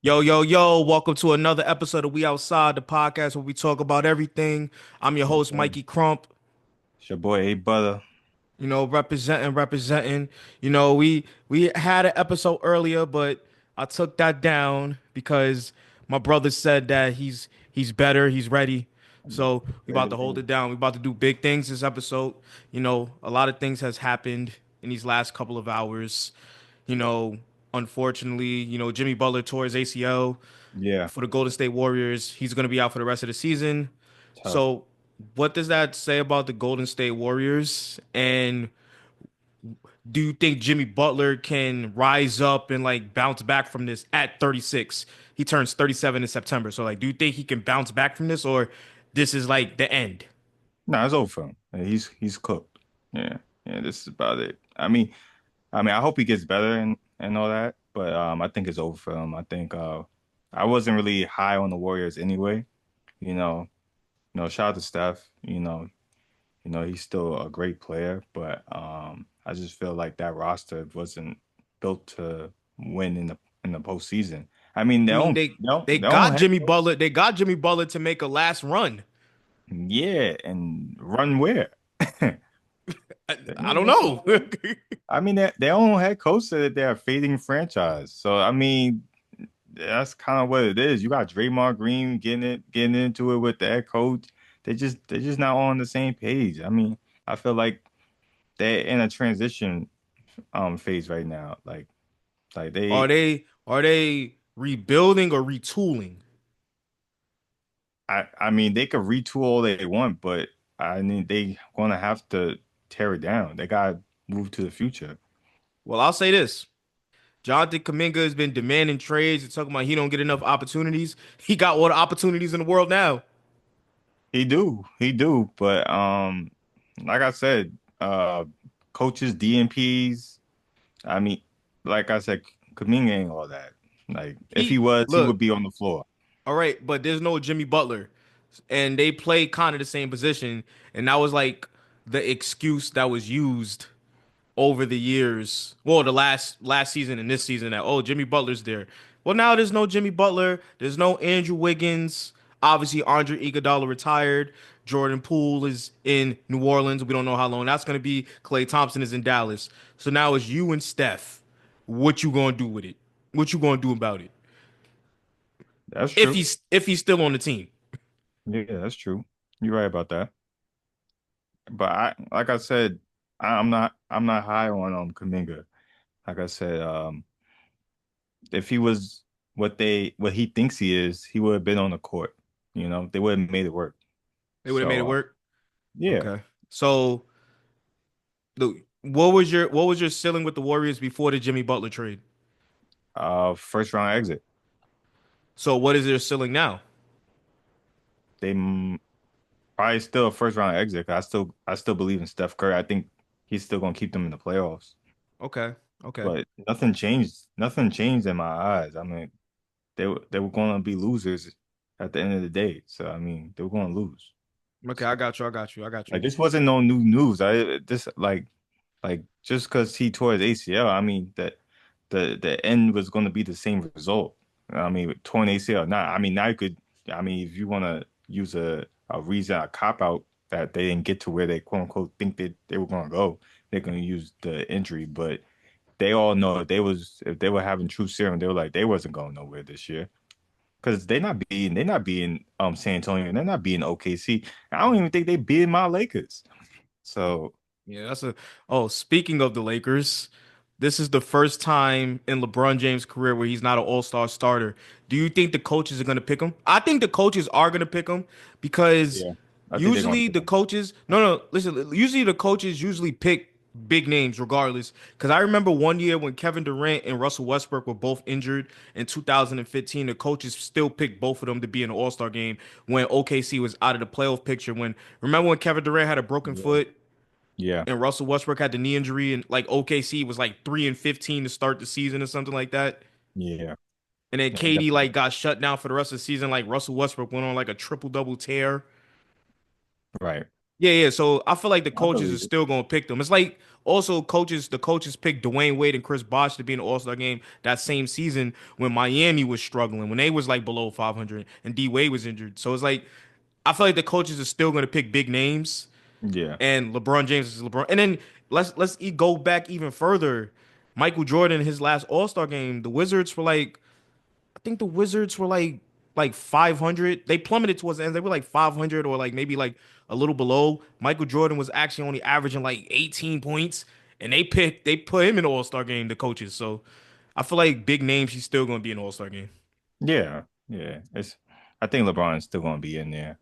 Yo, yo, yo, welcome to another episode of We Outside, the podcast where we talk about everything. I'm your Yes, host, sir. Mikey Crump, It's your boy A Butter. representing. We had an episode earlier, but I took that down because my brother said that he's better, he's ready. So we Ready about to to hold go. it down. We about to do big things this episode. A lot of things has happened in these last couple of hours. You know, Unfortunately, Jimmy Butler tore his ACL Yeah, for the Golden State Warriors. He's going to be out for the rest of the season. tough. So, what does that say about the Golden State Warriors? And do you think Jimmy Butler can rise up and like bounce back from this at 36? He turns 37 in September. So, like, do you think he can bounce back from this, or this is like the end? Nah, it's over for him. He's cooked. Yeah, yeah. This is about it. I mean, I hope he gets better and all that. But I think it's over for him. I think I wasn't really high on the Warriors anyway. You know, shout out to Steph. He's still a great player, but I just feel like that roster wasn't built to win in the postseason. I mean, I mean, they they their own got head Jimmy coach. Butler. They got Jimmy Butler to make a last run. Yeah, and run where? I don't know. I mean, their own head coach said that they're a fading franchise. So I mean, that's kind of what it is. You got Draymond Green getting into it with the head coach. They're just not on the same page. I mean, I feel like they're in a transition phase right now. Like Are they rebuilding or retooling? I mean, they could retool all they want, but I mean, they gonna have to tear it down. They gotta move to the future. Well, I'll say this. Jonathan Kuminga has been demanding trades and talking about he don't get enough opportunities. He got all the opportunities in the world now. He do. But like I said, coaches, DNPs. I mean, like I said, Kuminga ain't all that. Like if he He was, he would look, be on the floor. all right, but there's no Jimmy Butler. And they play kind of the same position. And that was like the excuse that was used over the years. Well, the last season and this season that Jimmy Butler's there. Well, now there's no Jimmy Butler. There's no Andrew Wiggins. Obviously, Andre Iguodala retired. Jordan Poole is in New Orleans. We don't know how long that's going to be. Klay Thompson is in Dallas. So now it's you and Steph. What you gonna do with it? What you gonna do about it? That's If true. he's still on the team. Yeah, that's true. You're right about that. But like I said, I'm not high on Kuminga. Like I said, if he was what he thinks he is, he would have been on the court. They would have made it work. They would have made So it work. yeah, Okay. So what was your ceiling with the Warriors before the Jimmy Butler trade? first round exit. So what is their ceiling now? They probably still a first round exit. 'Cause I still believe in Steph Curry. I think he's still gonna keep them in the playoffs. Okay. Okay. But nothing changed. Nothing changed in my eyes. I mean, they were gonna be losers at the end of the day. So I mean, they were gonna lose. Okay, I So got you. I got you. I got like you. this wasn't no new news. I this like just because he tore his ACL, I mean that the end was going to be the same result. I mean, with torn ACL. Now, I mean, now you could. I mean, if you want to use a reason, a cop out that they didn't get to where they quote unquote think they were going to go, they're going to use the injury. But they all know if they were having true serum, they were like they wasn't going nowhere this year because they're not being San Antonio, and they're not being OKC. I don't even think they beat my Lakers. So Yeah, that's a Oh, speaking of the Lakers, this is the first time in LeBron James' career where he's not an all-star starter. Do you think the coaches are going to pick him? I think the coaches are going to pick him because yeah, I think they're going to usually pick the him. coaches, no, no, listen, usually the coaches usually pick big names regardless. Because I remember one year when Kevin Durant and Russell Westbrook were both injured in 2015, the coaches still picked both of them to be in the All-Star game when OKC was out of the playoff picture. Remember when Kevin Durant had a broken Yeah, foot yeah, and Russell Westbrook had the knee injury, and like OKC was like 3-15 to start the season or something like that. yeah, And then yeah, I KD definitely. like got shut down for the rest of the season. Like Russell Westbrook went on like a triple double tear. Right. Yeah, yeah. So I feel like the I coaches are believe it. still gonna pick them. It's like Also, the coaches picked Dwayne Wade and Chris Bosh to be in the All-Star game that same season when Miami was struggling, when they was like below 500 and D Wade was injured. So it's like I feel like the coaches are still going to pick big names, Yeah. and LeBron James is LeBron. And then go back even further. Michael Jordan, his last All-Star game, the Wizards were like I think the Wizards were like 500. They plummeted towards the end. They were like 500 or like maybe like a little below. Michael Jordan was actually only averaging like 18 points, and they put him in the All-Star game, the coaches. So I feel like big names, he's still going to be in the All-Star game. Yeah. Yeah. It's I think LeBron is still gonna be in there.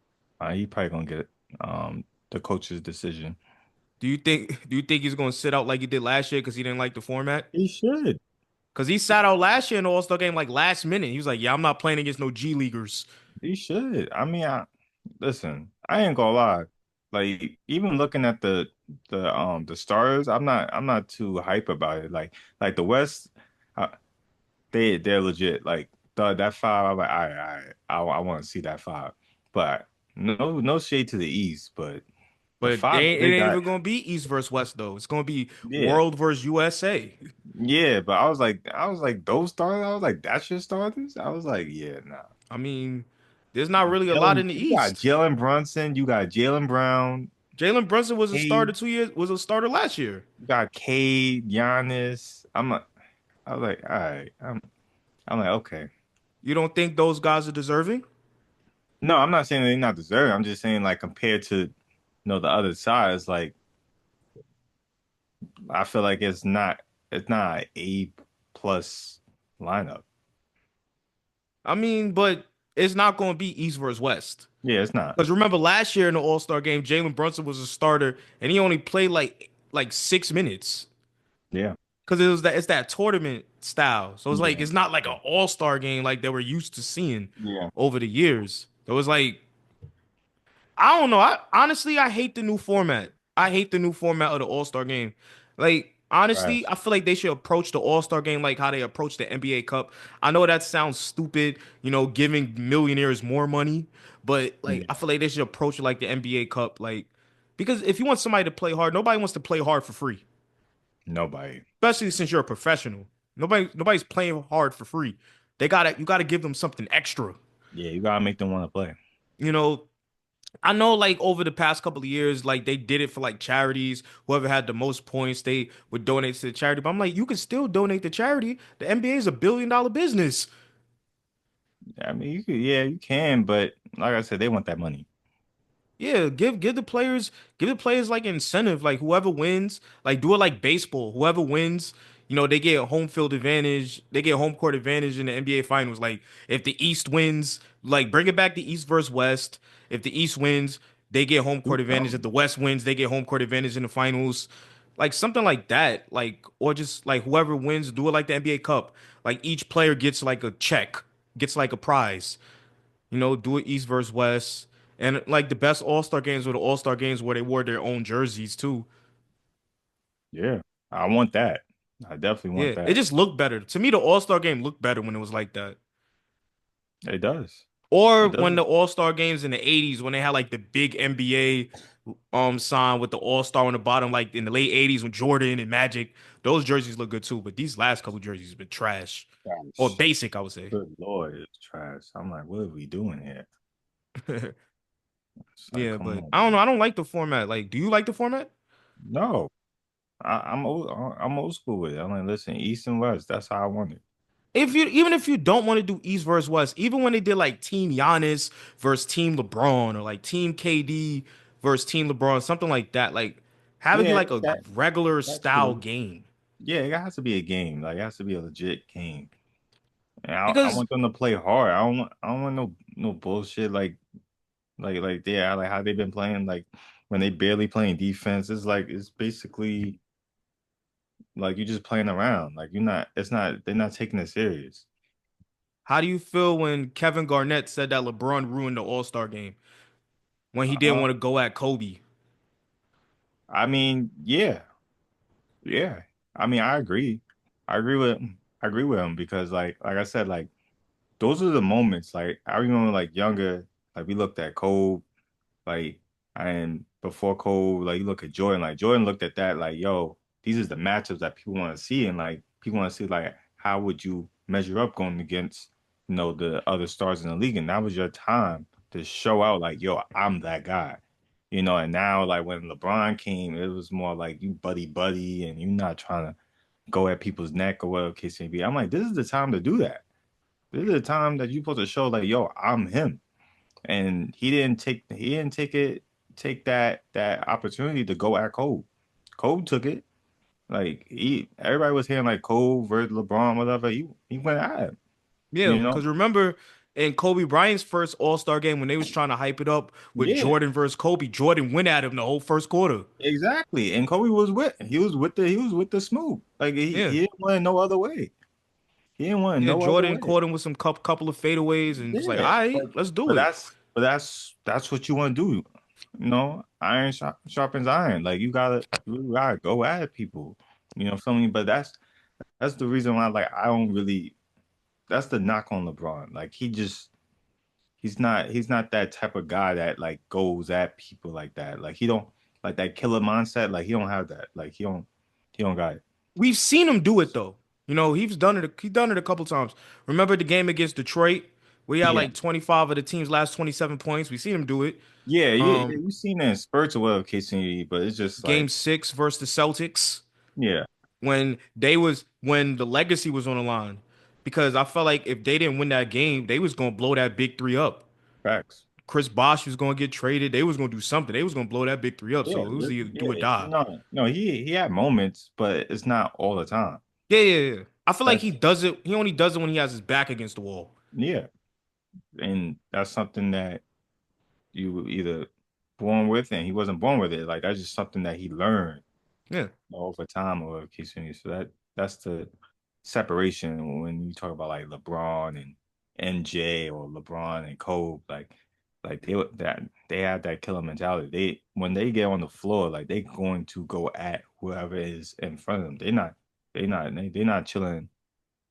He probably gonna get the coach's decision. Do you think he's going to sit out like he did last year because he didn't like the format? He should. Because he sat out last year in the All-Star game like last minute. He was like, "Yeah, I'm not playing against no G leaguers." He should. I mean, listen, I ain't gonna lie. Like even looking at the stars, I'm not too hype about it. Like the West, uh, they're legit. Like that five, I'm like, I want to see that five. But no shade to the East, but the But five that it they ain't got, even going to be East versus West though. It's going to be yeah, World versus USA. yeah. But I was like those starters. I was like, that's your starters. I was like, yeah, nah. I mean, there's not really a lot in the You got East. Jalen Brunson, you got Jalen Brown. Jalen Brunson was a Hey, starter 2 years, was a starter last year. you got Cade, Giannis. I was like, all right. I'm like, okay. You don't think those guys are deserving? No, I'm not saying they're not deserving. I'm just saying like compared to the other side, it's like I feel like it's not an A plus lineup. I mean, but it's not going to be East versus West. Yeah, it's not. Because remember last year in the All-Star game, Jalen Brunson was a starter and he only played like 6 minutes. Yeah, Because it's that tournament style. So it's like yeah, it's not like an all-star game like they were used to seeing yeah. over the years. It was like I don't know. I honestly I hate the new format. I hate the new format of the All-Star game. Like honestly, Trash. I feel like they should approach the All-Star game like how they approach the NBA Cup. I know that sounds stupid, giving millionaires more money, but like I Yeah, feel like they should approach it like the NBA Cup, like because if you want somebody to play hard, nobody wants to play hard for free. nobody. Especially since you're a professional. Nobody's playing hard for free. You gotta give them something extra. Yeah, you gotta make them want to play. You know, I know like over the past couple of years, like they did it for like charities. Whoever had the most points, they would donate to the charity. But I'm like, you can still donate to charity. The NBA is $1 billion business. I mean, yeah, you can, but like I said, they want that money. Yeah, give the players like incentive. Like whoever wins, like do it like baseball. Whoever wins, they get home field advantage. They get home court advantage in the NBA finals. Like if the East wins, like bring it back to East versus West. If the East wins, they get home Do court advantage. If something. the West wins, they get home court advantage in the finals. Like something like that. Like or just like whoever wins, do it like the NBA Cup. Like each player gets like a check, gets like a prize. Do it East versus West. And like the best All-Star games were the All-Star games where they wore their own jerseys too. Yeah, I want that. I definitely want Yeah, it that. just looked better. To me, the All-Star game looked better when it was like that. It does. Or It does. when the All-Star games in the 80s when they had like the big NBA sign with the All-Star on the bottom, like in the late 80s when Jordan and Magic, those jerseys look good too. But these last couple jerseys have been trash. Or Trash. basic, I would say. Good Lord, it's trash. I'm like, what are we doing here? It's like, Yeah, come but on, I don't know. man. I don't like the format. Like, do you like the format? No, I'm old school with it. I'm like, listen, East and West. That's how I want it. Even if you don't want to do East versus West, even when they did like Team Giannis versus Team LeBron or like Team KD versus Team LeBron, something like that, like have it be Yeah, like a that regular that's style cool. game. Yeah, it has to be a game. Like, it has to be a legit game. And I Because want them to play hard. I don't want no bullshit like how they've been playing. Like when they barely playing defense, it's basically like you're just playing around. Like you're not. It's not. They're not taking it serious. how do you feel when Kevin Garnett said that LeBron ruined the All-Star game when he didn't Uh, want to go at Kobe? I mean, yeah, yeah. I mean, I agree. I agree with. I agree with him because, like I said, like those are the moments. Like I remember, like younger, like we looked at Kobe, like and before Kobe, like you look at Jordan. Like Jordan looked at that, like yo. these are the matchups that people want to see, and like people want to see like how would you measure up going against the other stars in the league, and that was your time to show out like, yo, I'm that guy. And now like when LeBron came, it was more like you buddy buddy, and you're not trying to go at people's neck or whatever case may be. I'm like, this is the time to do that. This is the time that you're supposed to show like, yo, I'm him. And he didn't take that opportunity to go at Cole. Cole took it. Like everybody was hearing like Cole versus LeBron, whatever. He went at him, Yeah, you know? because remember in Kobe Bryant's first All-Star game when they was trying to hype it up with Yeah, Jordan versus Kobe, Jordan went at him the whole first quarter. exactly. And Kobe he was with the smooth. Like Yeah. he didn't want it no other way. He didn't want it Yeah, no other Jordan way. caught him with some couple of fadeaways and was like, all Yeah, right, but let's but do it. that's what you want to do. Iron sharpens iron. Like you gotta go at people. Feel me? But that's the reason why like I don't really. That's the knock on LeBron. Like he's not that type of guy that like goes at people like that. Like he don't like that killer mindset. Like he don't have that. Like he don't got it. We've seen him do it though. He's done it. He's done it a couple times. Remember the game against Detroit where he had Yeah, like 25 of the team's last 27 points. We've seen him do it. yeah. Um, You've seen that in spurts or whatever case may be, but it's just Game like, 6 versus the Celtics yeah, when the legacy was on the line. Because I felt like if they didn't win that game, they was gonna blow that big three up. facts. Chris Bosh was gonna get traded. They was gonna do something. They was gonna blow that big three up. Yeah, So it was either do or yeah. die. No. He had moments, but it's not all the time. Yeah. I feel like he That's does it. He only does it when he has his back against the wall. Yeah, and that's something that you were either born with, and he wasn't born with it. Like that's just something that he learned Yeah. over time or occasionally. So that's the separation when you talk about like LeBron and MJ or LeBron and Kobe. Like they have that killer mentality. When they get on the floor, like they going to go at whoever is in front of them. They're not chilling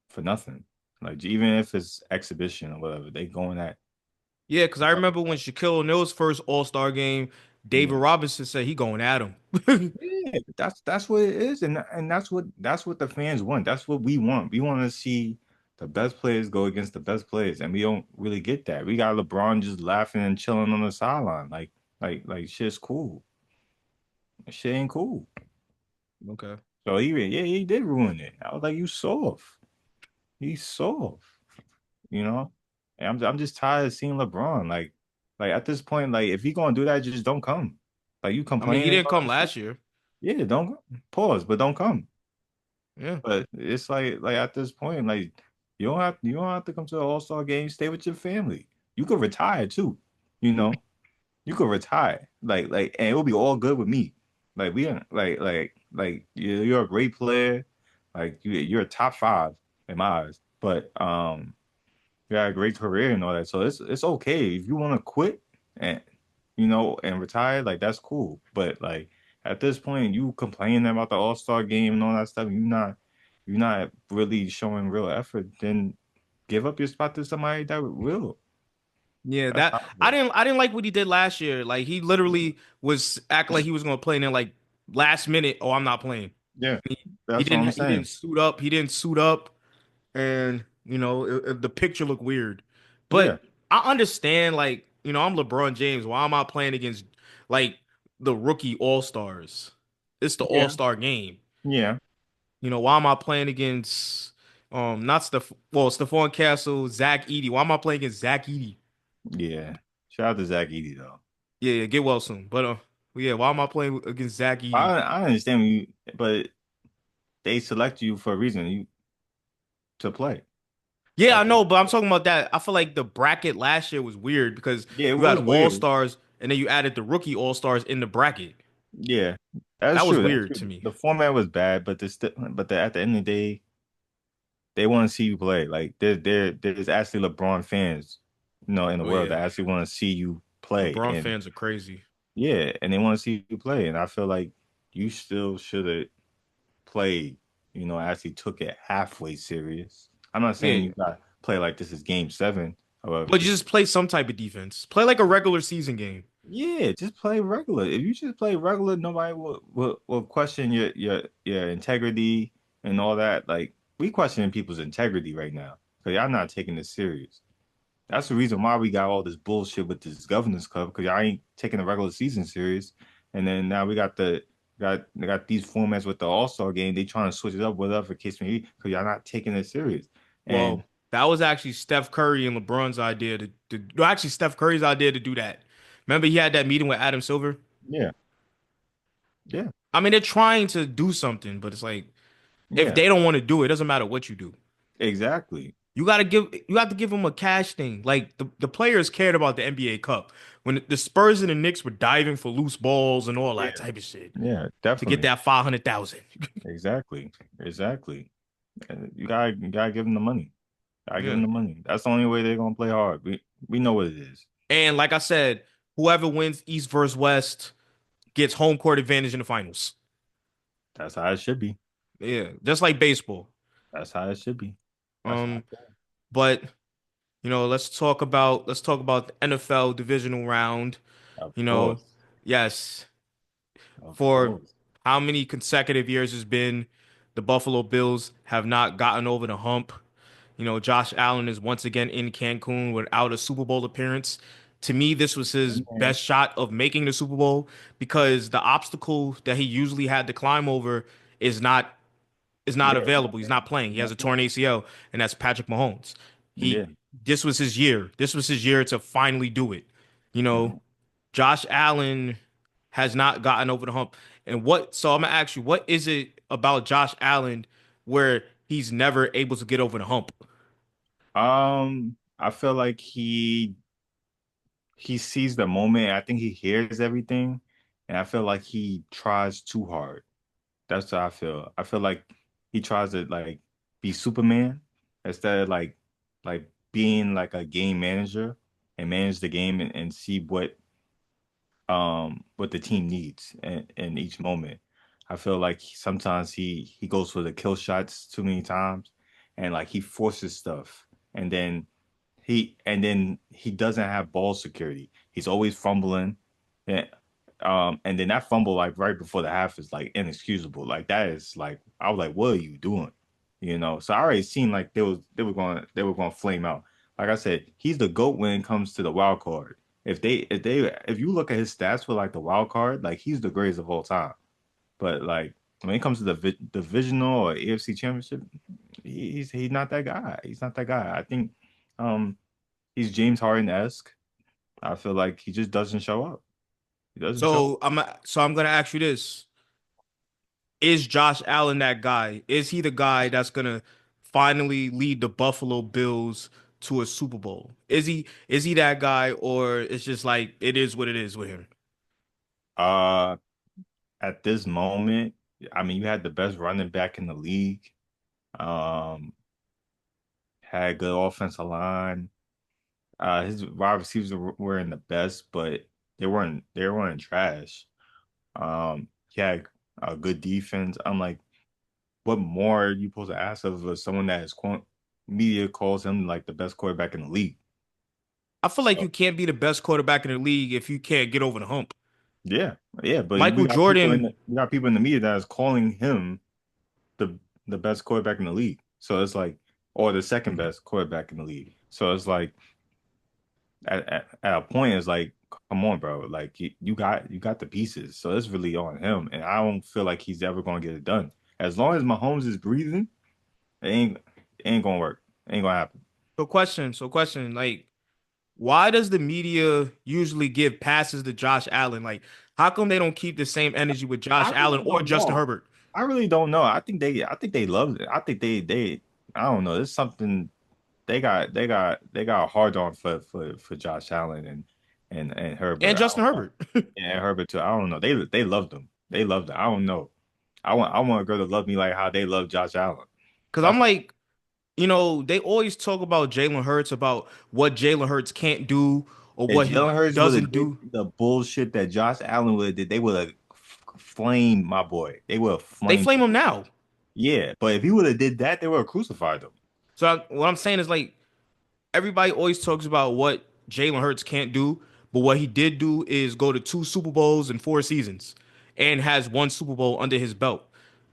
for nothing. Like even if it's exhibition or whatever, they going at. Yeah, because I remember when Shaquille O'Neal's first All-Star game, David Yeah. Robinson said he going at him. Yeah, that's what it is, and that's what the fans want. That's what we want. We want to see the best players go against the best players, and we don't really get that. We got LeBron just laughing and chilling on the sideline, like shit's cool. Shit ain't cool. Okay. So he did ruin it. I was like, you soft. He's soft, you know. And I'm just tired of seeing LeBron. Like at this point, like if he gonna do that, just don't come. Like you I mean, he complaining didn't about come that stuff. last year. Yeah, don't pause, but don't come. Yeah. But it's like at this point, like you don't have to come to the All-Star game. Stay with your family. You could retire too. You know, you could retire. And it'll be all good with me. Like we like you're a great player. Like you're a top five in my eyes. But you got a great career and all that. So it's okay if you want to quit and and retire. Like that's cool. But like at this point, you complaining about the All-Star game and all that stuff. You're not really showing real effort. Then give up your spot to somebody that will. Yeah, That's that how I feel. I didn't like what he did last year. Like he literally was acting like he was gonna play and then like last minute, oh, I'm not playing. Yeah, He, that's what I'm he didn't saying. suit up. He didn't suit up, and the picture looked weird. Yeah, But I understand, like I'm LeBron James. Why am I playing against like the rookie All Stars? It's the All yeah, Star game. yeah, Why am I playing against not Stephon Castle, Zach Edey? Why am I playing against Zach Edey? yeah. Shout out to Zach Edey though. Yeah, get well soon. But yeah, why am I playing against Zach Edey? I understand you, but they select you for a reason to play. Yeah, I Like, know, but I'm talking about that. I feel like the bracket last year was weird because yeah, it you had was All weird. Stars and then you added the rookie All Stars in the bracket. Yeah, that's That was true. That's weird true. to me. The format was bad, but at the end of the day, they want to see you play. Like there's actually LeBron fans, in the Oh world yeah, that actually want to see you play, LeBron and fans are crazy. yeah, and they want to see you play. And I feel like you still should have played. Actually took it halfway serious. I'm not saying Yeah, you got to play like this is game 7 or but you just play some type of defense. Play like a regular season game. Yeah, just play regular. If you just play regular, nobody will question your integrity and all that. Like we questioning people's integrity right now because y'all not taking this serious. That's the reason why we got all this bullshit with this governance club because y'all ain't taking the regular season serious. And then now we got they got these formats with the All-Star game. They trying to switch it up, whatever case may be, because y'all not taking it serious. And Well, that was actually Steph Curry and LeBron's idea no, actually Steph Curry's idea to do that. Remember he had that meeting with Adam Silver? yeah, yeah, I mean, they're trying to do something, but it's like if yeah, they don't want to do it, it doesn't matter what you do. exactly. You have to give them a cash thing. Like the players cared about the NBA Cup. When the Spurs and the Knicks were diving for loose balls and all Yeah, that type of shit yeah, to get definitely. that 500,000. Exactly. Exactly. And you gotta give them the money. Gotta give them Yeah. the money. That's the only way they're gonna play hard. We know what it is. And like I said, whoever wins East versus West gets home court advantage in the finals. That's how it should be. Yeah, just like baseball. That's how it should be. That's how Um, but let's talk about the NFL divisional round. of You know, course. yes, Of for course. how many consecutive years it's been, the Buffalo Bills have not gotten over the hump. Josh Allen is once again in Cancun without a Super Bowl appearance. To me, this was his Man. best shot of making the Super Bowl because the obstacle that he usually had to climb over is not is not Yeah, it's not available. He's there. not playing. It's He has not a there. torn ACL, and that's Patrick Mahomes. Yeah. He This was his year. This was his year to finally do it. You know, Yeah. Josh Allen has not gotten over the hump. And so I'm gonna ask you, what is it about Josh Allen where he's never able to get over the hump? I feel like he sees the moment. I think he hears everything, and I feel like he tries too hard. That's how I feel. I feel like he tries to like be Superman instead of like being like a game manager and manage the game and see what the team needs in each moment. I feel like sometimes he goes for the kill shots too many times and like he forces stuff and then he doesn't have ball security. He's always fumbling. Yeah. And then that fumble like right before the half is like inexcusable. Like that is like I was like, what are you doing? So I already seen like they were going to flame out. Like I said, he's the GOAT when it comes to the wild card. If you look at his stats for like the wild card, like he's the greatest of all time. But like when it comes to the divisional or AFC Championship, he's not that guy. He's not that guy. I think um he's James Harden-esque. I feel like he just doesn't show up. He doesn't show up. So I'm gonna ask you this. Is Josh Allen that guy? Is he the guy that's gonna finally lead the Buffalo Bills to a Super Bowl? Is he that guy, or it's just like it is what it is with him? Uh, at this moment, I mean, you had the best running back in the league. Um, had good offensive line. His wide receivers weren't the best, but they weren't trash. He had a good defense. I'm like, what more are you supposed to ask of someone that is media calls him like the best quarterback in the league? I feel like So you can't be the best quarterback in the league if you can't get over the hump. yeah, yeah, but we Michael got people in Jordan, the media that is calling him the the best quarterback in the league. So it's like, or the second best quarterback in the league. So it's like at a point, it's like, come on, bro, like you got the pieces. So it's really on him, and I don't feel like he's ever gonna get it done. As long as Mahomes is breathing, it ain't gonna work. It ain't gonna happen. so question, like, why does the media usually give passes to Josh Allen? Like, how come they don't keep the same energy with Josh I Allen really or don't Justin know. Herbert? I really don't know. I think they love it. I think they I don't know. There's something they got a hard on for Josh Allen and And Herbert. I Justin don't know. Herbert. And Herbert too. I don't know. They loved him. They loved him. I don't know. I want a girl to love me like how they love Josh Allen. Because I'm That's like, they always talk about Jalen Hurts, about what Jalen Hurts can't do or if what he Jalen Hurts would have doesn't did do. the bullshit that Josh Allen would have did, they would have flamed my boy. They would have They flamed flame him. him now. Yeah, but if he would have did that, they would have crucified him. So what I'm saying is like everybody always talks about what Jalen Hurts can't do, But what he did do is go to two Super Bowls in 4 seasons and has one Super Bowl under his belt.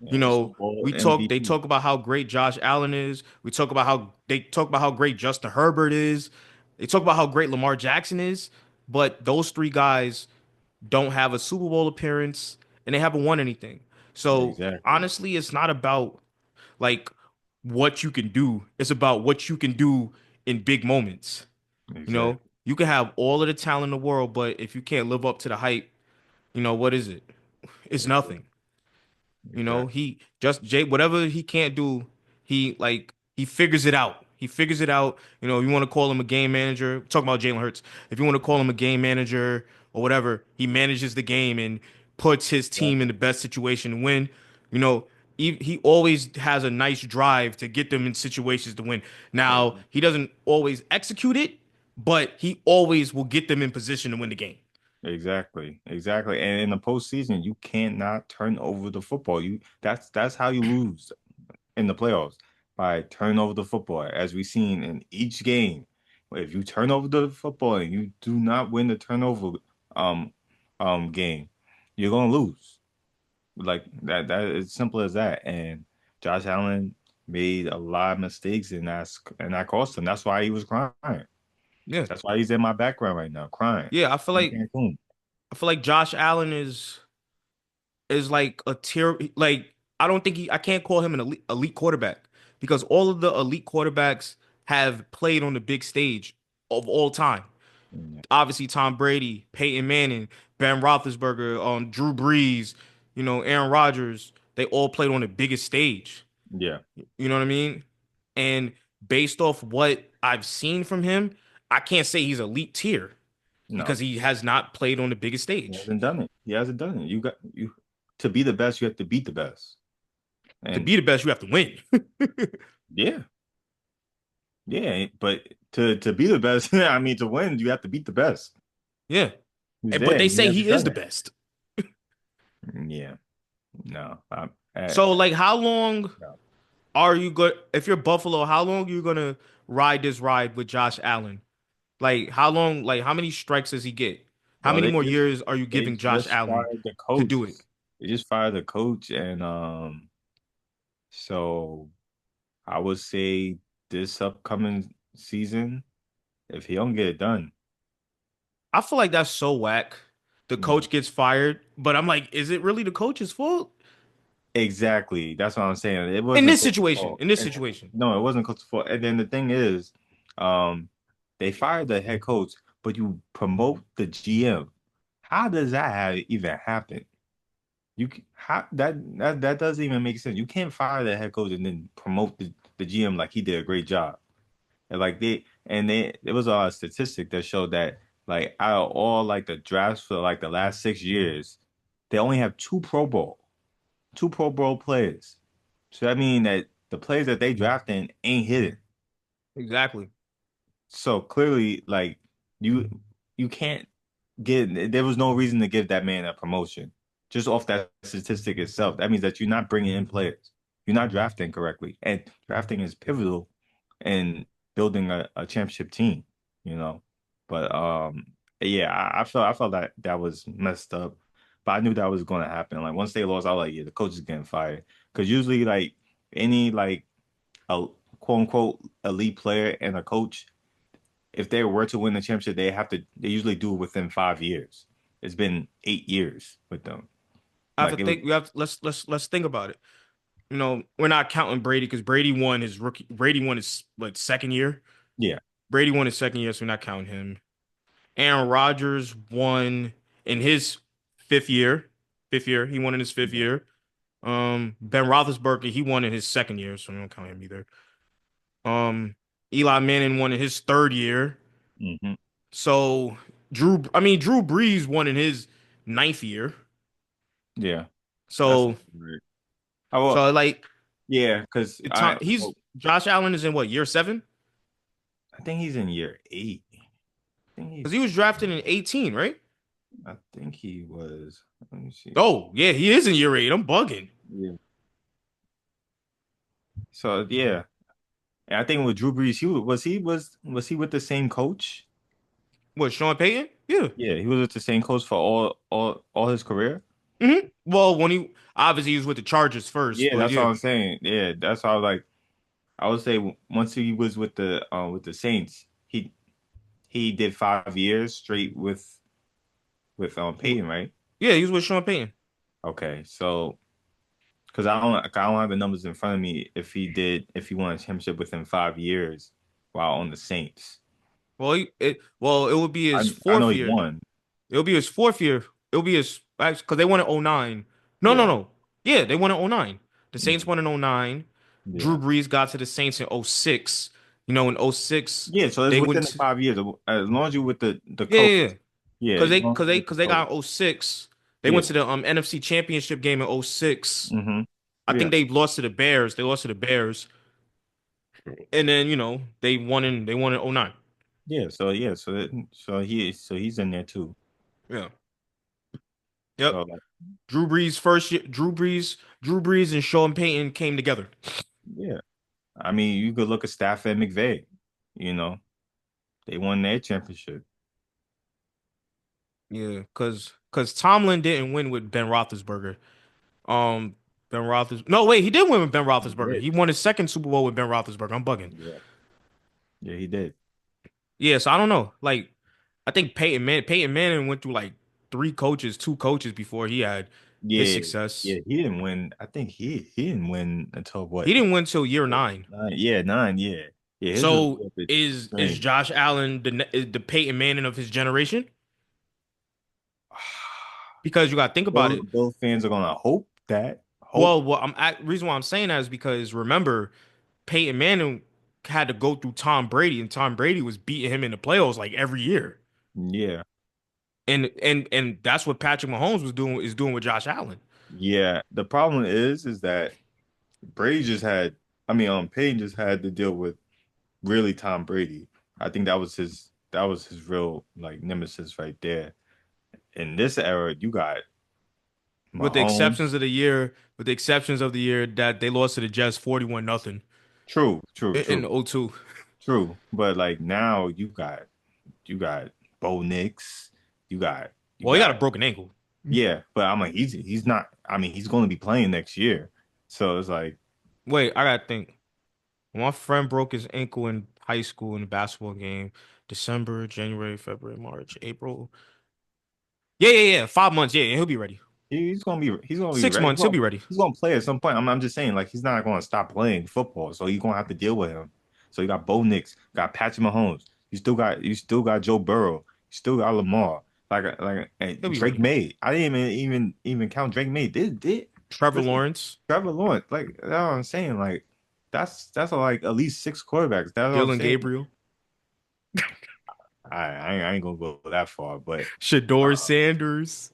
You Yeah, know, Super Bowl they MVP. talk about how great Josh Allen is. We talk about how they talk about how great Justin Herbert is. They talk about how great Lamar Jackson is. But those three guys don't have a Super Bowl appearance and they haven't won anything. So Exactly. honestly, it's not about like what you can do. It's about what you can do in big moments. You know, Exactly. you can have all of the talent in the world, but if you can't live up to the hype, what is it? It's Exactly. nothing. Exactly. He just Jay, whatever he can't do, he figures it out. He figures it out. If you want to call him a game manager, talking about Jalen Hurts. If you want to call him a game manager or whatever, he manages the game and puts his team in the best situation to win. You know, he always has a nice drive to get them in situations to win. Now, Exactly. he doesn't always execute it, but he always will get them in position to win the game. Exactly, exactly. And in the postseason, you cannot turn over the football. That's how you lose in the playoffs by turning over the football, as we've seen in each game. If you turn over the football and you do not win the turnover um game, you're gonna lose. Like that is simple as that. And Josh Allen made a lot of mistakes and that cost him. That's why he was crying. Yeah. That's why he's in my background right now, crying. Yeah, In Cancun. I feel like Josh Allen is like a tier like I can't call him an elite quarterback because all of the elite quarterbacks have played on the big stage of all time. Yeah. Obviously Tom Brady, Peyton Manning, Ben Roethlisberger, Drew Brees, Aaron Rodgers, they all played on the biggest stage. Yeah. You know what I mean? And based off what I've seen from him, I can't say he's elite tier because No, he has not played on the biggest he stage. hasn't done it. He hasn't done it. You to be the best, you have to beat the best. To And be the best, you have to win. yeah, yeah. But to be the best, I mean, to win, you have to beat the best. Yeah. Who's But there? they And he say hasn't he is done the it. best. Yeah. No. So like how long No. are you good if you're Buffalo, how long are you gonna ride this ride with Josh Allen? Like how long, like how many strikes does he get? How Well, many more years are you they giving Josh just Allen fired the to coach. do it? They just fired the coach, and so I would say this upcoming season, if he don't get it done. I feel like that's so whack. The Yeah. coach gets fired, but I'm like, is it really the coach's fault? Exactly. That's what I'm saying. It In wasn't this coach's situation, fault. in this And situation. no, it wasn't coach's fault. And then the thing is, um, they fired the head coach, but you promote the GM. How does that even happen? How that doesn't even make sense. You can't fire the head coach and then promote the GM like he did a great job. And like there was a statistic that showed that like out of all like the drafts for like the last 6 years, they only have two Pro Bowl players. So that means that the players that they drafting ain't hitting. Exactly. So clearly, like you can't get. There was no reason to give that man a promotion just off that statistic itself. That means that you're not bringing in players. You're not drafting correctly, and drafting is pivotal in building a championship team. You know, but yeah, I felt that was messed up. But I knew that was going to happen. Like once they lost, I was like, yeah, the coach is getting fired. Because usually, like any like a quote unquote elite player and a coach, if they were to win the championship, they usually do it within 5 years. It's been 8 years with them. I have to Like it was think. We have to, let's think about it. We're not counting Brady because Brady won his rookie. Brady won his what second year. yeah, Brady won his second year, so we're not counting him. Aaron Rodgers won in his fifth year. Fifth year, he won in his fifth yeah. year. Ben Roethlisberger, he won in his second year, so we don't count him either. Um, Eli Manning won in his third year. Hmm. So Drew Brees won in his ninth year. Yeah. That's So, right. I will, so like yeah, because he's Josh Allen is in what year seven? I think he's in year 8. I think Because he's he was drafted in 18, right? I think he was. Let me see. Oh, yeah, he is in year eight. I'm bugging. Yeah. So yeah, and I think with Drew Brees, he was he with the same coach? What, Sean Payton? Yeah. Yeah, he was with the same coach for all his career. Well, when he obviously he was with the Chargers first, Yeah, but that's what yeah. I'm saying. Yeah, that's how like I would say once he was with the Saints, he did 5 years straight with Peyton, right? Yeah, he was with Sean Payton. Okay, so because I don't have the numbers in front of me if he won a championship within 5 years while on the Saints. Well, it would be his I know fourth he year. won. It'll be his fourth year. It'll be his because they won in '09. No, no, Yeah. no. Yeah, they won in '09. The Saints Mhm. won in '09. Drew Yeah. Brees got to the Saints in '06. You know, in '06, Yeah, so it's they within went the to, 5 years. As long as you with the yeah, coach. yeah, yeah. Yeah, Cause as they long cause as you they with the cause they coach. got in '06. They went Yeah. to the NFC Championship game in '06. Hmm. I Yeah. think they lost to the Bears. They lost to the Bears. And then, they won in '09. So he's in there too. Yeah. So Yep. Drew Brees first year, Drew Brees and Sean Payton came together. yeah. I mean, you could look at Stafford and McVay. You know, they won their championship. Yeah, cause Tomlin didn't win with Ben Roethlisberger. Um, Ben Roethlis. No, wait, he did win with Ben He Roethlisberger. did. He won his second Super Bowl with Ben Roethlisberger. I'm bugging. Yeah. Yeah, he did. Yeah, so I don't know. Like, I think Peyton Manning went through like two coaches before he had his Yeah. success. Yeah, he didn't win. I think he didn't win until He what? didn't win till year nine. Nine. Yeah, nine. Yeah. Yeah, his was a So little bit is strange. Josh Allen the Peyton Manning of his generation? Because you got to think about it. Bill fans are gonna hope that. Hope. Well, reason why I'm saying that is because remember Peyton Manning had to go through Tom Brady, and Tom Brady was beating him in the playoffs like every year. Yeah. And that's what Patrick Mahomes is doing with Josh Allen. Yeah. The problem is that Brady just had, I mean, Peyton just had to deal with really Tom Brady. I think that was his real like nemesis right there. In this era, you got With the Mahomes. exceptions of the year, with the exceptions of the year that they lost to the Jets 41 nothing True, true, in true, '02. true. But like now you got Bo Nix, you got you Well, he got a got broken ankle. yeah, but I'm like he's not I mean he's going to be playing next year. So it's like Wait, I gotta think. My friend broke his ankle in high school in a basketball game. December, January, February, March, April. Yeah, yeah, yeah. 5 months. Yeah, yeah, he'll be ready. he's gonna be Six ready. months, he'll be ready. He's gonna play at some point. I'm just saying like he's not gonna stop playing football, so you're gonna have to deal with him. So you got Bo Nix, got Patrick Mahomes, you still got Joe Burrow, you still got Lamar, and He'll be Drake ready. May. I didn't even count Drake May. Did Trevor listen, Lawrence, Trevor Lawrence, like that's what I'm saying. Like that's like at least six quarterbacks. That's what I'm Dylan saying. Gabriel, I ain't gonna go that far, but Shador uh, Sanders.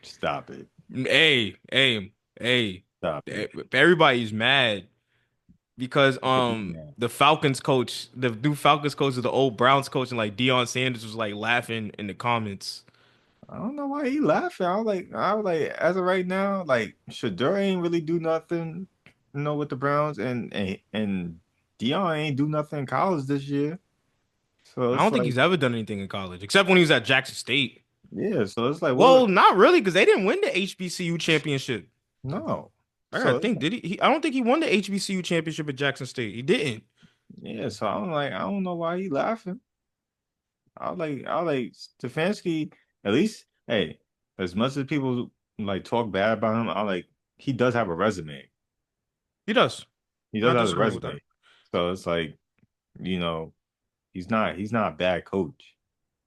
stop it. Hey, hey, hey. Stop it. Everybody's mad because Yeah. the new Falcons coach is the old Browns coach, and like Deion Sanders was like laughing in the comments. I don't know why he laughing. I was like, as of right now, like Shador ain't really do nothing, with the Browns, and Dion ain't do nothing in college this year. So I it's don't think like, he's ever done anything in college except when he was at Jackson State. yeah. So it's like, Well, what? not really, because they didn't win the HBCU championship. No. I gotta So it's think, like, did he? I don't think he won the HBCU championship at Jackson State. He didn't. yeah. So I'm like, I don't know why he laughing. I like Stefanski. At least, hey, as much as people like talk bad about him, he does have a resume. He does. He I'm does not have a disagreeing with that. resume. So it's like, you know. He's not a bad coach.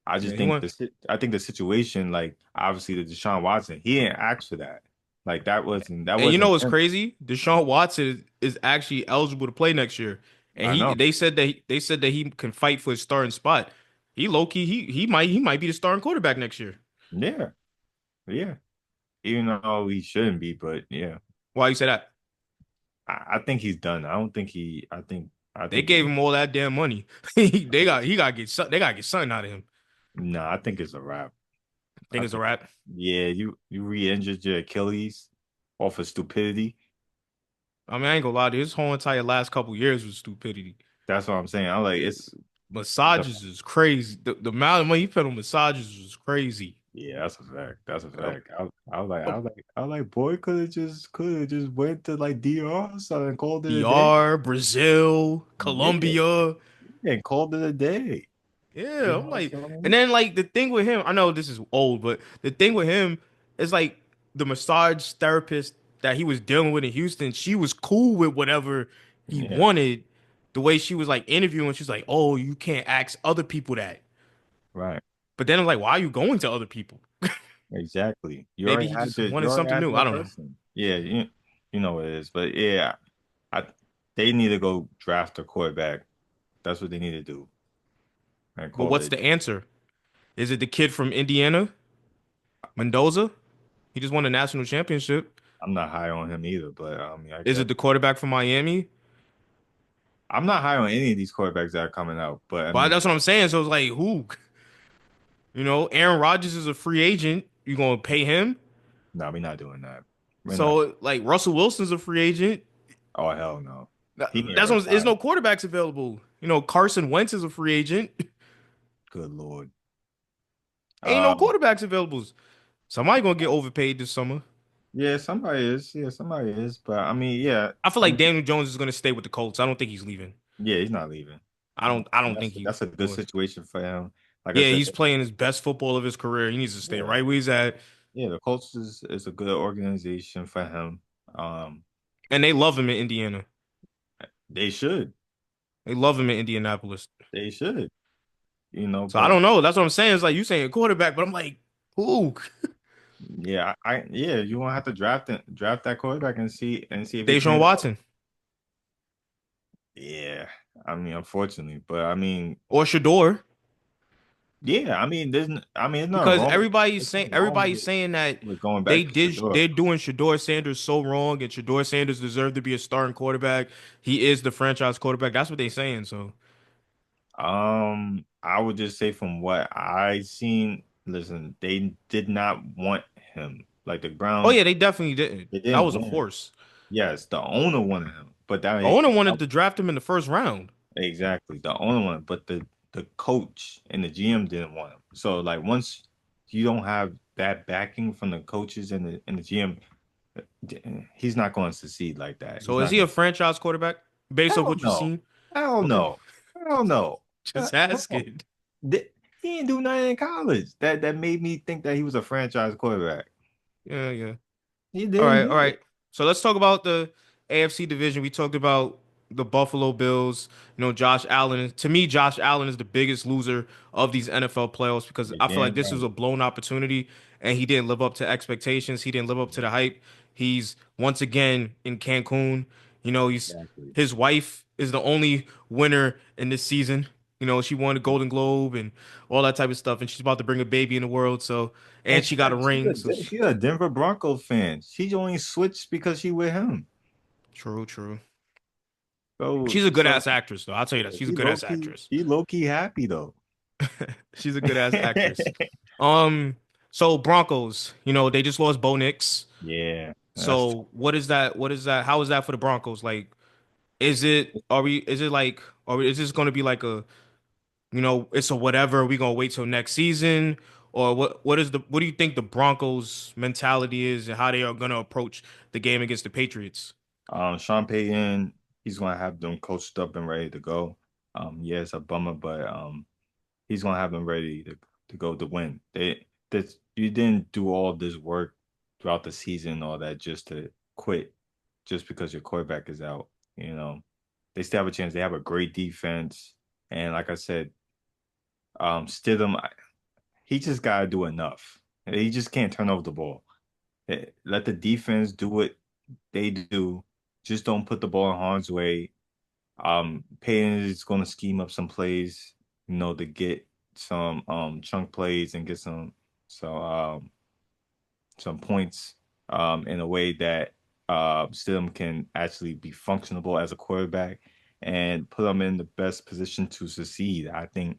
I Yeah, just he think won. the situation, like obviously the Deshaun Watson, he didn't ask for that. Like that And you know wasn't what's him. crazy? Deshaun Watson is actually eligible to play next year, and I he know. they said that he can fight for his starting spot. He low key he might be the starting quarterback next year. Yeah, yeah. Even though he shouldn't be, but yeah, Why you say that? I think he's done. I don't think he. I They think he's. gave him all that damn money. They gotta get something out of him. No, I think it's a wrap. Think I it's a think. wrap. Yeah, you re-injured your Achilles off of stupidity. I mean, I ain't gonna lie to you. His whole entire last couple years was stupidity. That's what I'm saying. I'm like it's. The- massages is crazy. The amount of money he spent on massages was crazy. Yeah, that's a fact. That's a Um, fact. I was like, um, boy, could have just went to like DR or something and called it a day. DR, Brazil, Yeah, Colombia. and called it a day. You Yeah, I'm know, like, so I and mean, then like the thing with him, I know this is old, but the thing with him is like the massage therapist that he was dealing with in Houston, she was cool with whatever he yeah, wanted. The way she was like interviewing, she's like, "Oh, you can't ask other people that." right. But then I'm like, "Why are you going to other people?" Exactly. Maybe he just You wanted already something had new. I that don't know. person. Yeah, you know what it is. But yeah, I they need to go draft a quarterback. That's what they need to do. And But call what's it. the answer? Is it the kid from Indiana, Mendoza? He just won a national championship. I'm not high on him either, but I mean, I Is guess it the quarterback from Miami? I'm not high on any of these quarterbacks that are coming out. But I But mean, that's what I'm saying. So it's like, who? Aaron Rodgers is a free agent. You gonna pay him? no, we're not doing that. We're not. So like Russell Wilson's a free agent. Oh hell no. He can't That's what there's retire. no quarterbacks available. Carson Wentz is a free agent. Good Lord. Ain't no Um, quarterbacks available. Somebody gonna get overpaid this summer. yeah, somebody is. Yeah, somebody is. But I mean, yeah, I feel I like mean, Daniel Jones is gonna stay with the Colts. I don't think he's leaving. yeah, he's not leaving. I don't. I don't think That's he. that's a good situation for him. Like I Yeah, said, he's playing his best football of his career. He needs to stay yeah. right where he's at. Yeah, the Colts is a good organization for him. Um, And they love him in Indiana. they should. They love him in Indianapolis. They should. You know, So I but don't know. That's what I'm saying. It's like you saying quarterback, but I'm like, who? yeah, yeah, you won't have to draft that quarterback and see if it Deshaun pans out. Watson Yeah, I mean, unfortunately, but I mean, or Shador. yeah, I mean, there's nothing Because wrong. everybody's There's saying nothing wrong everybody's saying that with going back to Shador. they're doing Shador Sanders so wrong, and Shador Sanders deserved to be a starting quarterback. He is the franchise quarterback. That's what they're saying. So, I would just say from what I seen, listen, they did not want him. Like the oh Browns, yeah, they definitely didn't. they That didn't was a want him. force. Yes, the owner wanted him, but The owner wanted to draft him in the first round. exactly the owner wanted, but the coach and the GM didn't want him. So like once you don't have that backing from the coaches and the GM, he's not going to succeed like that. He's So is not he going. a franchise quarterback based off Hell what you've no, seen? hell Okay, no, hell no. just No. asking. He didn't do nothing in college that made me think that he was a franchise quarterback. Yeah, yeah. He All didn't right, all do it. right. So let's talk about the AFC division. We talked about the Buffalo Bills. Josh Allen. To me, Josh Allen is the biggest loser of these NFL playoffs because You're I feel like damn this was right. a blown opportunity and he didn't live up to expectations. He didn't live up to the hype. He's once again in Cancun. He's Exactly. his wife is the only winner in this season. She won the Golden Globe and all that type of stuff, and she's about to bring a baby in the world. So, and And she got a ring. So, she's a Denver Broncos fan. She only switched because she with him. true, true. So She's a good ass actress, though. I'll tell you that. She's a good ass actress. she low key happy though. She's a good ass actress. Um, so Broncos, they just lost Bo Nix. Yeah, that's So what is that? What is that? How is that for the Broncos? Like, is it like, or is this going to be like it's a whatever? Are we gonna wait till next season? Or what do you think the Broncos mentality is and how they are gonna approach the game against the Patriots? Sean Payton, he's gonna have them coached up and ready to go. Yeah, it's a bummer, but he's gonna have them ready to go to win. You didn't do all this work throughout the season and all that just to quit just because your quarterback is out. You know, they still have a chance. They have a great defense, and like I said, Stidham, he just gotta do enough. He just can't turn over the ball. Let the defense do what they do. Just don't put the ball in harm's way. Payton is going to scheme up some plays, to get some chunk plays and get some some points in a way that Stidham can actually be functionable as a quarterback and put them in the best position to succeed. I think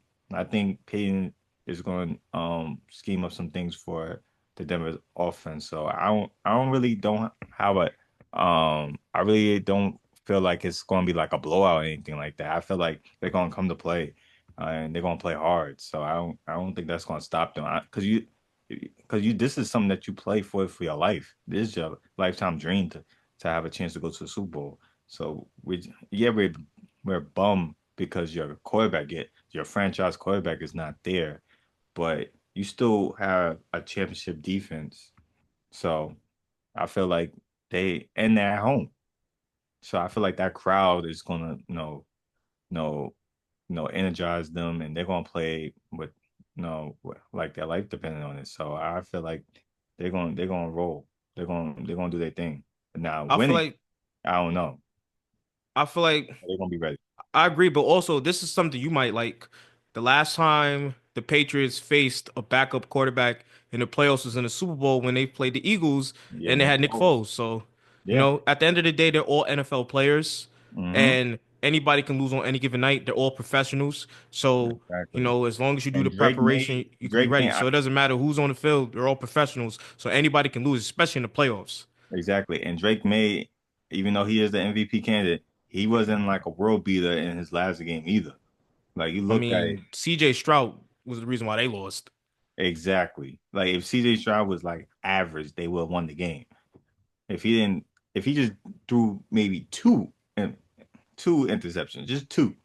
Payton is going to scheme up some things for the Denver offense. So I don't really don't have a I really don't feel like it's going to be like a blowout or anything like that. I feel like they're going to come to play. and they're gonna play hard. So I don't think that's gonna stop them. Because this is something that you play for your life. This is your lifetime dream to have a chance to go to the Super Bowl. So we're bummed because your franchise quarterback is not there, but you still have a championship defense. So I feel like they're at home. So I feel like that crowd is gonna, know, energize them, and they're gonna play with, like their life depending on it. So I feel like they're gonna roll. They're gonna do their thing. Now I feel winning, like I don't know. I feel like They're gonna be ready. I agree, but also this is something you might like. The last time the Patriots faced a backup quarterback in the playoffs was in the Super Bowl when they played the Eagles Yeah, and they Nick had Nick Foles. Foles. So, Yeah. at the end of the day, they're all NFL players Mm-hmm. and anybody can lose on any given night. They're all professionals. So, Exactly. as long as you do the And preparation, you can be Drake ready. made So it doesn't matter who's on the field, they're all professionals. So anybody can lose, especially in the playoffs. exactly. And Drake made, even though he is the MVP candidate, he wasn't like a world beater in his last game either. Like you I look at it. mean, CJ Stroud was the reason why they lost. Exactly. Like if CJ Stroud was like average, they would have won the game. If he didn't, if he just threw maybe and two interceptions, just two,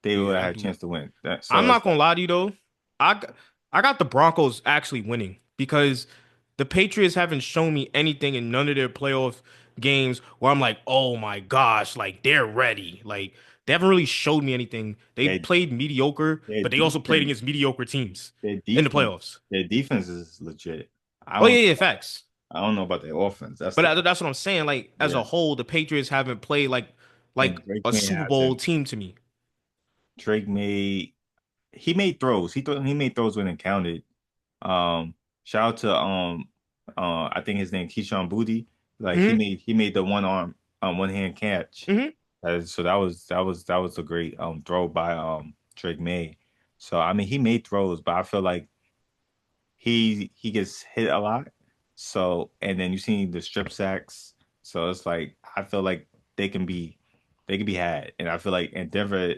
they would have Yeah, had a chance to win. That I'm so not it's gonna like lie to you though. I got the Broncos actually winning because the Patriots haven't shown me anything in none of their playoff games where I'm like, oh my gosh, like they're ready. Like they haven't really showed me anything. They their played mediocre, their but they also played defense, against mediocre teams their in the defense, playoffs. their defense is legit. I Oh don't yeah, yeah, facts. I don't know about their offense. That's But the that's what I'm saying. Like as yeah. a whole, the Patriots haven't played like And Drake a May Super Bowl hasn't. team to me. Drake made he made throws. He made throws when it counted. Shout out to I think his name Keyshawn Booty. Like Hmm. he made the one hand catch. Hmm. So that was a great throw by Drake May. So I mean he made throws, but I feel like he gets hit a lot. So and then you see the strip sacks. So it's like I feel like they can be they can be had. And I feel like and Denver,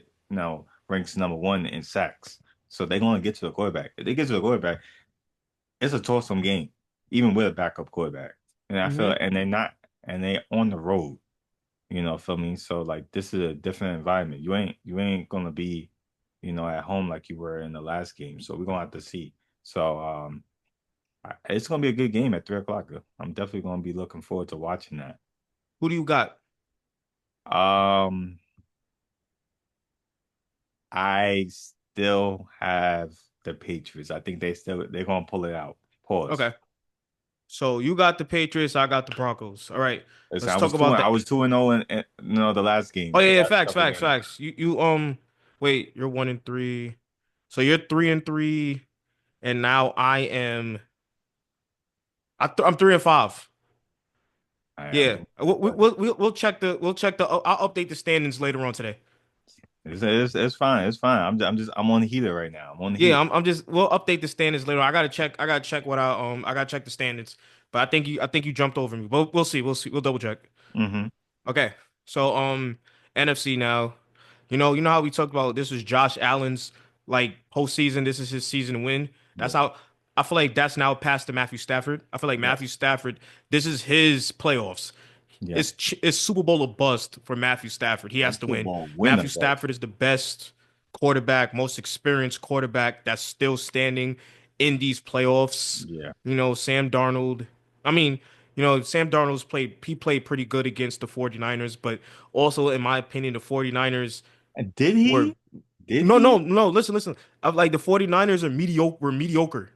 ranks number one in sacks. So they're gonna get to the quarterback. If they get to the quarterback, it's a toss-up game, even with a backup quarterback. And I feel Hmm. and they on the road, feel me? So like this is a different environment. You ain't gonna be, at home like you were in the last game. So we're gonna have to see. So it's gonna be a good game at 3 o'clock. I'm definitely gonna be looking forward to watching that. Who do you got? Um, I still have the Patriots. I think they're gonna pull it out. Pause. Okay. So you got the Patriots, I got the Broncos. All right. Listen, Let's talk about I the was 2-0 in the last Oh game, yeah, the yeah, last facts, couple facts, games. facts. You wait, you're 1-3. So you're 3-3 and now I'm 3-5. Yeah. I'm We'll check the I'll update the standings later on today. it's fine. It's fine. I'm on the heater right now. I'm on the Yeah, heater. I'm just we'll update the standings later. I gotta check I gotta check the standings. But I think you jumped over me. We'll see. We'll see. We'll double check. Hmm. Okay. So NFC now. You know how we talked about this was Josh Allen's like postseason, this is his season to win. That's Yeah. how I feel like that's now passed to Matthew Stafford. I feel like Matthew Yes. Stafford, this is his playoffs. Yeah. It's Super Bowl or bust for Matthew Stafford. He has And to win. football winner, Matthew bro. Stafford is the best quarterback, most experienced quarterback that's still standing in these playoffs. Yeah. Sam Darnold. I mean, Sam Darnold's he played pretty good against the 49ers, but also in my opinion, the 49ers And did were he? Did no, no, he? no. Listen. I'm like the 49ers are mediocre. Were mediocre.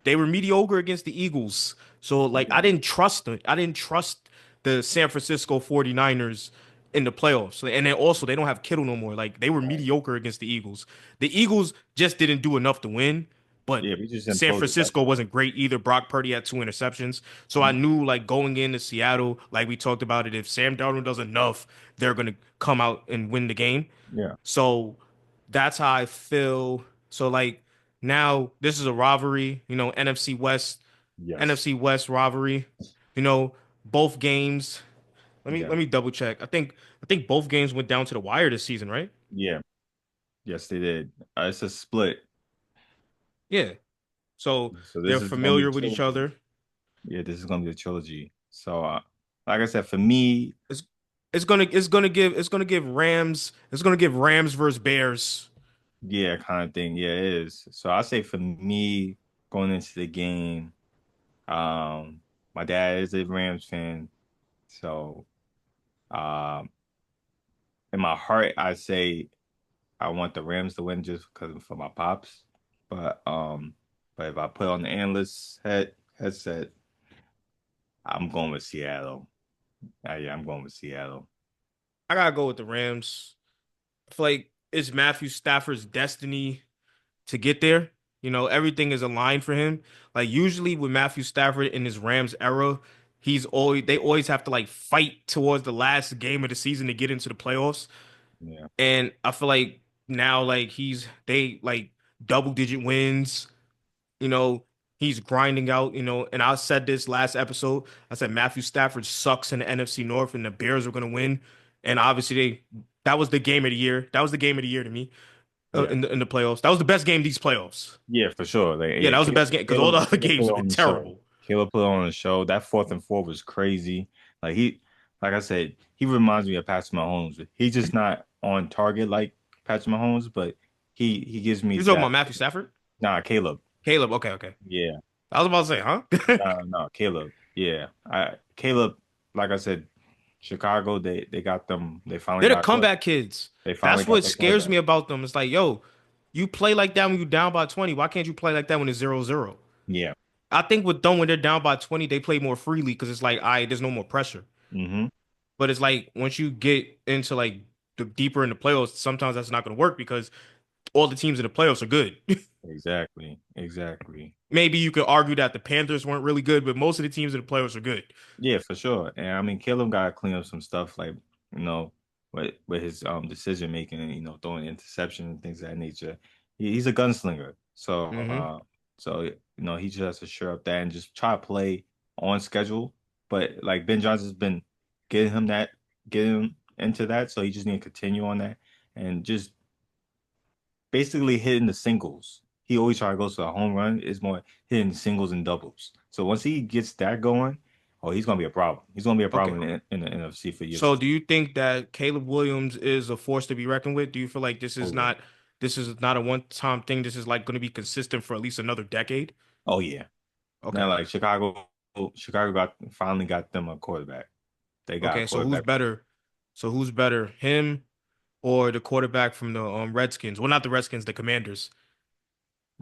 They were mediocre against the Eagles. So like I Okay. didn't trust them. I didn't trust the San Francisco 49ers in the playoffs. And then also they don't have Kittle no more. Like they were Right. mediocre against the Eagles. The Eagles just didn't do enough to win, but Yeah, we just San imploded. That's Francisco all. wasn't great either. Brock Purdy had two interceptions. So I Mhm. knew like going into Seattle, like we talked about it, if Sam Darnold does enough, they're gonna come out and win the game. Yeah. So that's how I feel. So like now this is a rivalry, Yes. NFC West rivalry. You know, both games. Yeah. Let me double check. I think both games went down to the wire this season, right? Yeah. Yes, they did. It's a split. Yeah. So So they're this is gonna be a familiar with each trilogy. other. Yeah, this is gonna be a trilogy. So, like I said, for me, It's it's gonna give Rams versus Bears. yeah, kind of thing. Yeah, it is. So I say for me, going into the game, um, my dad is a Rams fan, so um, in my heart, I say I want the Rams to win just because for my pops. But um, but if I put on the analyst headset, I'm going with Seattle. Yeah, I'm going with Seattle. I gotta go with the Rams. I feel like it's Matthew Stafford's destiny to get there. You know, everything is aligned for him. Like usually with Matthew Stafford in his Rams era, they always have to like fight towards the last game of the season to get into the playoffs. Yeah, And I feel like now like they like double digit wins. You know, he's grinding out, and I said this last episode. I said Matthew Stafford sucks in the NFC North and the Bears are gonna win. And obviously that was the game of the year. That was the game of the year to me yeah, in the playoffs. That was the best game of these playoffs. yeah, for sure. Like, Yeah, yeah, that was the best game because all the other Caleb put games it have been on the show. terrible. Caleb put it on the show. That 4th and 4 was crazy. Like like I said, he reminds me of Patrick Mahomes. He's just not on target like Patrick Mahomes, but he gives me You're talking that. about Matthew Stafford? Nah, Caleb. Caleb. Okay, okay. Yeah, I was about to say, huh? no, no, Caleb. Yeah, Caleb. Like I said, Chicago. They got them. They're the comeback kids. They finally That's got what their scares quarterback. me about them. It's like, yo, you play like that when you're down by 20. Why can't you play like that when it's 0-0? Yeah. I think with them when they're down by 20, they play more freely because it's like, all right, there's no more pressure. Mm-hmm. But it's like once you get into like the deeper in the playoffs, sometimes that's not going to work because all the teams in the playoffs are good. Exactly. Exactly. Maybe you could argue that the Panthers weren't really good, but most of the teams in the playoffs are good. Yeah, for sure. And I mean, Caleb got to clean up some stuff, like with his decision making, and throwing interception and things of that nature. He's a gunslinger, so Hmm. he just has to shore up that and just try to play on schedule. But like Ben Johnson's been getting him that, getting him into that, so he just need to continue on that and just basically hitting the singles. He always try to go to a home run. It's more hitting singles and doubles. So once he gets that going, oh, he's gonna be a problem. He's gonna be a Okay. problem in the NFC for years to So come. do you think that Caleb Williams is a force to be reckoned with? Do you feel like Oh yeah. this is not a one-time thing? This is like going to be consistent for at least another decade? Oh yeah. Okay. Now like Chicago finally got them a quarterback. They got a Okay, so who's quarterback. better? So who's better, him or the quarterback from the Redskins? Well, not the Redskins, the Commanders.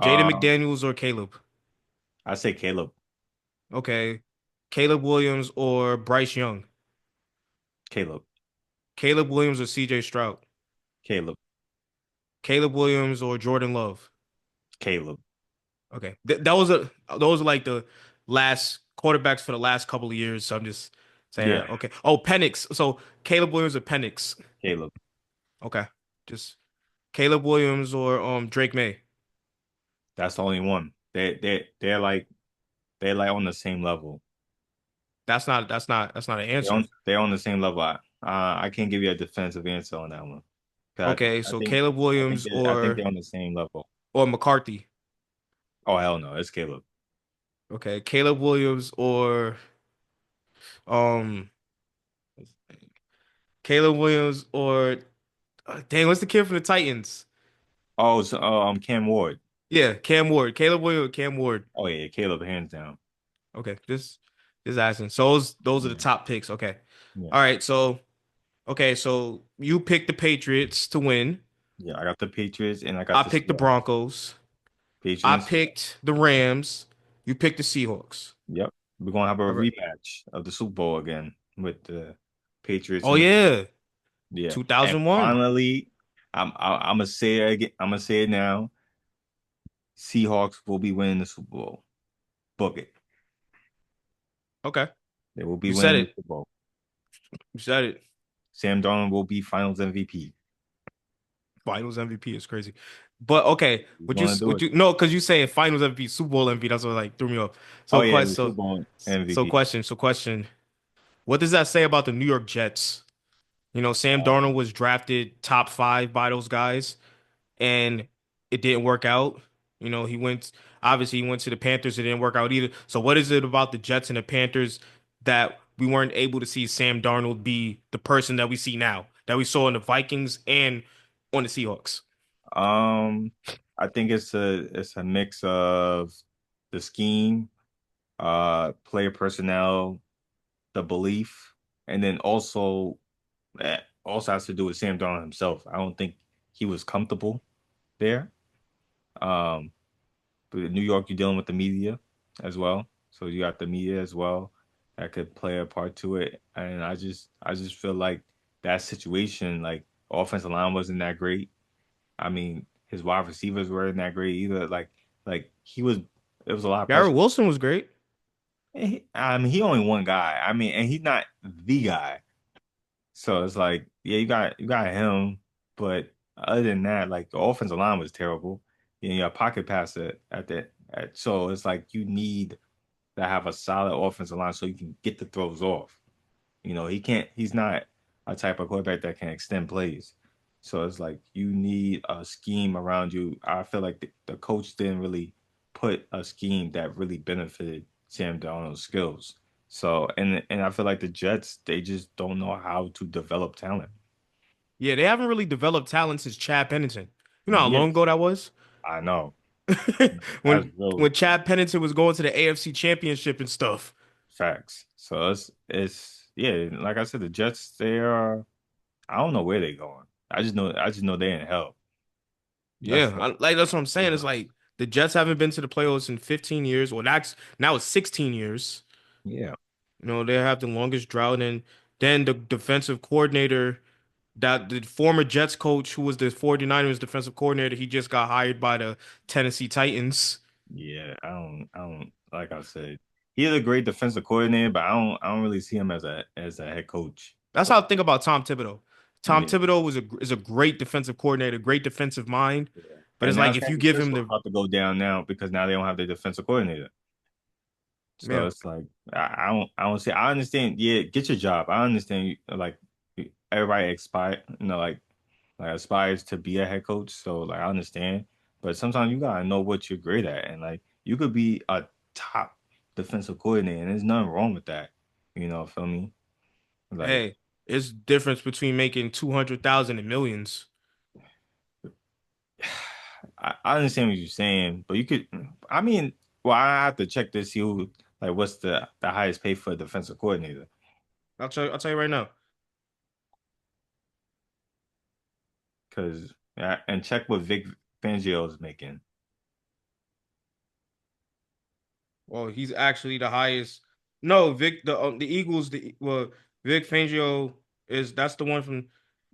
Jaden Um, McDaniels or Caleb? I say Caleb. Okay. Caleb Williams or Bryce Young? Caleb. Caleb Williams or CJ Stroud? Caleb. Caleb Williams or Jordan Love? Caleb. Okay. Those are like the last quarterbacks for the last couple of years. So I'm just saying Yeah, that. Okay. Oh, Penix. So Caleb Williams or Penix? Caleb. Okay. Just Caleb Williams or Drake May. That's the only one. They're like on the same level. That's not an answer. They're on the same level. I can't give you a defensive answer on that one. 'Cause Okay, I so think Caleb I think Williams I think they're on the same level. or McCarthy. Oh hell no, it's Caleb. Okay, Caleb Williams or um Caleb Williams or dang, what's the kid from the Titans? Oh, so, Cam Ward. Yeah, Cam Ward. Caleb Williams or Cam Ward. Oh yeah, Caleb hands down. Okay, just asking. So those are the Yeah, top picks. Okay. yeah, All right, so you picked the Patriots to win. yeah. I got the Patriots and I got I the picked the Seahawks. Broncos. I Patriots. picked the Rams. You picked the Seahawks. Yep. We're gonna have a All right. rematch of the Super Bowl again with the Patriots Oh and the yeah, yeah. And 2001. finally, I'm gonna say it again. I'm gonna say it now. Seahawks will be winning the Super Bowl. Book it. Okay. They will be You said winning the it. Super Bowl. You said it. Sam Darnold will be Finals MVP. Finals MVP is crazy. But okay, He's gonna do would it. you no, because you saying Finals MVP, Super Bowl MVP, that's what like threw me off. Oh So yeah, question the Super so Bowl so MVP. question, so question. What does that say about the New York Jets? Sam Darnold Um, was drafted top 5 by those guys. and it didn't work out. He went obviously he went to the Panthers. It didn't work out either. So what is it about the Jets and the Panthers that we weren't able to see Sam Darnold be the person that we see now, that we saw in the Vikings and on the Seahawks? Um, I think it's a mix of the scheme, player personnel, the belief, and then also has to do with Sam Darnold himself. I don't think he was comfortable there. Um, but in New York, you're dealing with the media as well, so you got the media as well that could play a part to it. And I just feel like that situation, like offensive line wasn't that great. I mean, his wide receivers weren't that great either. Like he was, it was a lot of pressure. Garrett Wilson was great. I mean, he only one guy. I mean, and he's not the guy. So it's like, yeah, you got him, but other than that, like the offensive line was terrible. You got pocket passer so it's like you need to have a solid offensive line so you can get the throws off. He's not a type of quarterback that can extend plays. So it's like you need a scheme around you. I feel like the coach didn't really put a scheme that really benefited Sam Darnold's skills. So and I feel like the Jets, they just don't know how to develop talent. Yeah, they haven't really developed talent since Chad Pennington. You know how long Yes, ago that was? I know. That's When real when Chad Pennington was going to the AFC Championship and stuff. facts. So it's yeah, like I said, the Jets, they are I don't know where they're going. I just know they're in hell. That's Yeah, that's what I'm saying. It's like the Jets haven't been to the playoffs in 15 years. Well, that's now it's 16 years. yeah. They have the longest drought, and then the defensive coordinator, that the former Jets coach who was the 49ers defensive coordinator, he just got hired by the Tennessee Titans. Yeah, I don't like I said, he's a great defensive coordinator, but I don't really see him as a head coach. That's how I think about Tom Thibodeau. Tom Yeah, Thibodeau is a great defensive coordinator, great defensive mind, yeah. but And it's now like if San you give him Francisco's the about to go down now because now they don't have their defensive coordinator. So yeah. it's like I don't see. I understand. Yeah, get your job. I understand. Like everybody like aspires to be a head coach. So like I understand, but sometimes you gotta know what you're great at, and like you could be a top defensive coordinator, and there's nothing wrong with that. Feel me? Like Hey, it's difference between making 200,000 and millions. I understand what you're saying, but you could. I mean, well, I have to check to see what's the highest pay for a defensive coordinator. I'll tell you right now. Because and check what Vic Fangio is making. Well, he's actually the highest. No, the Eagles. Vic Fangio that's the one from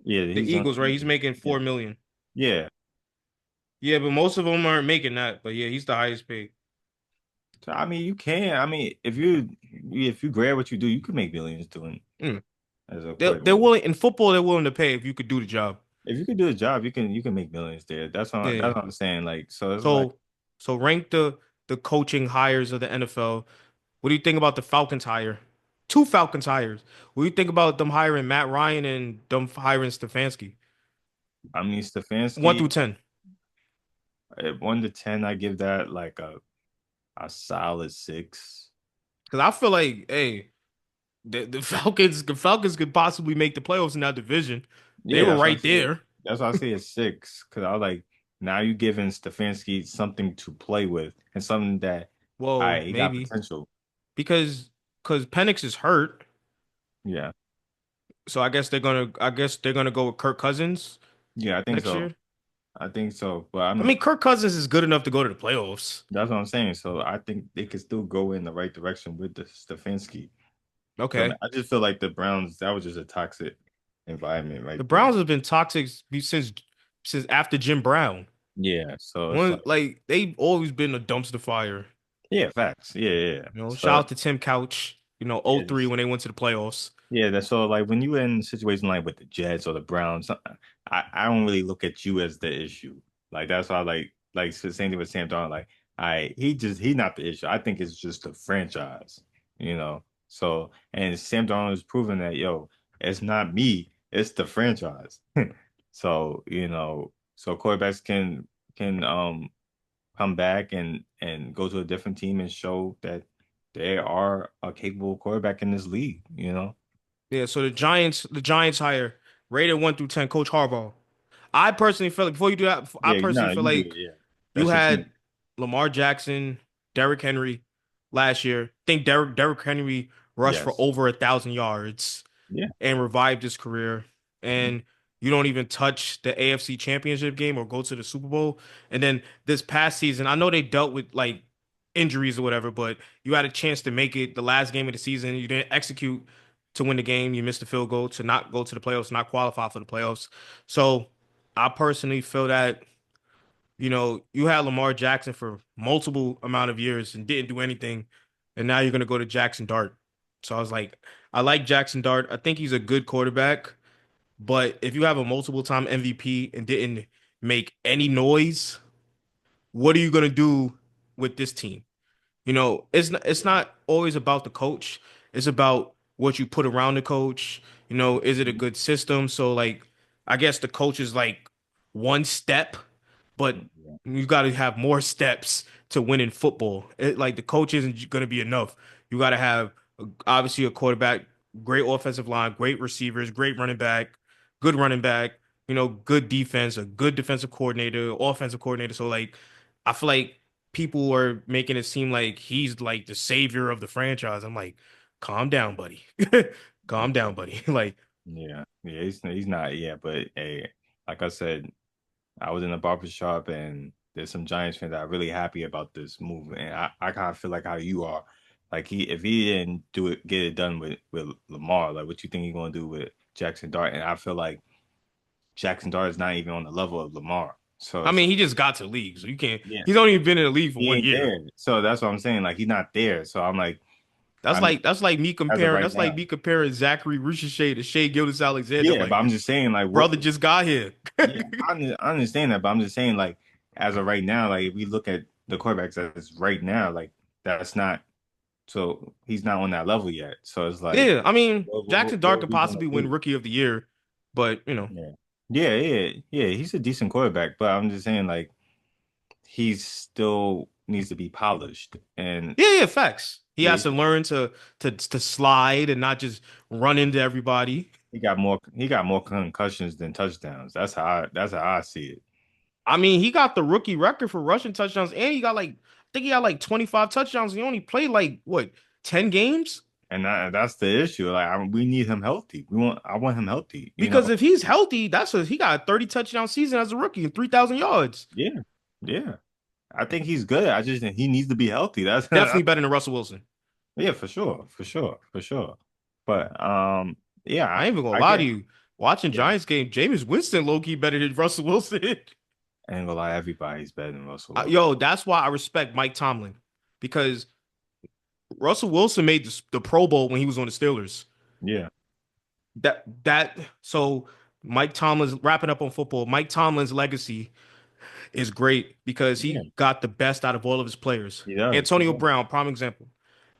Yeah, the he's on Eagles, the right? He's Eagles. making Yeah, 4 million. yeah. Yeah, but most of them aren't making that. But yeah, he's the highest paid. So I mean, you can. I mean, if you grab what you do, you can make millions doing Mm. as a They're coordinator. willing in football. They're willing to pay if you could do the job. If you can do a job, you can make millions there. Yeah. That's what I'm saying. Like, so it's like, So so rank the coaching hires of the NFL. What do you think about the Falcons hire? Two Falcons hires. What do you think about them hiring Matt Ryan and them hiring Stefanski? I mean, One Stefanski through 10. at 1 to 10, I give that like a solid 6. Because I feel like, hey, the Falcons could possibly make the playoffs in that division. They Yeah, were that's what I right say. there. That's why I say a 6 because I was like, now you're giving Stefanski something to play with and something that I Well, he got maybe potential. because Penix is hurt, Yeah, so I guess they're gonna go with Kirk Cousins yeah, I think next so. year. I think so. But I mean, Kirk Cousins is good enough to go to the playoffs. that's what I'm saying. So I think they could still go in the right direction with the Stefanski. So Okay, I just feel like the Browns, that was just a toxic environment right the there. Browns have been toxic since after Jim Brown. Yeah, so it's One like, like they've always been a dumpster fire. yeah, facts. Yeah, yeah, yeah. Shout So out to Tim Couch. yeah, 03 when they went to the playoffs. yeah, that's so like when you in a situation like with the Jets or the Browns, I don't really look at you as the issue. Like that's why like same thing with Sam Darnold. Like he's not the issue. I think it's just the franchise, you know. So and Sam Darnold has proven that it's not me, it's the franchise. So so quarterbacks can come back and go to a different team and show that they are a capable quarterback in this league, you know? Yeah, so the Giants hire rated 1 through 10, Coach Harbaugh. I personally feel like before you do that, I Yeah, personally no, feel you do like it, yeah. you That's your team. had Lamar Jackson, Derrick Henry last year. I think Derrick Henry rushed for Yes. over 1,000 yards Yeah. and revived his career. Mhm. And you don't even touch the AFC Championship game or go to the Super Bowl. And then this past season, I know they dealt with like injuries or whatever, but you had a chance to make it the last game of the season. You didn't execute to win the game. You missed the field goal to not go to the playoffs, not qualify for the playoffs. So I personally feel that you had Lamar Jackson for multiple amount of years and didn't do anything, and now you're gonna go to Jackson Dart. So I was like, I like Jackson Dart. I think he's a good quarterback, but if you have a multiple time MVP and didn't make any noise, what are you gonna do with this team? It's not always about the coach. It's about what you put around the coach. Is it a good system? So like, I guess the coach is like one step, but Yeah. you got to have more steps to win in football. Like the coach isn't going to be enough. You got to have obviously a quarterback, great offensive line, great receivers, great running back. Good defense, a good defensive coordinator, offensive coordinator. So like, I feel like people are making it seem like he's like the savior of the franchise. I'm like, calm down, buddy. Calm down, buddy. Like, Yeah. Yeah, he's not, yeah, but hey, like I said, I was in a barber shop and there's some Giants fans that are really happy about this move. And I kind of feel like how you are. Like if he didn't get it done with Lamar, like what you think he's gonna do with Jackson Dart? And I feel like Jackson Dart is not even on the level of Lamar. So I it's mean, he like, just got to the league, so you can't. yeah, He's only been in the league for he one ain't year. there. So that's what I'm saying. Like he's not there. So I'm like, That's I'm like that's like me as of comparing. right That's like now. me comparing Zachary Richardson to Shea Gilgeous-Alexander. Yeah, but Like, I'm just saying, like, what? brother just got here. Yeah, I understand that, but I'm just saying, like, as of right now, like, if we look at the quarterbacks as right now, like, that's not so he's not on that level yet. So it's like, Yeah, I mean, Jackson what Dart are could we gonna possibly win do? Rookie of the Year, but Yeah, yeah. He's a decent quarterback, but I'm just saying, like, he still needs to be polished, and yeah, facts. He yeah, has to learn to slide and not just run into everybody. he got more concussions than touchdowns. That's how I see it. I mean, he got the rookie record for rushing touchdowns, and I think he got like 25 touchdowns. He only played like what, 10 games? And that's the issue. Like we need him healthy. I want him healthy. You Because know? if he's healthy, he got a 30 touchdown season as a rookie and 3,000 yards. Yeah, yeah. I think he's good. I just think he needs to be healthy. That's Definitely better than Russell Wilson. yeah, for sure, for sure, for sure. But yeah, I ain't even gonna I lie to get you. Watching yeah. Giants game, Jameis Winston low key better than Russell Wilson. I ain't gonna lie, everybody's better than Russell Wilson. Yo, that's why I respect Mike Tomlin because Russell Wilson made the Pro Bowl when he was on the Steelers. Yeah, So Mike Tomlin's wrapping up on football. Mike Tomlin's legacy is great because yeah, he got the best out of all of his players. he does. He Antonio does. Brown, prime example.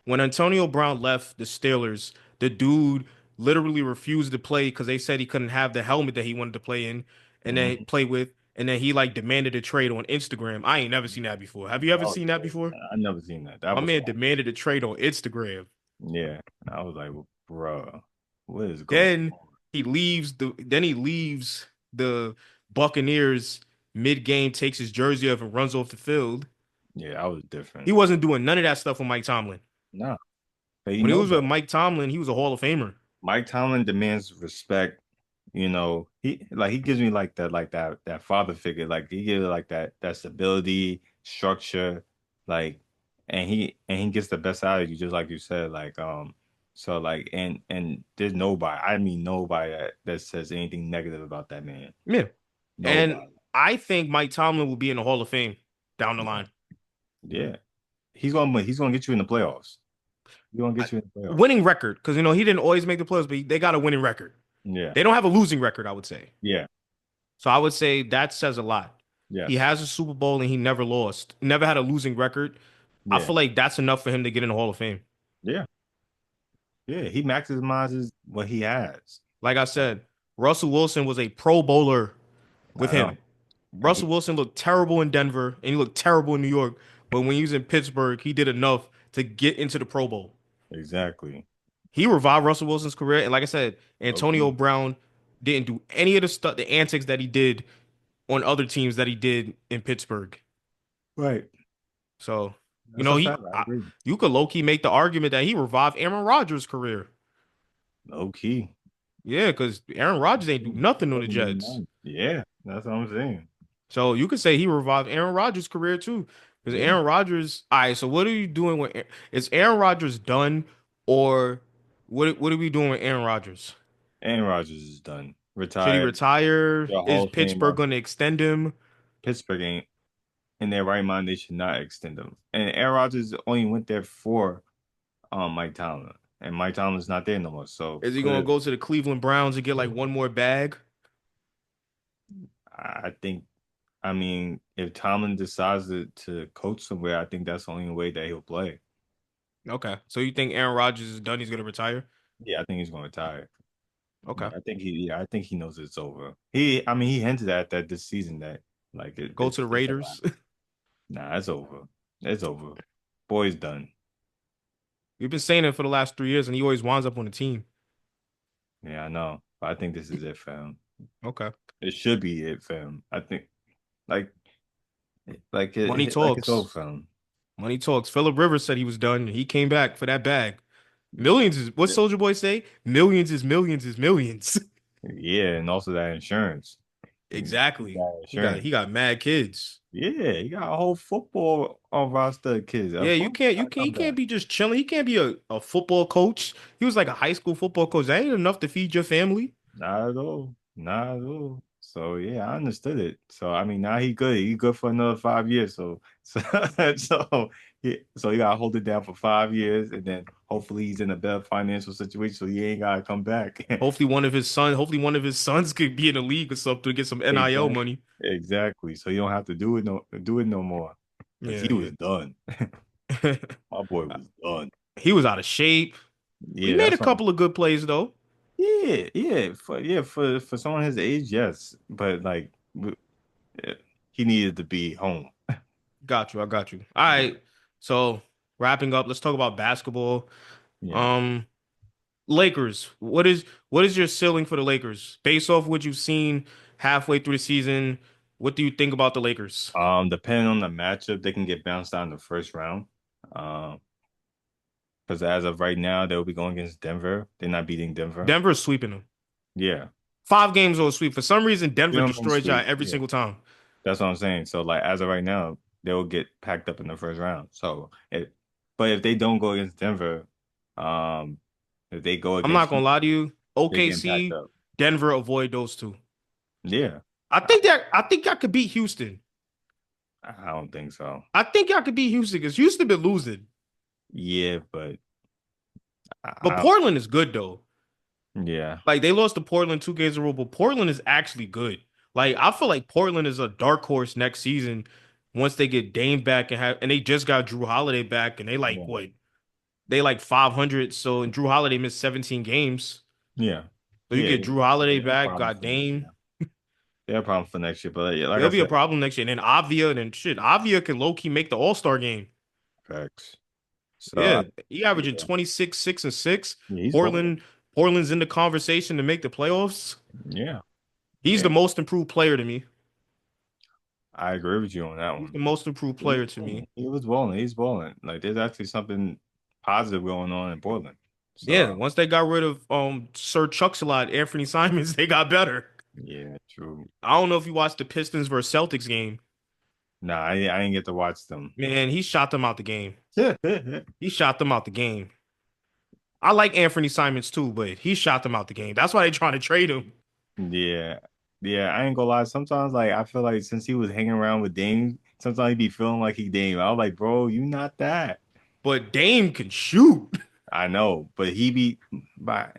When Antonio Brown left the Steelers, the dude literally refused to play because they said he couldn't have the helmet that he wanted to play in and then Mhm. play with. And then he like demanded a trade on Instagram. I ain't never seen that before. Have you That ever was seen that crazy. before? I never seen that. That My was man wild. demanded a trade on Instagram. Yeah, I was like, well, bro, what is going Then on? he leaves the Buccaneers mid-game, takes his jersey off and runs off the field. Yeah, I was He different. wasn't doing none of that stuff with Mike Tomlin. No, but you When he know was with better. Mike Tomlin, he was a Hall of Famer. Mike Tomlin demands respect. You know, he gives me that father figure. Like he gives like that stability, structure, like and he gets the best out of you, just like you said. So like and there's nobody, I mean nobody that says anything negative about that man. Yeah. And Nobody. I think Mike Tomlin will be in the Hall of Fame down the Yeah. line. Yeah. He's gonna get you in the playoffs. He's gonna I- get you in the playoffs. Winning record, because he didn't always make the playoffs, but they got a winning record. Yeah. They don't have a losing record, I would say. Yeah. So I would say that says a lot. He Yes. has a Super Bowl and he never lost. Never had a losing record. I Yeah. feel like that's enough for him to get in the Hall of Fame. Yeah. Yeah. He maximizes what he has. Like I said, Russell Wilson was a Pro Bowler with I know. him. Russell Wilson looked terrible in Denver and he looked terrible in New York, but when he was in Pittsburgh, he did enough to get into the Pro Bowl. Exactly. He revived Russell Wilson's career, and like I said, Antonio Okay. Brown didn't do any of the stuff, the antics that he did on other teams that he did in Pittsburgh. Right. So, That's a fact. I I, agree. you could low key make the argument that he revived Aaron Rodgers' career. Low key. Yeah, because Aaron Rodgers ain't do nothing on the Jets. Yeah, that's what I'm saying. So you could say he revived Aaron Rodgers' career too. Because Yeah. Aaron Rodgers, all right, so what are you doing with is Aaron Rodgers done or what are we doing with Aaron Rodgers? Aaron Rodgers is done. Should he Retired. retire? The Is Hall of Pittsburgh Famer. going to extend him? Pittsburgh ain't in their right mind. They should not extend him. And Aaron Rodgers only went there for Mike Tomlin, and Mike Tomlin's not there no more. So Is he going to clearly, go to the Cleveland Browns and get like one more bag? I think. I mean, if Tomlin decides to coach somewhere, I think that's the only way that he'll play. Okay. So you think Aaron Rodgers is done? He's going to retire? Yeah, I think he's going to retire. Okay. Yeah, I think he knows it's over. I mean, he hinted at that this season that like Go to the it's a wrap. Raiders. Nah, it's over. It's over. Boy's done. You've been saying it for the last 3 years, and he always winds up on the team. Yeah, I know. But I think this is it for him. Okay. It should be it for him. I think like Money like it's over talks. for him. Money talks. Phillip Rivers said he was done. He came back for that bag. Millions is what Soldier Boy say? Millions is millions is millions. Yeah, and also that insurance. He Exactly. got He insurance. got mad kids. Yeah, he got a whole football roster of kids. Yeah, Of course, he gotta he come can't back. be just chilling. He can't be a football coach. He was like a high school football coach. That ain't enough to feed your family. Not at all. Not at all. So yeah, I understood it. So I mean, now he good. He good for another 5 years. So he gotta hold it down for 5 years, and then hopefully he's in a better financial situation, so he ain't gotta come back. Hopefully one of his sons could be in the league or something to get some NIL Exactly. money. Exactly. So you don't have to do it no more. Because Yeah, he was done. yeah. My boy was done. He was out of shape. He Yeah, made a that's what couple of good plays though. for someone his age, yes. But like yeah, he needed to be home. Got you. I got you. All Yeah. right. So wrapping up, let's talk about basketball. Yeah. Um, Lakers. What is your ceiling for the Lakers based off what you've seen halfway through the season? What do you think about the Lakers? Depending on the matchup, they can get bounced out in the first round. Um, because as of right now, they'll be going against Denver. They're not beating Denver. Denver's sweeping them. Yeah. 5 games or a sweep. For some reason, You Denver know what I mean? destroys y'all Sweet. every Yeah. single time. That's what I'm saying. So like as of right now, they'll get packed up in the first round. But if they don't go against Denver, um, if they go I'm not against gonna lie to you. they're getting packed OKC, up. Denver, avoid those two. Yeah. I think y'all could beat Houston. I don't think so. I think y'all could beat Houston because Houston been losing. Yeah, but But I Portland is good though. yeah. Like they lost to Portland 2 games in a row, but Portland is actually good. Like I feel like Portland is a dark horse next season once they get Dame back and they just got Drew Holiday back and they like Yeah. what they like 500. So and Drew Holiday missed 17 games. Yeah. So you Yeah. get Drew Holiday They have back, problems got for next Dame. year. They have problems for next year. But yeah, like I There'll be a said, problem next year. And then Avia and then shit. Avia can low key make the All-Star game. facts. So Yeah, he averaging yeah. 26, 6, and 6. Yeah, he's balling. Portland's in the conversation to make the playoffs. Yeah. He's Yeah. the most improved player to me. I agree with you on that He's one. the most improved He player to me. he was balling. He's balling. Like there's actually something positive going on in Portland. Yeah, So once they got rid of Sir Chuck-a-Lot, Anthony Simons, they got better. yeah, true. I don't know if you watched the Pistons versus Celtics game. Nah, I didn't get to watch them. Man, he shot them out the game. Yeah. He shot them out the game. I like Anthony Simons too, but he shot them out the game. That's why they trying to trade him. Yeah. Yeah, I ain't gonna lie. Sometimes like I feel like since he was hanging around with Dame, sometimes he be feeling like he Dame. I was like, bro, you not that. But Dame can shoot. I know, but he be by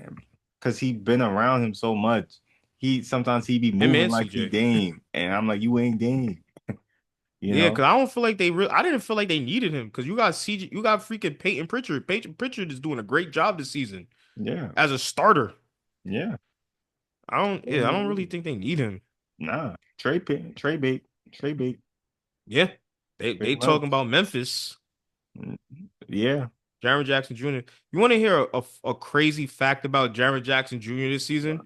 because he been around him so much. He be Him moving and like he CJ. Dame, and I'm like, you ain't Dame, you Yeah, know? because I don't feel like I didn't feel like they needed him because you got CJ, you got freaking Peyton Pritchard. Peyton Pritchard is doing a great job this season Yeah, as a starter. yeah. I don't really think they need him. Nah, trade bait, trade bait, Yeah, pretty they talking much. about Memphis. Mm, yeah, Jaren Jackson Jr. You want to hear a crazy fact about Jaren Jackson Jr. this season?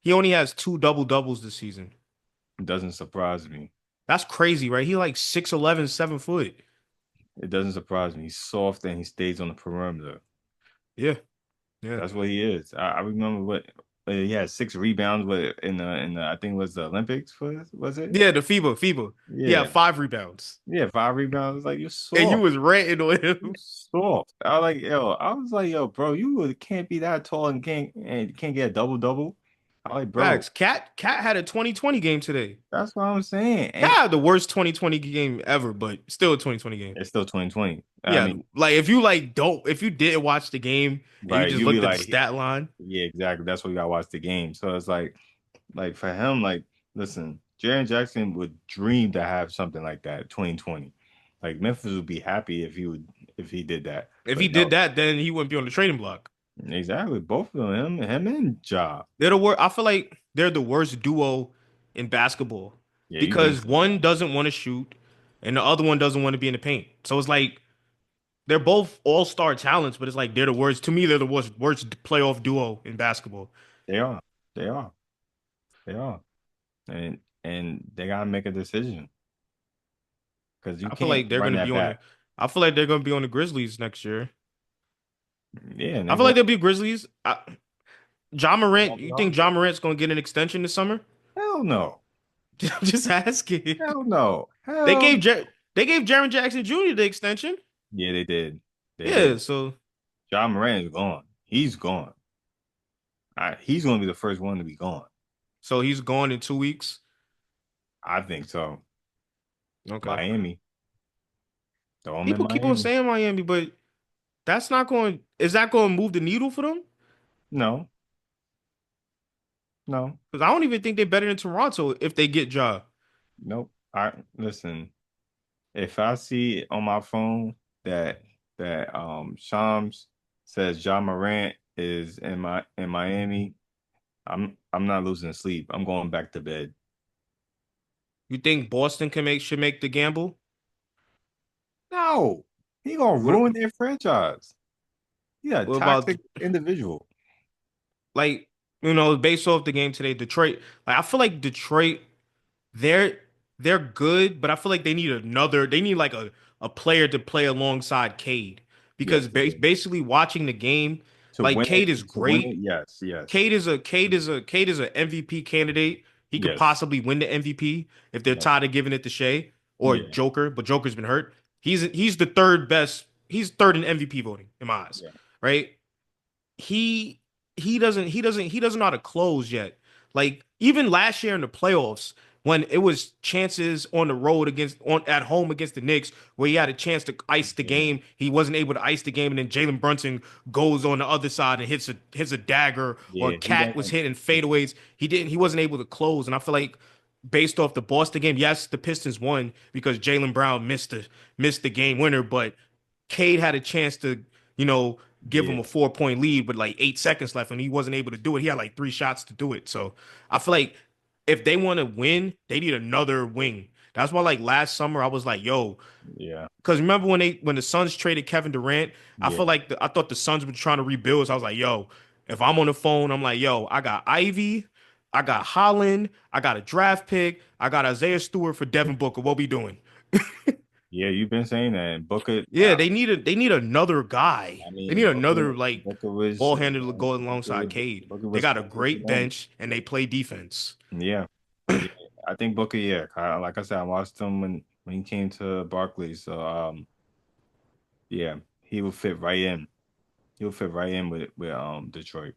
He only has two double doubles this season. it doesn't surprise me. That's crazy, right? He like 6'11", 7 foot. It doesn't surprise me. He's soft and he stays on the perimeter. Yeah, yeah. That's what he is. I remember what he had 6 rebounds, but in the I think it was the Olympics was it? Yeah, the FIBA. He had Yeah, 5 rebounds. yeah, 5 rebounds. Like you're And you soft. was ranting on You him. soft. I was like, yo, bro, can't be that tall and can't get a double double. I like, bro, Facts. Cat had a 2020 game today. that's what I'm saying. Cat And had the worst 2020 game ever, but still a 2020 game. it's still 2020. I Yeah, mean, like if you didn't watch the game and you right? just You'd be looked at the like, stat line, yeah, exactly. That's why you gotta watch the game. So it's like for him, like, listen, Jaren Jackson would dream to have something like that, 2020. Like Memphis would be happy if he did that. if he But did no, that, then he wouldn't be on the trading block. exactly. Both of them, him and Ja. They're the worst. I feel like they're the worst duo in basketball Yeah, you think because so? one doesn't want to shoot and the other one doesn't want to be in the paint. So it's like they're both all-star talents, but it's like they're the worst. To me, they're the worst playoff duo in basketball. They are. They are. They are. And they gotta make a decision because you I feel can't like they're run gonna that be on the. back. I feel like they're gonna be on the Grizzlies next year. Yeah, and I they're feel going like they'll be Grizzlies. John Morant. to be You think awesome. John Morant's gonna get an extension this summer? Hell no. I'm just asking. Hell no. They Hell gave no. They gave Jaren Jackson Jr. the extension. Yeah, they did. They Yeah, did. so John Moran is gone. He's gone. He's going to be the first one to be gone. he's gone in 2 weeks. I think so. Okay. Miami. Throw him in People keep on Miami. saying Miami, but that's not going. Is that going to move the needle for them? No, no, Because I don't even think they're better than Toronto if they get Ja. nope. I listen. If I see on my phone that Shams says John Morant is in Miami, I'm not losing sleep. I'm going back to bed. You think Boston should make the gamble? No, he gonna What ruin their franchise. He's a what about toxic individual. like based off the game today, Detroit? Like I feel like Detroit they're they're good, but I feel like they need another. They need like a player to play alongside Cade because Yes, they do. basically watching the game, like Cade is To win it, great. yes, yes, Cade is a MVP candidate. He could yes, possibly win the MVP if they're yes, tired of giving it to Shea or yeah, Joker, but Joker's been hurt. He's the third best. He's third in MVP voting in my eyes, yeah, right? he he doesn't know how to close yet. Like even last year in the playoffs, when it was chances on the road against on at home against the Knicks, where he had a chance to ice the yeah, game, he wasn't able to ice the game, and then Jalen Brunson goes on the other side and hits a dagger, or yeah. He Cat was don't. hitting fadeaways. He wasn't able to close, and I feel like based off the Boston game, yes, the Pistons won because Jalen Brown missed the game winner, but Cade had a chance to, you know, give him Yeah, a 4 point lead with like 8 seconds left, and he wasn't able to do it. He had like 3 shots to do it. So I feel like if they want to win, they need another wing. That's why like last summer I was like, yo, yeah, because remember when the Suns traded Kevin Durant, I yeah, feel like I thought the Suns were trying to rebuild. So I was like, yo, if I'm on the phone, I'm like, yo, I got Ivy, I got Holland, I got a draft pick, I got Isaiah Stewart for Devin Booker. What we doing? yeah. You've been saying that. And Booker. Yeah, they need another guy. I They need mean, another like Booker was ball handler to go alongside Cade. Booker They was got a perfect for great them. bench and they play defense. Yeah, yeah. I think Booker. Yeah, like I said, I watched him when he came to Barclays. So yeah, he will fit right in. He'll fit right in with Detroit.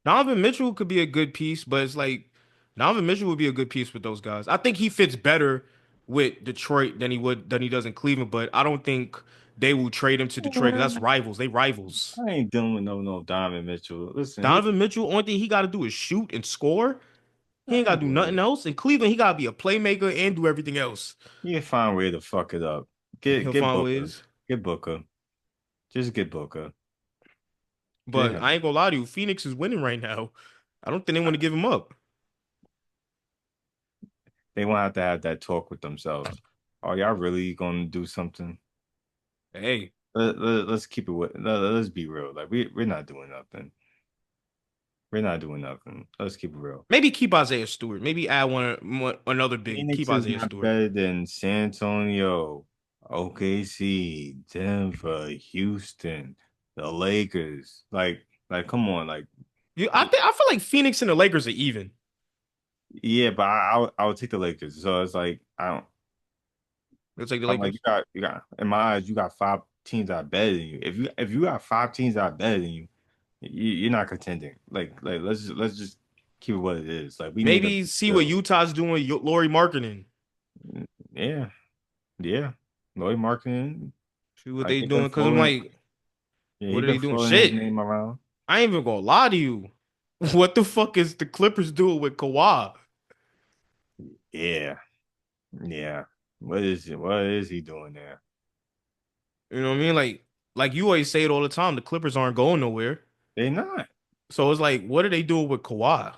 Donovan Mitchell could be a good piece, but it's like Donovan Mitchell would be a good piece with those guys. I think he fits better with Detroit than he does in Cleveland, but I don't think they will trade him to Detroit because that's rivals. They rivals. I ain't dealing with no Donovan Mitchell. Listen, Donovan Mitchell, only thing he got to do is shoot and score. He ain't I got ain't to do dealing nothing with. else. In Cleveland, he got to be a playmaker and do everything else. You can find a way to fuck it up. He'll Get find Booker. ways. Get Booker. Just get Booker. Get But him. I ain't gonna lie to you, Phoenix is winning right now. I don't think they want to give him up. they won't have that talk with themselves. Are y'all really gonna do something? Hey, Let's keep it let's be real. Like we're not doing nothing. We're not doing nothing. Let's keep it real. maybe keep Isaiah Stewart. Maybe add another big. Keep Phoenix is Isaiah not Stewart. better than San Antonio, OKC, Denver, Houston, the Lakers. Come on, I feel like Phoenix and the Lakers are even. yeah, but I would take the Lakers. So it's like I don't. Let's take the I'm like Lakers. you got in my eyes you got five teams that are better than you. If you got five teams that are better than you, you're not contending. Let's just keep it what it is. Like we need a Maybe see what real. Utah's doing with Laurie Marketing. Yeah, yeah. Lloyd marketing. See what Like they they been doing. Cause I'm floating. like, Yeah, he what are been they doing? floating his Shit. name around. I ain't even gonna lie to you. What the fuck is the Clippers doing with Kawhi? Yeah, yeah. What is it? What is he doing there? You know what I mean? Like you always say it all the time. The Clippers aren't going nowhere. They not So it's like, what are they doing with Kawhi?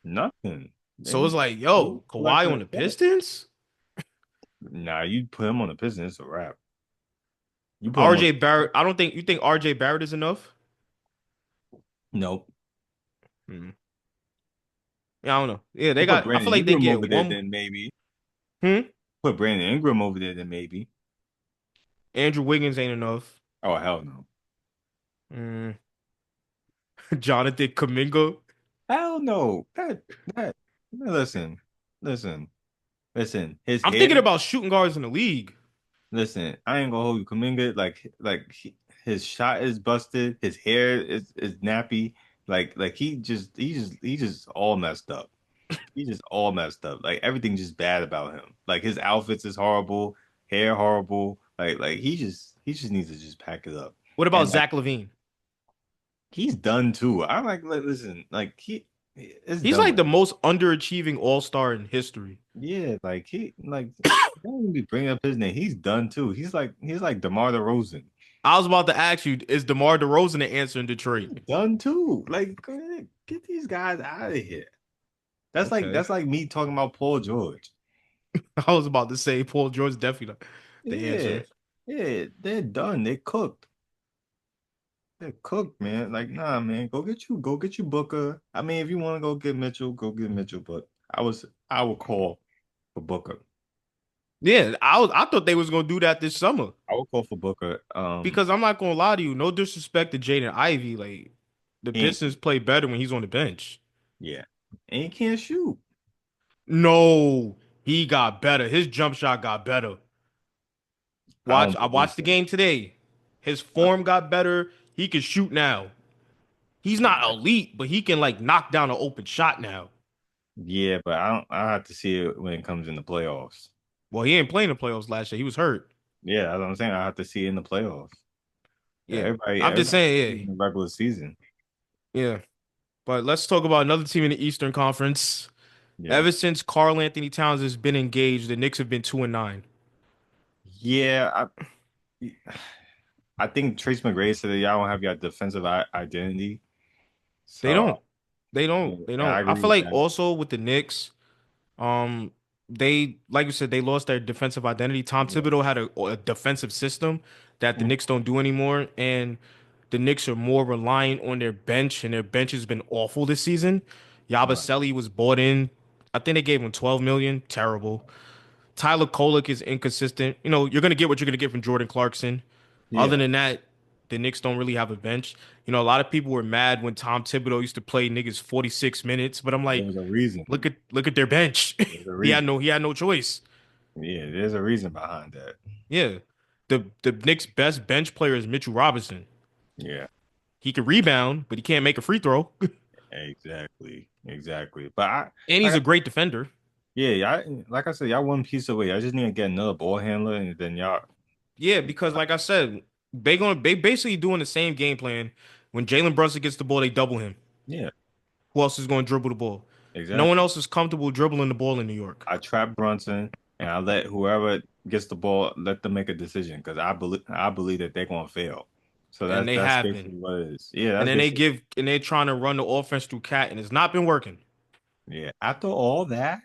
nothing. So it's like, They yo, Kawhi collecting on a the check. Pistons? Nah, you put him on the Pistons, it's a wrap. You put him on. RJ Barrett. I don't think you think RJ Barrett is enough. Nope. Hmm. Yeah, I don't know. Yeah, they You put got. I feel Brandon like they Ingram get over there, one. then maybe. Hmm. Put Brandon Ingram over there, then maybe. Andrew Wiggins ain't enough. Oh hell no. Hmm. Jonathan Kuminga. Hell no. That. Listen, listen, listen. His I'm hair. thinking about shooting guards in the league. Listen, I ain't gonna hold you. Kuminga, his shot is busted. His hair is nappy. He just all messed up. He just all messed up. Like everything just bad about him. Like his outfits is horrible, hair horrible. He just needs to just pack it up. What about And like Zach LaVine? he's done too. I'm like listen, it's He's done like with the him. most underachieving all-star in history. Yeah, don't even be bringing up his name. He's done too. He's like DeMar DeRozan. I was about to ask you, is DeMar DeRozan the answer in Detroit? Done too. Like, go ahead, get these guys out of here. Okay. That's like me talking about Paul George. I was about to say Paul George definitely not the Yeah, answer. yeah, they're done. They're cooked. They're cooked, man. Like, nah, man. Go get you Booker. I mean, if you want to go get Mitchell, go get Mitchell. But I would call for Booker. Yeah, I thought they was gonna do that this summer I would call for Booker. because I'm not gonna lie to you. No disrespect to Jaden Ivey, like the And Pistons play better when he's on the bench. yeah, and he can't shoot. No, he got better. His jump shot got better. I Watch, don't I believe watched the so. game today. His Uh, form got better. He can shoot now. He's not elite, but he can like knock down an open shot now. Yeah, but I don't. I have to see it when it comes in the playoffs. Well, he ain't playing the playoffs last year. He was hurt. Yeah, that's what I'm saying. I have to see it in the playoffs. Yeah, Yeah, I'm just everybody saying. in the regular season. Yeah, yeah. But let's talk about another team in the Eastern Conference. Yeah. Ever since Karl-Anthony Towns has been engaged, the Knicks have been 2-9. Yeah, I think Trace McGrady said that y'all don't have your defensive identity. They So don't. They yeah, don't. They I don't. I agree feel with like that. also with the Knicks, um, they like you said, they lost their defensive identity. Tom Yeah, Thibodeau had a defensive system that the Mhm. Knicks don't do anymore, and the Knicks are more reliant on their bench, and their bench has been awful this season. Right. Yabusele was bought in. I think they gave him 12 million. Terrible. Tyler Kolek is inconsistent. You know, you're gonna get what you're gonna get from Jordan Clarkson. Other Yeah, than that, the Knicks don't really have a bench. You know, a lot of people were mad when Tom Thibodeau used to play niggas 46 minutes, but I'm like, there's a reason. look at their bench. There's a He had reason. no choice. Yeah, there's a reason behind that. Yeah. The Knicks' best bench player is Mitchell Robinson. Yeah, He can rebound, but he can't make a free throw. exactly, exactly. But I And he's like, a great defender. yeah, like I said, y'all one piece away. I just need to get another ball handler, and then y'all, Yeah, because like I said, they basically doing the same game plan. When Jalen Brunson gets the ball, they double him. yeah, Who else is going to dribble the ball? No one exactly. else is comfortable dribbling the ball in New York. I trap Brunson and I let whoever gets the ball let them make a decision because I believe that they're gonna fail. So And they that's have basically been. what it is. Yeah, And that's then they basically give and they're trying to run the offense through Cat, and it's not been working. yeah. After all that,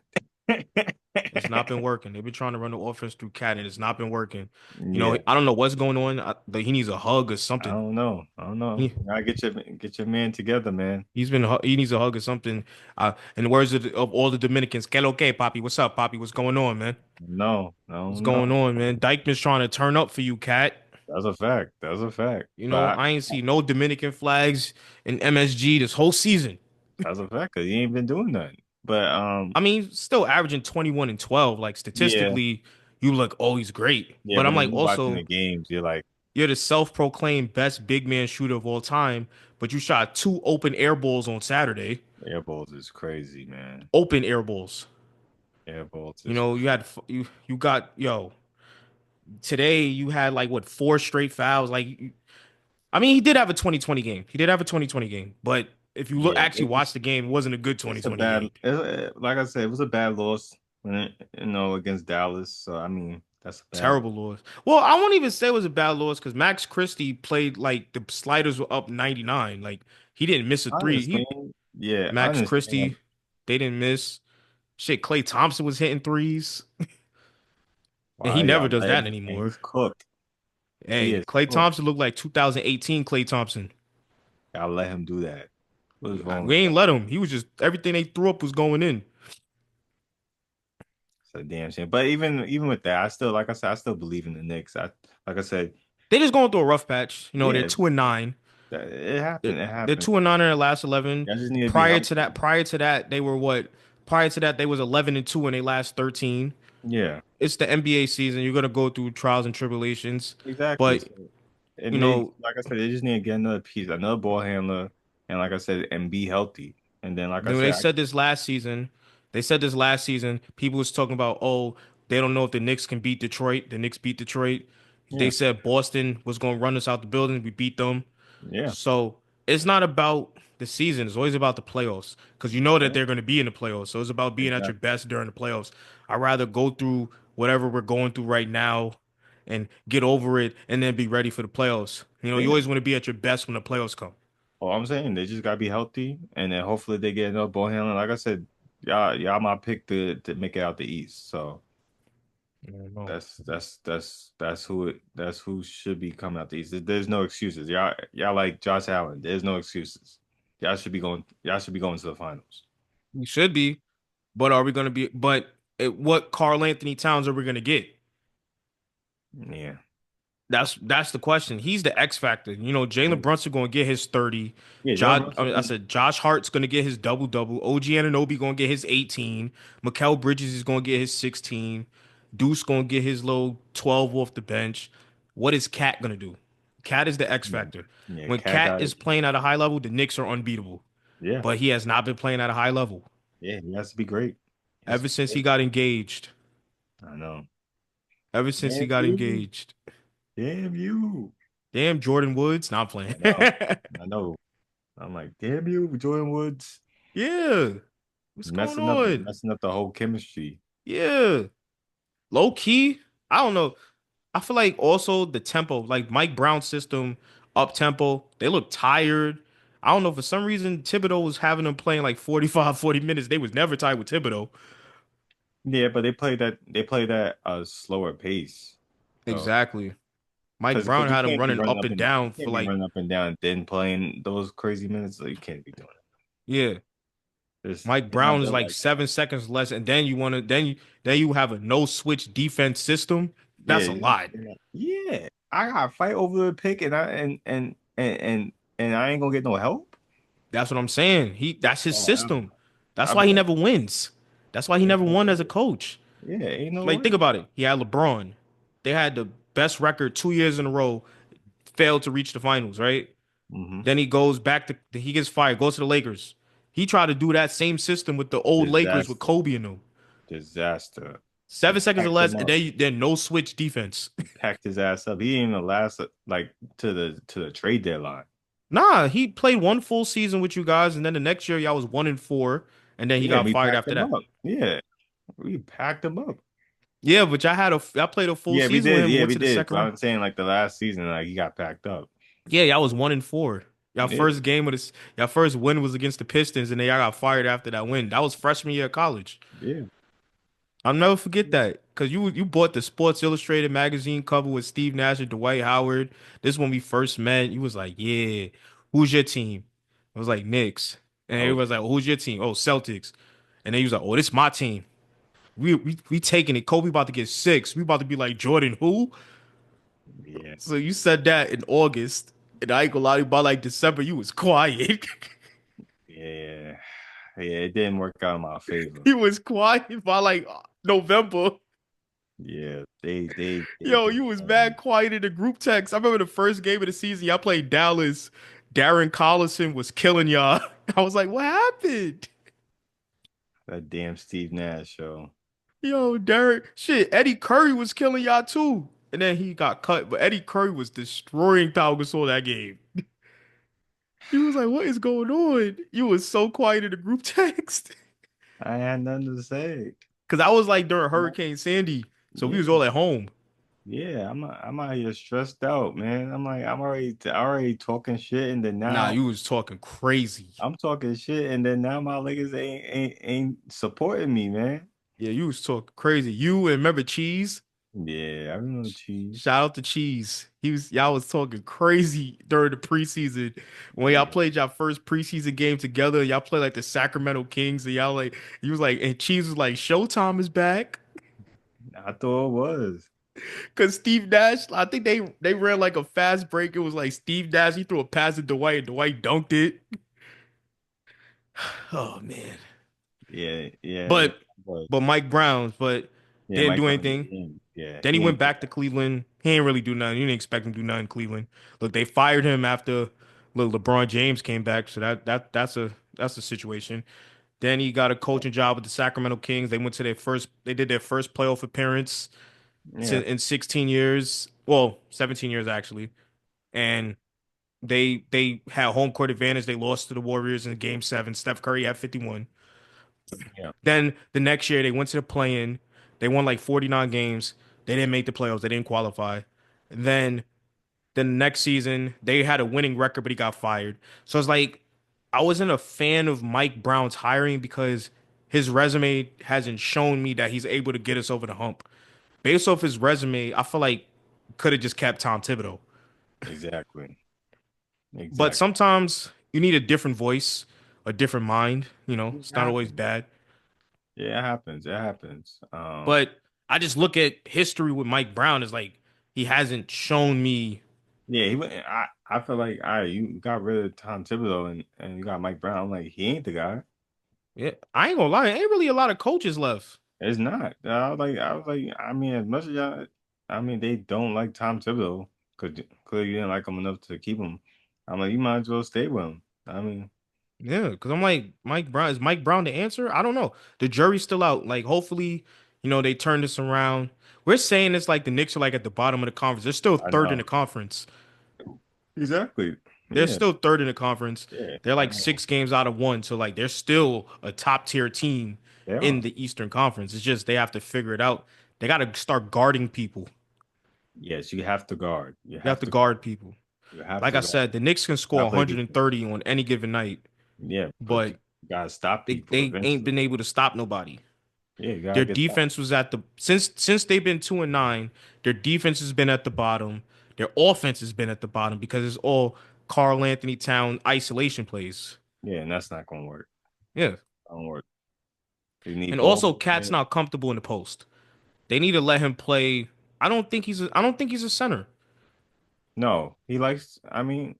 It's not been working. They've been trying to run the offense through Cat, and it's not been working. You know, Yeah, I don't know what's going on. He needs a hug or I something. don't know. I don't know. He, You gotta get your man together, man. he needs a hug or something. In the words of all the Dominicans, "Que lo que, Poppy? What's up, Poppy? What's going on, man? No, I What's don't going know. on, man? Dykeman's trying to turn up for you, Cat. That's a fact. That's a fact. You know, But I ain't see no Dominican flags in MSG this whole season. that's a fact because he ain't been doing nothing. But I mean, still averaging 21 and 12. Like yeah, statistically, you look, oh, he's great. yeah. But But I'm then like, you watching the also, games, you're like, you're the self-proclaimed best big man shooter of all time, but you shot two open air balls on Saturday. air balls is crazy, man. Open air balls. Air balls You is know, you got today you had like what four straight fouls. I mean, he did have a 2020 game. He did have a 2020 game, but if you look yeah. actually watch the game, it wasn't a good It's a 2020 bad. game. Like I said, it was a bad loss when against Dallas. So I mean, that's a bad loss. Terrible loss. Well, I won't even say it was a bad loss because Max Christie played like the sliders were up 99. Like he didn't miss a I three. understand. Yeah, I Max understand. Christie, they didn't miss. Shit, Klay Thompson was hitting threes, and he Why never y'all does let that him? And anymore. he's cooked. He Hey, is Klay cooked. Thompson looked like 2018 Klay Thompson. Y'all let him do that. What is wrong We with ain't y'all? let him. He was just everything they threw up was going in. It's a damn shame. But even with that, I still, like I said, I still believe in the Knicks. Like I said, They just going through a rough patch. You know, they're yeah, 2-9. it They're, happened. It they're happened. 2-9 in their last 11. Y'all just need to be healthy. Prior to that, they were what? Prior to that, they was 11-2 in their last 13. Yeah, It's the NBA season. You're gonna go through trials and tribulations, exactly. but So, you and they, know, like I said, they just need to get another piece, another ball handler, and like I said, and be healthy. And then, like I when they said, said this last season, they said this last season, people was talking about, oh, they don't know if the Knicks can beat Detroit. The Knicks beat Detroit. They yeah, said Boston was gonna run us out the building. We beat them. yeah, So it's not about the season. It's always about the playoffs because you know that yeah, they're going to be in the playoffs. So it's about being at your exactly. best during the playoffs. I'd rather go through whatever we're going through right now and get over it and then be ready for the playoffs. You know, you Yeah. always want to be at your best when the playoffs come. All I'm saying, they just gotta be healthy, and then hopefully they get another ball handler. Like I said, y'all my pick to make it out the East. So I don't know. that's who should be coming out the East. There's no excuses. Y'all like Josh Allen. There's no excuses. Y'all should be going to the finals. We should be, but are we going to be? But what Karl-Anthony Towns are we going to get? Yeah. That's the question. He's the X factor. You know, Jalen Brunson going to get his 30. Yeah, Jalen I Brunson. said Josh Hart's going to get his double double. OG Anunoby going to get his 18. Mikal Bridges is going to get his 16. Deuce going to get his little 12 off the bench. What is Cat going to do? Cat is the X Yeah, factor. yeah, When Cat Cat got is it. playing at a high level, the Knicks are unbeatable. Yeah, But he has not been playing at a high level yeah, he has to be great. He has to ever be since he great. got engaged. I know. Ever since he Damn got you. engaged. Damn you. Damn, Jordan Woods, not playing. I know. I know. I'm like, damn you, Jordan Woods. Yeah. What's going on? Messing up the whole chemistry. Yeah. Low key, I don't know. I feel like also the tempo, like Mike Brown's system, up tempo, they look tired. I don't know. For some reason, Thibodeau was having them playing like 45, 40 minutes. They was never tied with Thibodeau. Yeah, but they play that slower pace. So Exactly. Mike Brown because had them running up and you down can't for be like, running up and down and then playing those crazy minutes. Like, you can't be doing yeah. it. Mike They're not Brown is built like like that. 7 seconds less, and then you want to then you have a no switch defense system. Yeah, That's a lot. yeah. I got to fight over the pick and I ain't gonna get no help. That's what I'm saying. That's his Oh, system. That's I'll be why he like, never wins. That's why he ain't never no won as a way. coach. Yeah, ain't no Like think way. about it. He had LeBron. They had the best record 2 years in a row. Failed to reach the finals. Right. Hmm. Then he goes back to he gets fired. Goes to the Lakers. He tried to do that same system with the old Lakers with Disaster. Kobe and them. Disaster. He 7 seconds or packed less, him and up. then no switch defense. He packed his ass up. He didn't even last like to the trade deadline. Nah, he played one full season with you guys, and then the next year y'all was 1-4, and then he Yeah, got we fired packed after him that. up. Yeah, we packed him up. Yeah, but I played a full Yeah, we season with did. him and Yeah, went we to the did. second But round. I'm saying like the last season, like he got packed up. Yeah, y'all was 1-4. Y'all Yeah, first game of this, y'all first win was against the Pistons, and then y'all got fired after that win. That was freshman year of college. yeah. I'll never forget that because you bought the Sports Illustrated magazine cover with Steve Nash and Dwight Howard. This is when we first met. You was like, "Yeah, who's your team?" I was like, "Knicks," and I he was was like, "Who's your team?" "Oh, Celtics," and then he was like, "Oh, this is my team. We taking it. Kobe about to get six. We about to be like Jordan. Who?" yeah, So you said that in August, and I ain't gonna lie, to you, by like December, you was quiet. yeah, yeah. It didn't work out in my favor. He was quiet by like November. Yeah, they Yo, did. you was mad quiet in the group text. I remember the first game of the season, y'all played Dallas. Darren Collison was killing y'all. I was like, what happened? That damn Steve Nash show. Yo, Darren, shit, Eddie Curry was killing y'all too. And then he got cut, but Eddie Curry was destroying Pau Gasol that game. He was like, what is going on? You was so quiet in the group text. I had nothing to say. Cause I was like during Hurricane Sandy, so we was Yeah, all at home. yeah. I'm out here stressed out, man. I'm like, I'm already talking shit, and then Nah, now you was talking crazy. I'm talking shit, and then now my niggas ain't supporting me, man. Yeah, you was talking crazy. You and remember Cheese? Yeah, I remember cheese. Shout out to Cheese. Y'all was talking crazy during the preseason when y'all Yeah, played y'all first preseason game together. Y'all played like the Sacramento Kings, and y'all like he was like, and Cheese was like, Showtime is back. I thought it was. Cause Steve Nash, I think they ran like a fast break. It was like Steve Nash, he threw a pass to Dwight, and Dwight dunked it. Oh man. Yeah, yeah, yeah. But But Mike Brown, but yeah, didn't Mike do Brown, anything. Then he he went ain't do back to that. Cleveland. He ain't really do nothing. You didn't expect him to do nothing in Cleveland. Look, they fired him after LeBron James came back, so that's a situation. Then he got a coaching job with the Sacramento Kings. They did their first playoff appearance Yeah, in 16 years. Well, 17 years actually. And they had home court advantage. They lost to the Warriors in game 7. Steph Curry had 51. yeah, Then the next year they went to the play-in. They won like 49 games. They didn't make the playoffs. They didn't qualify. Then the next season they had a winning record, but he got fired. So it's like I wasn't a fan of Mike Brown's hiring because his resume hasn't shown me that he's able to get us over the hump. Based off his resume, I feel like could have just kept Tom Thibodeau. exactly, But exactly. sometimes you need a different voice, a different mind. It It's not always happens. bad. Yeah, it happens. It happens. But I just look at history with Mike Brown as like he hasn't shown me. Yeah, he went. I feel like you got rid of Tom Thibodeau and you got Mike Brown. I'm like, he ain't the guy. Yeah, I ain't gonna lie, ain't really a lot of coaches left. It's not. I was like, I mean, as much as y'all, I mean, they don't like Tom Thibodeau because clearly you didn't like him enough to keep him. I'm like, you might as well stay with him. I mean, Yeah, because I'm like Mike Brown. Is Mike Brown the answer? I don't know. The jury's still out. Like, hopefully, they turn this around. We're saying it's like the Knicks are like at the bottom of the conference. They're still I third in the know conference. exactly. They're Yeah, still third in the conference. yeah, They're I like know. 6 games out of one. So like they're still a top tier team They in are. the Eastern Conference. It's just they have to figure it out. They got to start guarding people. Yes, you have to guard. You You have have to to guard. guard people. You have Like to I guard. said, the Knicks can score Gotta play defense. 130 on any given night, Yeah, but you but gotta stop people they ain't eventually. been able to stop nobody. Yeah, you gotta Their get stopped. defense was at the since they've been 2-9, their defense has been at the bottom. Their offense has been at the bottom because it's all Karl-Anthony Towns isolation plays. Yeah, and that's not gonna work. Yeah. Don't work. You need And ball also Cat's movement. not comfortable in the post. They need to let him play. I don't think he's a center. No, he likes. I mean,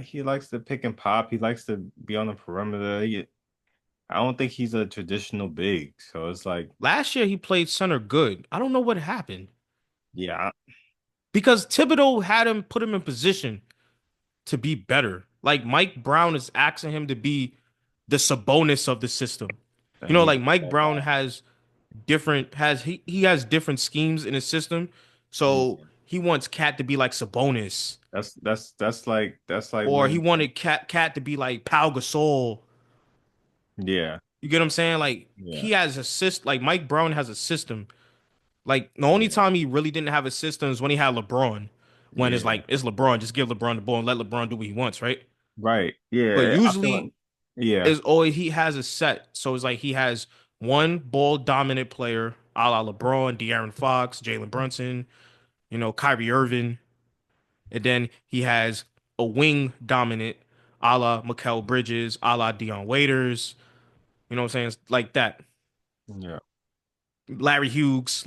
he likes to pick and pop. He likes to be on the perimeter. I don't think he's a traditional big. So it's like, Last year he played center good. I don't know what happened. yeah, Because Thibodeau had him put him in position to be better. Like Mike Brown is asking him to be the Sabonis of the system. and he's Like not Mike that Brown guy. has different has he has different schemes in his system. So Yeah. he wants Cat to be like Sabonis, That's like or he when, wanted Cat to be like Pau Gasol. yeah, You get what I'm saying? Like yeah, he has a system. Like Mike Brown has a system. Like the only yeah, time he really didn't have a system is when he had LeBron. When it's yeah. like it's LeBron, just give LeBron the ball and let LeBron do what he wants, right? Right. But Yeah, I feel like, usually yeah, is always he has a set. So it's like he has one ball dominant player. a la LeBron, De'Aaron Fox, Jalen Brunson, Kyrie Irving. And then he has a wing dominant a la Mikal Bridges, a la Dion Waiters. You know what I'm saying? It's like that. Yeah. Larry Hughes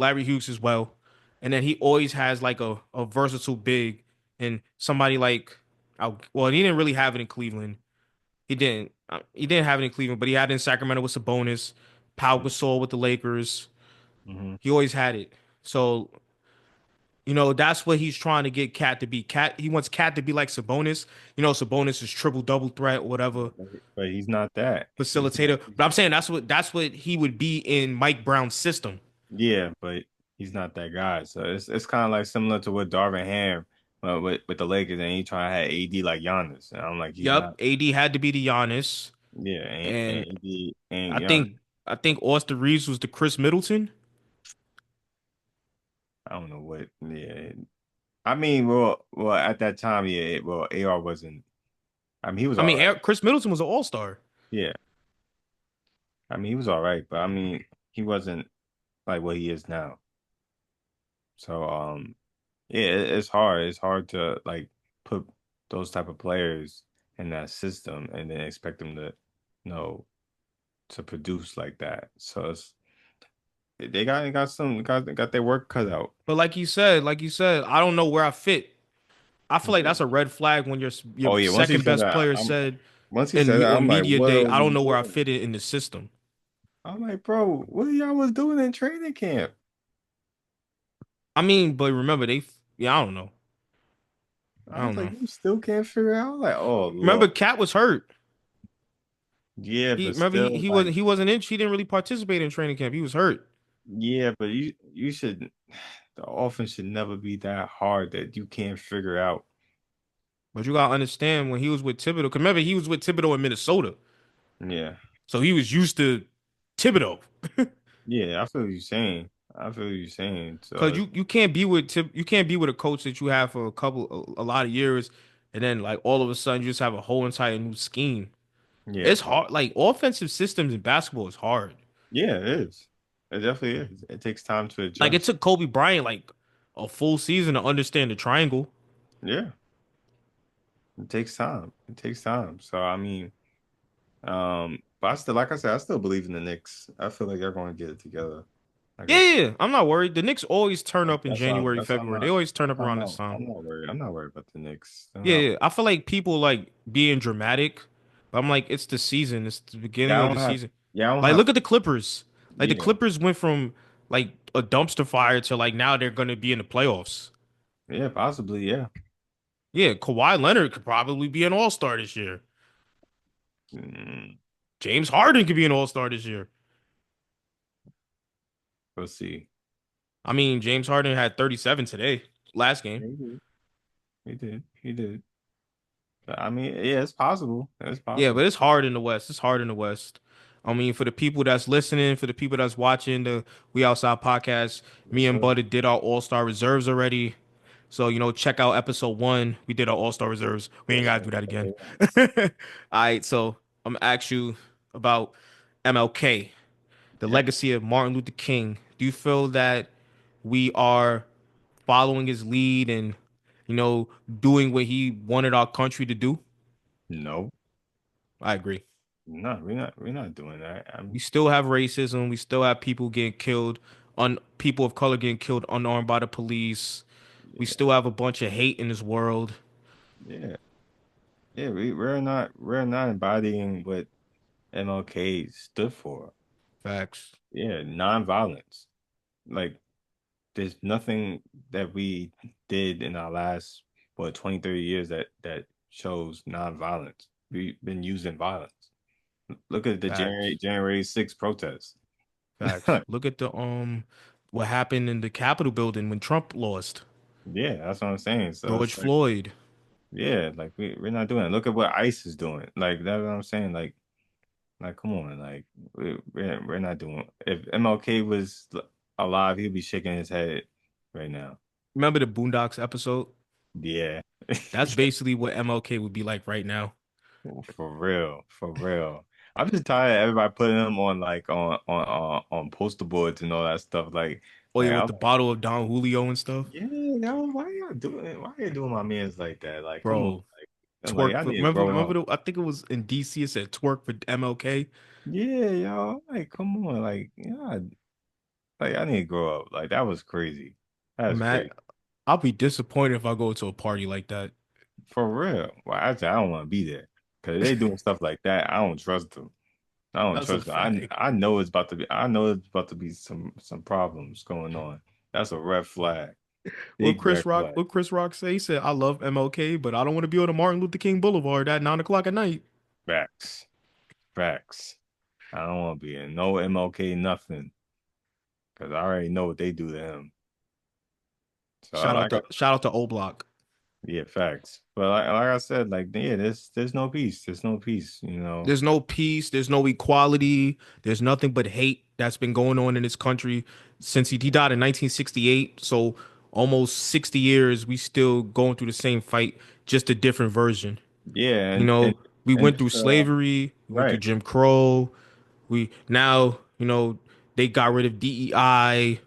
as well. And then he always has like a versatile big and somebody like, well, he didn't really have it in Cleveland. He didn't. He didn't have it in Cleveland, but he had it in Sacramento with Sabonis, Pau Gasol with the Lakers. Mm-hmm. He always had it. So, that's what he's trying to get Cat to be. Cat, he wants Cat to be like Sabonis. Sabonis is triple double threat, whatever, But he's not that. He's not. facilitator. But I'm saying that's what he would be in Mike Brown's system. Yeah, but he's not that guy. So it's kind of like similar to what Darvin Ham with the Lakers, and he trying to have AD like Giannis. And I'm like, he's Yep, not. AD had to be the Giannis, Yeah, and and AD and I Giannis. think I think Austin Reeves was the Chris Middleton. I don't know what. Yeah, I mean, well, at that time, yeah. Well, AR wasn't. I mean, he was I all mean, right. Chris Middleton was an All Star. Yeah, I mean, he was all right, but I mean, he wasn't like what he is now. So, yeah, it's hard. It's hard to like put those type of players in that system and then expect them to, you know, to produce like that. So they got their work cut out. But like you said, I don't know where I fit. I feel like Yeah. that's a red flag when your Oh yeah, once he second said best that, player said once he said in that, on I'm like, media what day, are I we don't know where I doing? fit in the system. I'm like, bro, what y'all was doing in training camp? I mean, but remember yeah, I don't know. I I was don't like, know. you still can't figure out? Like, oh Lord. Remember, Cat was hurt. Yeah, He but remember he, still he like, wasn't he wasn't in. He didn't really participate in training camp. He was hurt. yeah, but you should the offense should never be that hard that you can't figure out. But you gotta understand when he was with Thibodeau. 'Cause remember, he was with Thibodeau in Minnesota, Yeah. so he was used to Thibodeau. Yeah, I feel what you're saying. I feel what you're saying. Cause So you can't be with you can't be with a coach that you have for a lot of years, and then like all of a sudden you just have a whole entire new scheme. yeah. It's hard. Like offensive systems in basketball is hard. Yeah, it is. It definitely is. It takes time to Like it adjust. took Kobe Bryant like a full season to understand the triangle. Yeah, it takes time. It takes time. So I mean, but I still, like I said, I still believe in the Knicks. I feel like they're going to get it together. Like Yeah, yeah, yeah. I'm not worried. The Knicks always turn up in that's why January, that's why I'm February. They not. always turn That's up why around this time. I'm not worried. I'm not worried about the Knicks. Yeah, yeah. I feel like people like being dramatic. But I'm like, it's the season. It's the beginning Yeah, I of don't the have. season. Yeah, I don't Like, have. look at the Clippers. Like the Yeah, Clippers went from like a dumpster fire to like now they're gonna be in the playoffs. yeah, possibly. Yeah. Yeah, Kawhi Leonard could probably be an all-star this year. Mm, James Harden could be an all-star this year. we'll see. I mean, James Harden had 37 today, last game. He did. He did. He did. But, I mean, yeah, it's possible. It's Yeah, possible. but it's hard in the West. It's hard in the West. I mean, for the people that's listening, for the people that's watching the We Outside podcast, Yes, me and sir. Butter did our All-Star reserves already. So, check out episode 1. We did our All-Star reserves. We ain't Yes, gotta sir. do that again. Okay. All right, so I'm gonna ask you about MLK, the Yeah. legacy of Martin Luther King. Do you feel that we are following his lead and, you know, doing what he wanted our country to do? No. I agree. No, we're not doing that. We still have racism. We still have people getting killed, people of color getting killed unarmed by the police. We Yeah, still have a bunch of hate in this world. yeah, yeah. We're not embodying what MLK stood for. Facts. Yeah, nonviolence. Like there's nothing that we did in our last 20, 30 years that shows nonviolence. We've been using violence. Look at the January Facts. January 6th protests. Facts. Look at the what happened in the Capitol building when Trump lost. Yeah, that's what I'm saying. So George it's like, Floyd. yeah, like we're not doing it. Look at what ICE is doing. Like that's what I'm saying. Like, come on, like we're not doing. If MLK was alive, he'd be shaking his head right now. Remember the Boondocks episode? Yeah, That's basically what MLK would be like right now. for real, for real. I'm just tired of everybody putting them on like on poster boards and all that stuff. Oh yeah, Like with I'm the like, bottle of Don Julio and stuff. yeah, yo, why y'all doing it? Why you doing my man's like that? Like, come on, Bro, like twerk I for need to grow remember up. I think it was in DC. It said twerk for MLK. Yeah, yo, like come on, like yeah, like I need to grow up. Like that was crazy. That's Matt, crazy. I'll be disappointed if I go to a party like that. For real. Well, I don't want to be there because they doing stuff like that. I don't trust them. I don't That's a trust them. I fact. I know it's about to be. I know it's about to be some problems going on. That's a red flag. Big red flag. What Chris Rock say? He said, "I love MLK, but I don't want to be on the Martin Luther King Boulevard at 9 o'clock at night." Facts. Facts. I don't want to be in no MLK nothing because I already know what they do to him. So like Shout out to O Block. yeah, facts. But like I said, like yeah, there's no peace. There's no peace. You know. There's no peace. There's no equality. There's nothing but hate that's been going on in this country since he died in 1968. So almost 60 years, we still going through the same fight, just a different version. Yeah, You know, we and went just through slavery, we went through right. Jim Crow. We now, they got rid of DEI.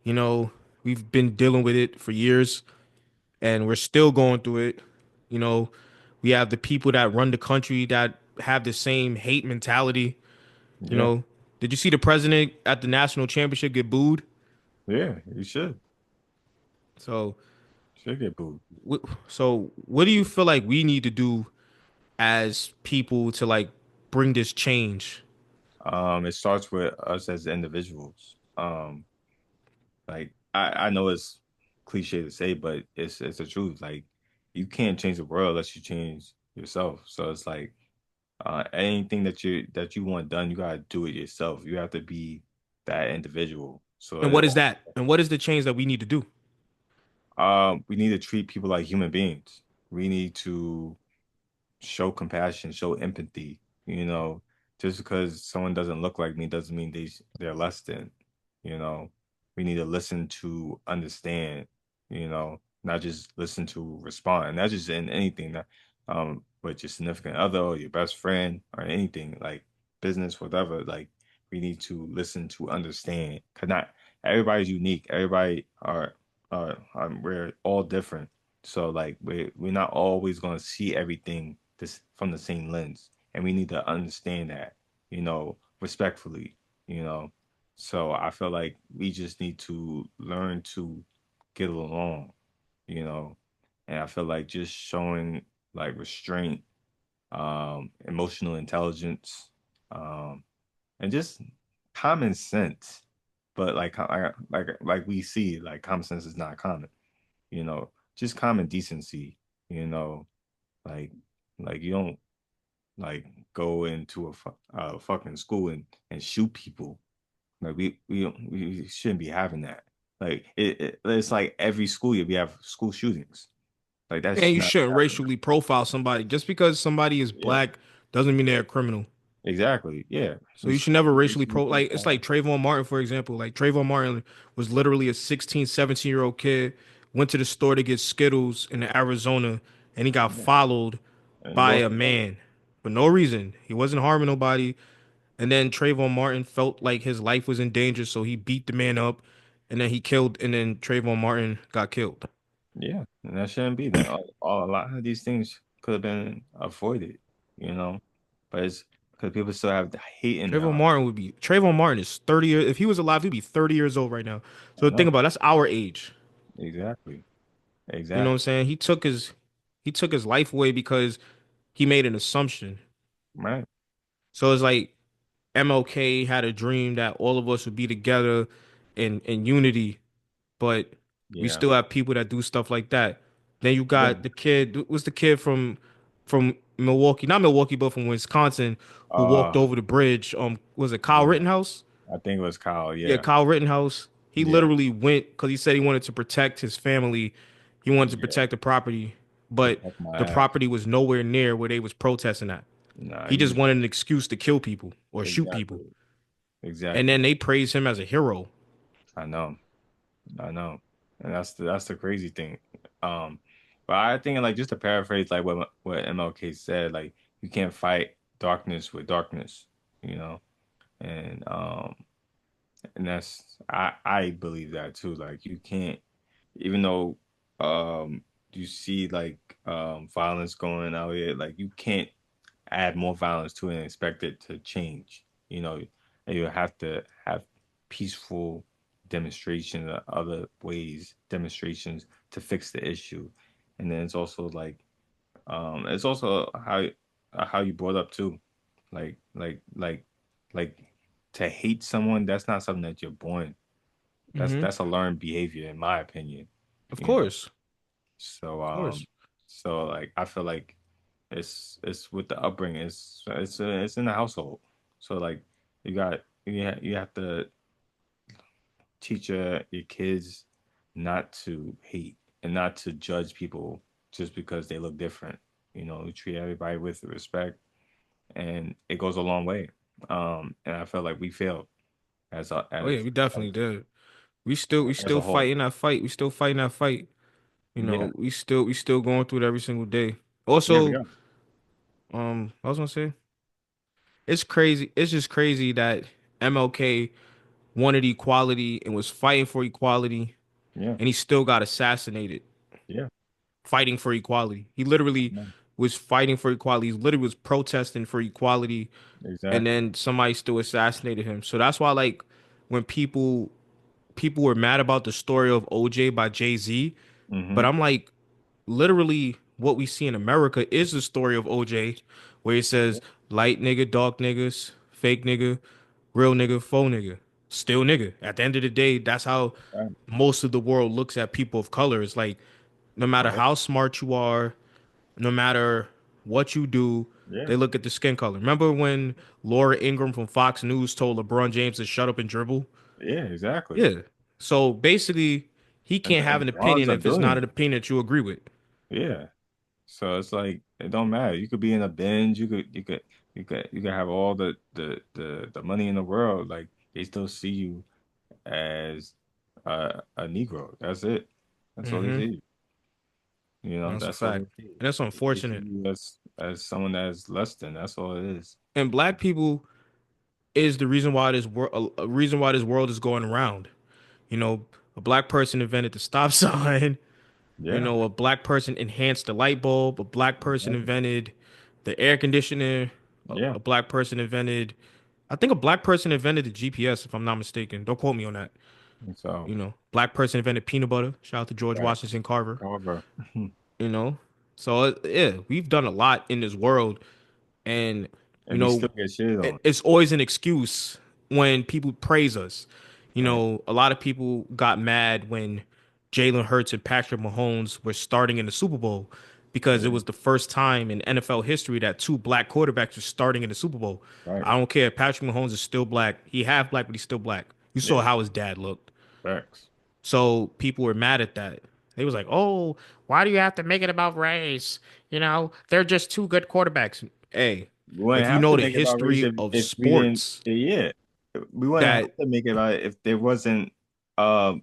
You know, we've been dealing with it for years and we're still going through it. You know, we have the people that run the country that have the same hate mentality. You Yeah, know, did you see the president at the national championship get booed? yeah. You should So, get booed. so what do you feel like we need to do as people to like bring this change? It starts with us as individuals. Like I know it's cliche to say, but it's the truth. Like you can't change the world unless you change yourself. So it's like anything that you want done, you gotta do it yourself. You have to be that individual. So And what is that? And what is the change that we need to do? we need to treat people like human beings. We need to show compassion, show empathy. You know, just because someone doesn't look like me doesn't mean they're less than. You know, we need to listen to understand. Not just listen to respond. And that's just in anything that, with your significant other or your best friend or anything like business, whatever. Like we need to listen to understand. Cause not everybody's unique. Everybody we're all different. So like we're not always going to see everything this from the same lens, and we need to understand that, respectfully, you know. So I feel like we just need to learn to get along, you know, and I feel like just showing like restraint, emotional intelligence, um, and just common sense. But like we see, like common sense is not common, just common decency, you know, like like you don't like go into a fucking school and shoot people. Like we shouldn't be having that. Like it's like every school year we have school shootings. Like And that's you not shouldn't happening. racially profile somebody just because somebody is Yeah, black doesn't mean they're a criminal. exactly. Yeah, So we you should should never racially racially like it's like profile. Trayvon Martin, for example. Like Trayvon Martin was literally a 16, 17-year-old kid, went to the store to get Skittles in Arizona, and he got Yeah, followed and by lost a his life. man for no reason. He wasn't harming nobody. And then Trayvon Martin felt like his life was in danger, so he beat the man up, and then he killed, and then Trayvon Martin got killed. Yeah, and that shouldn't be that. A lot of these things could have been avoided, you know, but it's because people still have the hate in their heart. Trayvon Martin is 30 years. If he was alive, he'd be 30 years old right now. I So think know. about it, that's our age. Exactly. You know what I'm Exactly. saying? He took his life away because he made an assumption. Right. So it's like MLK had a dream that all of us would be together in unity, but we Yeah. still have people that do stuff like that. Then you Yeah. got the kid, what's the kid from Milwaukee, not Milwaukee, but from Wisconsin, who walked Uh, over the bridge. Was it Kyle yeah. Rittenhouse? I think it was Kyle. Yeah, Yeah. Kyle Rittenhouse. He Yeah. literally went because he said he wanted to protect his family. He wanted to Yeah. protect the property, but Protect my the ass. property was nowhere near where they was protesting at. Nah, He you just just wanted an excuse to kill people or shoot people. exactly. And then Exactly. they praise him as a hero. I know. I know. And that's the crazy thing. But I think like just to paraphrase like what MLK said, like you can't fight darkness with darkness, you know, and that's I believe that too. Like you can't, even though you see like violence going out here, like you can't add more violence to it and expect it to change. You know, and you have to have peaceful demonstration or other ways, demonstrations to fix the issue. And then it's also how you brought up too. Like like like like to hate someone, that's not something that you're born. Hmm. That's a learned behavior in my opinion, Of you know. course. So Of course. like I feel like it's with the upbringing. It's in the household. So like you have to teach your kids not to hate and not to judge people just because they look different. You know, treat everybody with respect, and it goes a long way. And I feel like we failed as a Oh yeah, we definitely did. We as a still whole. fighting that fight. We still fighting that fight. You Yeah, know, we still going through it every single day. yeah, we Also, are. I was gonna say it's crazy. It's just crazy that MLK wanted equality and was fighting for equality, Yeah, and he still got assassinated yeah, fighting for equality. He literally no, was fighting for equality. He literally was protesting for equality, and exactly. then somebody still assassinated him. So that's why, like, when people were mad about the story of OJ by Jay-Z, but Mm-hmm. I'm like, literally, what we see in America is the story of OJ, where it says light nigga, dark niggas, fake nigga, real nigga, faux nigga, still nigga. At the end of the day, that's how Right, most of the world looks at people of color. It's like, no matter right. how smart you are, no matter what you do, Yeah, they look at the skin color. Remember when Laura Ingraham from Fox News told LeBron James to shut up and dribble? yeah, exactly. Yeah. So basically, he can't have And an Bron's opinion a if it's not an billionaire. opinion that you agree with. Yeah. So it's like it don't matter. You could be in a binge. You could have all the money in the world. Like they still see you as a Negro. That's it. That's all they Hmm. see. You know, That's a that's all fact. they see. And that's They see unfortunate. you as someone that's less than. That's all it is. And black people is the reason why this world, a reason why this world is going around. You know, a black person invented the stop sign. You Yeah. know, a black person enhanced the light bulb. A black person Exactly. invented the air conditioner. Yeah. A black person invented, I think a black person invented the GPS, if I'm not mistaken. Don't quote me on that. And so, You know, black person invented peanut butter. Shout out to George facts. Washington Carver. However, You know, so yeah, we've done a lot in this world, and you and we know, still get shit on. it's always an excuse when people praise us. You Right. know, a lot of people got mad when Jalen Hurts and Patrick Mahomes were starting in the Super Bowl because it Yeah. was the first time in NFL history that two black quarterbacks were starting in the Super Bowl. Right. I don't care. Patrick Mahomes is still black. He half black, but he's still black. You saw Yeah. how his dad looked. Facts. So people were mad at that. They was like, "Oh, why do you have to make it about race? You know, they're just two good quarterbacks." Hey, We wouldn't if you have know to the make it about race history of if we didn't. sports, Yeah, we wouldn't have that to make it about it if there wasn't uh,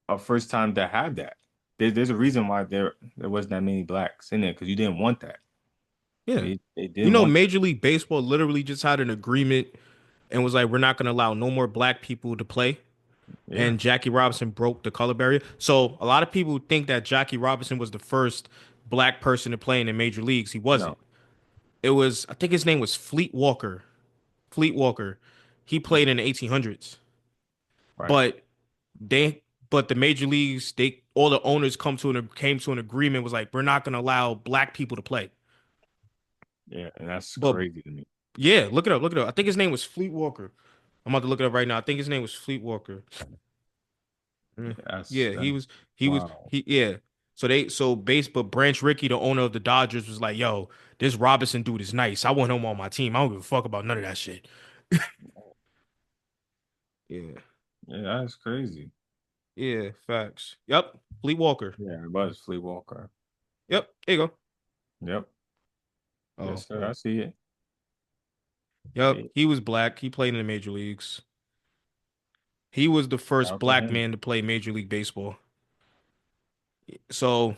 a first time to have that. There's a reason why there wasn't that many blacks in there because you didn't want that. yeah, They you didn't know, want that. Major League Baseball literally just had an agreement and was like, "We're not going to allow no more black people to play." Yeah. And Jackie Robinson broke the color barrier. So a lot of people think that Jackie Robinson was the first black person to play in the major leagues. He No. wasn't. It was, I think his name was Fleet Walker. Fleet Walker. He Mm, played in the 1800s. right. But they but the major leagues, they all the owners came to an agreement, was like, we're not gonna allow black people to play. Yeah, and that's But crazy to me. yeah, look it up, look it up. I think his name was Fleet Walker. I'm about to look it up right now. I think his name was Fleet Walker. Mm. Yeah, Yeah, wow. yeah. So base, but Branch Rickey, the owner of the Dodgers, was like, yo, this Robinson dude is nice. I want him on my team. I don't give a fuck about none of that shit. Yeah. Yeah, that's crazy. Yeah, facts. Yep. Fleet Walker. Yeah, it was Fleet Walker. Yep. There you go. Yep. Oh, Yes, sir. okay. I see it. Yep, Hey, he was black. He played in the major leagues. He was the shout first out to black him. man to play Major League Baseball. So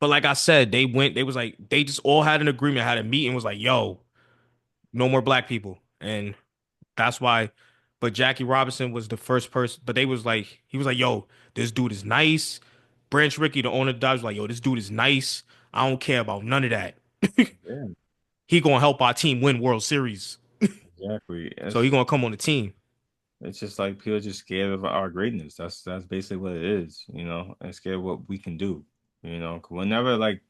But like I said, they went. They was like they just all had an agreement, had a meeting, was like, "Yo, no more black people," and that's why. But Jackie Robinson was the first person. But they was like, he was like, "Yo, this dude is nice." Branch Rickey, the owner of the Dodgers, was like, "Yo, this dude is nice. I don't care about none of that. Yeah, He gonna help our team win World Series, exactly. so he gonna come on the team." It's just like people just scared of our greatness. That's basically what it is, and scared of what we can do, 'Cause whenever like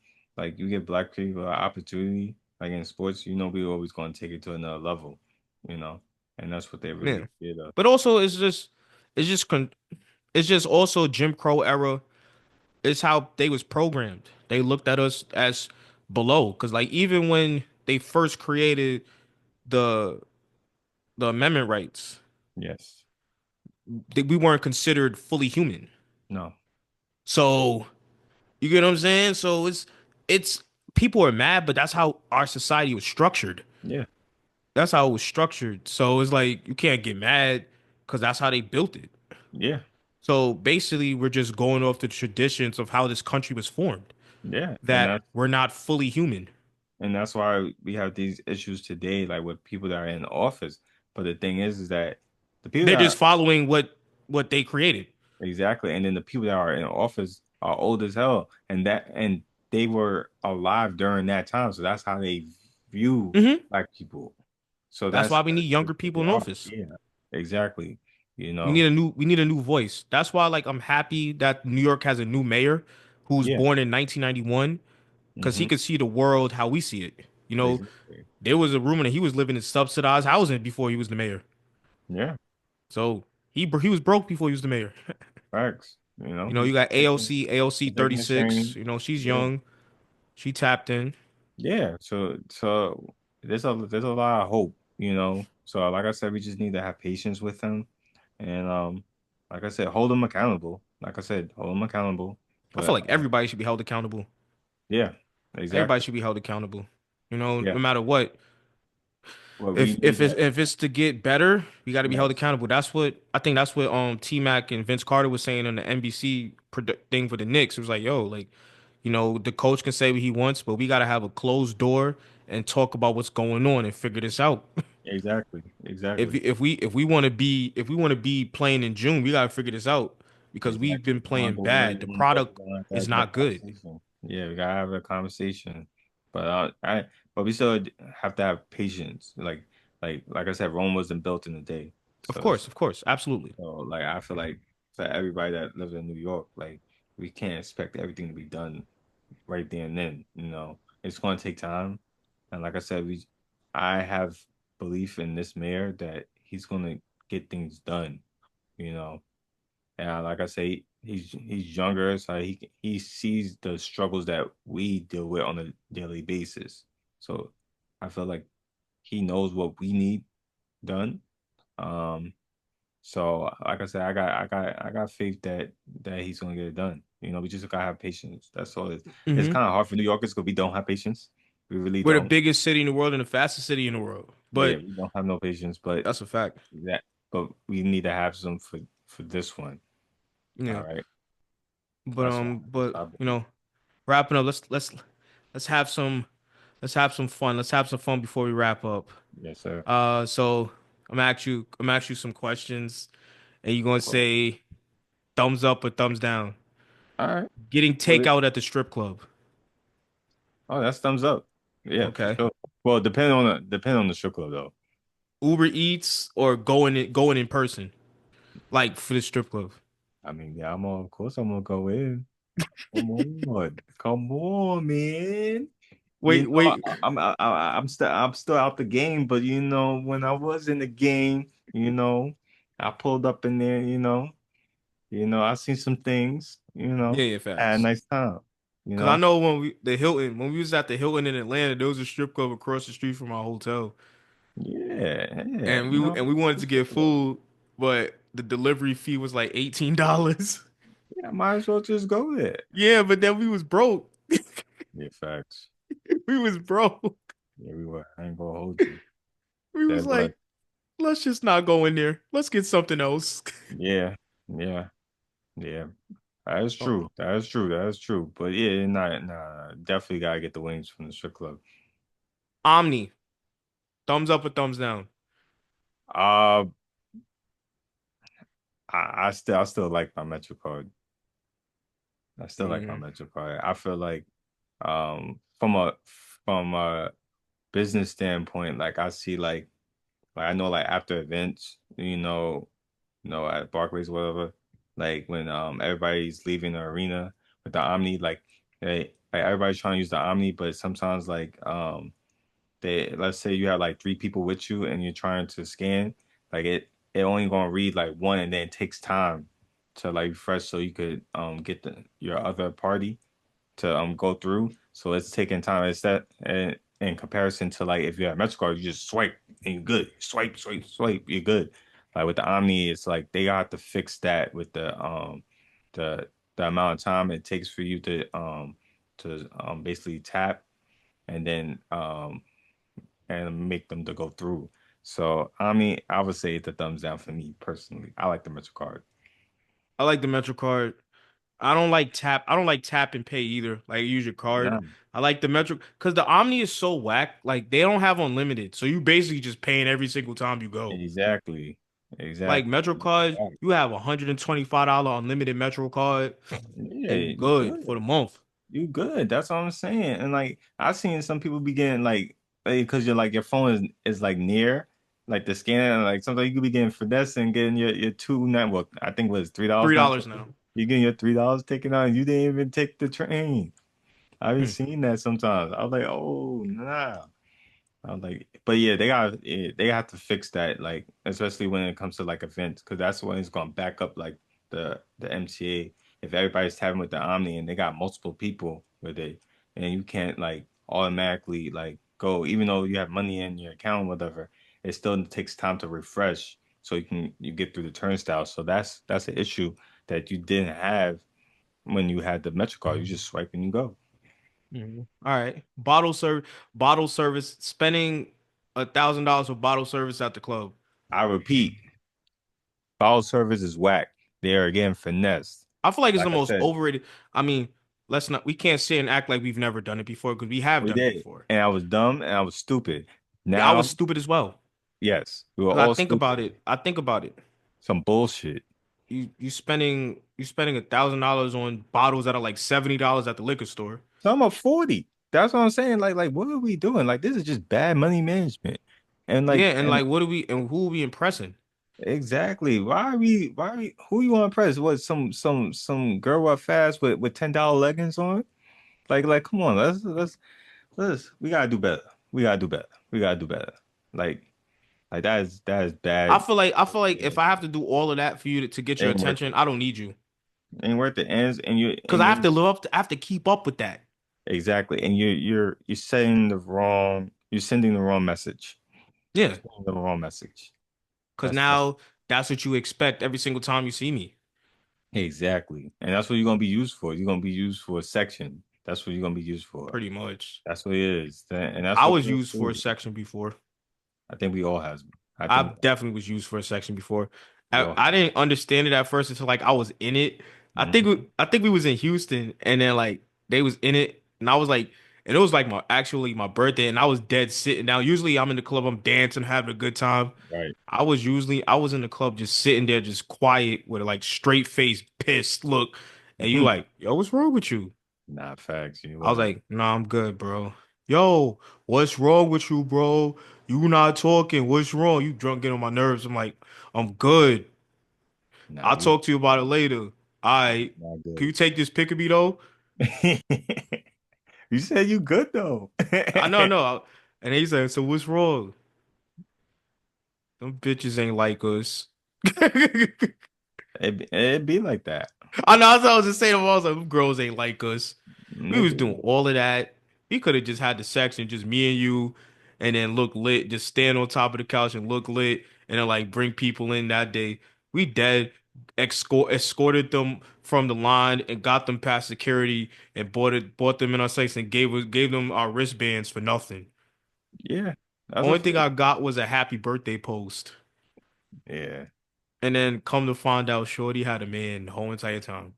you get black people an opportunity, like in sports, we're always going to take it to another level, you know, and that's what they're Yeah. really scared of. But also, it's just it's just also Jim Crow era. It's how they was programmed. They looked at us as below, because like even when they first created the the amendment rights, Yes. we weren't considered fully human. No. So you get what I'm saying? So it's people are mad, but that's how our society was structured. Yeah. That's how it was structured. So it's like you can't get mad because that's how they built it. Yeah. So basically, we're just going off the traditions of how this country was formed, Yeah. And that we're not fully human. that's why we have these issues today, like with people that are in office. But the thing is that the people They're that just are following what they created. exactly, and then the people that are in office are old as hell, and they were alive during that time, so that's how they view Hmm. black people. So That's that's why we need younger what people they in are. office. Yeah, exactly. You We know, need a new voice. That's why like I'm happy that New York has a new mayor who was yeah, born in 1991, because he hmm could see the world how we see it. You know, exactly. there was a rumor that he was living in subsidized housing before he was the mayor. Yeah, So he was broke before he was the mayor. facts. You know, He's you got AOC taking the 36. train. You know, she's Yeah, young. She tapped in. yeah. So there's a lot of hope. So like I said, we just need to have patience with them. And like I said, hold them accountable. Like I said, hold them accountable. I feel But like everybody should be held accountable. yeah, Everybody exactly. should be held accountable. You know, Yeah. no matter what. Well, we need that. If it's to get better, you got to be held Yes, accountable. That's what I think. That's what T Mac and Vince Carter was saying on the NBC thing for the Knicks. It was like, yo, like, you know, the coach can say what he wants, but we got to have a closed door and talk about what's going on and figure this out. exactly, exactly, If we want to be playing in June, we got to figure this out because we've exactly. been If we want playing to go win, bad. The product we're gonna have to is have that not good. conversation. Yeah, we gotta have a conversation. But but we still have to have patience. Like I said, Rome wasn't built in a day. Of course, absolutely. Like I feel like for everybody that lives in New York, like we can't expect everything to be done right there and then. It's going to take time. And like I said, I have belief in this mayor that he's going to get things done. You know, and like I say, he's younger, so he sees the struggles that we deal with on a daily basis. So I feel like he knows what we need done. Um, so like I said, I got faith that he's gonna get it done. We just gotta have patience. That's all. It's Hmm. kind of hard for New Yorkers because we don't have patience. We really We're the don't. biggest city in the world and the fastest city in the world, Yeah, but we don't have no patience. But that's a fact. that, but we need to have some for this one. Yeah. All right. That's But what I you believe. know, wrapping up. Let's have some fun. Let's have some fun before we wrap up. Yes, sir. So I'm gonna ask you some questions, and you're gonna Cool. say thumbs up or thumbs down. All right. Getting With it. takeout at the strip club. Oh, that's thumbs up. Yeah, for Okay. sure. Well, depending on the strip club though. Uber Eats or going in person, like for the strip club. I mean, yeah, of course I'm gonna go in. Come on, man. You Wait, know, wait. I'm still out the game, but when I was in the game, I pulled up in there, I seen some things, Yeah, yeah, had a facts. nice time, you Cause I know. know when we was at the Hilton in Atlanta, there was a strip club across the street from our hotel. Yeah, yeah, And we wanted to get food, but the delivery fee was like $18. yeah, might as well just go there. Yeah, but then we was broke. Yeah, facts. We was broke. Yeah, we were. I ain't gonna hold you. We was That was, like, let's just not go in there. Let's get something else. yeah, yeah, yeah. That is Oh, true. That is true. That is true. But yeah, nah, definitely gotta get the wings from the strip club. Omni, thumbs up or thumbs down? Uh, I still like my Metro card. I still like my Mm, Metro card. I feel like from a business standpoint, like I see like I know like after events, at Barclays or whatever, like when everybody's leaving the arena with the Omni, like everybody's trying to use the Omni, but sometimes they let's say you have like three people with you and you're trying to scan, like it only gonna read like one and then it takes time to like refresh so you could get your other party to go through. So it's taking time. It's that in comparison to like if you have MetroCard, you just swipe and you're good. Swipe, swipe, swipe, you're good. Like with the Omni, it's like they got to fix that with the the amount of time it takes for you to basically tap and then and make them to go through. So Omni, I would say it's a thumbs down for me personally. I like the MetroCard. I like the Metro card. I don't like tap. I don't like tap and pay either. Like use your card. No, I like the Metro because the Omni is so whack. Like they don't have unlimited, so you basically just paying every single time you go. exactly, Like exactly. Metro card, you have $125 unlimited Metro card, Yeah, and you you good for the good. month. You good. That's what I'm saying. And like I've seen some people be getting because you're like your phone is like near like the scanner and like sometimes you could be getting finesse and getting your two net well, I think it was $3 now. $3 now. You're getting your $3 taken out and you didn't even take the train. I've been Hmm. seeing that sometimes. I was like, oh nah. I was like, but yeah, they have to fix that, like especially when it comes to like events, because that's when it's gonna back up like the MTA. If everybody's tapping with the Omni and they got multiple people with it, and you can't like automatically like go, even though you have money in your account, whatever, it still takes time to refresh so you get through the turnstile. So that's an issue that you didn't have when you had the MetroCard. You just swipe and you go. Mhm. All right. Bottle service, spending $1,000 for bottle service at the club. I repeat, bottle service is whack. They are getting finessed. I feel like it's the Like I most said, overrated. I mean, we can't sit and act like we've never done it before because we have we done it did. before. And I was dumb and I was stupid. Yeah, I Now, was stupid as well. yes, we were Because all stupid. I think about it. Some bullshit. You spending $1,000 on bottles that are like $70 at the liquor store. Some are 40. That's what I'm saying. Like, what are we doing? Like, this is just bad money management. And Yeah, like, and and like what are we and who are we impressing? exactly. Who you want to press? What, some girl up fast with $10 leggings on? Like, come on. We gotta do better. We gotta do better. We gotta do better. Like, like that is bad. I feel like if I have to do all of that for you to get your Ain't worth attention, it. I don't need you. Ain't worth it. Ends Because and I you're have to live up to, I have to keep up with that. exactly, and you're sending the wrong. You're sending the wrong message. Yeah. Sending the wrong message. Because That's now that's what you expect every single time you see me. exactly, and that's what you're gonna be used for. You're gonna be used for a section. That's what you're gonna be used for. Pretty much. That's what it is, and that's I what was you're used for a doing. section before. I think we all has. I I think definitely was used for a section before. we all I have. didn't understand it at first until like I was in it. Mhm. I think we was in Houston and then like they was in it and I was like and it was like my birthday and I was dead sitting down. Usually I'm in the club, I'm dancing, having a good time. Right. I was in the club just sitting there just quiet with a like straight face pissed look and you Mhm. like, yo, what's wrong with you? Nah, facts. You I was was. like, nah, I'm good, bro. Yo, what's wrong with you, bro? You not talking. What's wrong? You drunk, getting on my nerves. I'm like, I'm good. Nah, I'll you talk to you about it later. All right. not Can good. you take this pick of me though? You said you good though. I know, no. And he said, so what's wrong? Them bitches ain't like us. It be like that. I know, that's what I was just saying. I was like, them girls ain't like us. We It was be doing like all of that. We could have just had the section, just me and you, and then look lit, just stand on top of the couch and look lit, and then like bring people in that day. We dead escorted them from the line and got them past security and bought them in our place and gave them our wristbands for nothing. yeah, that's a Only thing fact. I got was a happy birthday post. Yeah. And then come to find out Shorty had a man the whole entire time.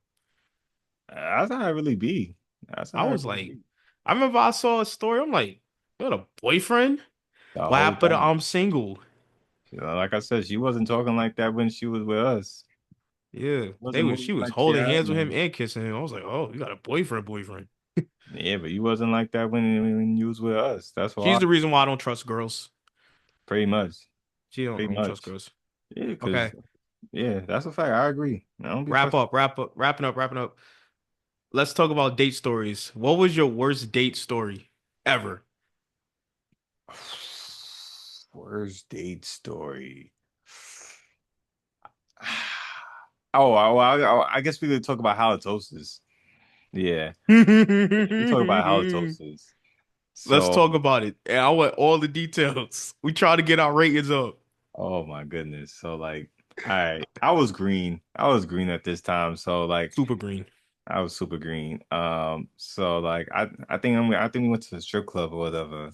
That's how it really be. That's I how it was really like, be. I remember I saw a story. I'm like, you got a boyfriend? The What whole happened to time. I'm single? Like I said, she wasn't talking like that when she was with us. Yeah, Wasn't she moving was like she holding had hands with him one. and kissing him. I was like, oh, you got a boyfriend. Yeah, but you wasn't like that when you was with us. That's She's why, the reason why I don't trust girls. pretty much, I pretty don't trust much. girls. Yeah, because Okay, yeah, that's a fact. I agree. I don't be trusting. wrapping up. Let's talk about date stories. What was your worst date story ever? Worst date story. Oh, I guess we could talk about halitosis. Yeah, we talk about halitosis. Let's So, talk about it. And I want all the details. We try to get our ratings up. oh my goodness. So like, all right, I was green. I was green at this time. So like, Super green. I was super green. So like, I think we went to the strip club or whatever,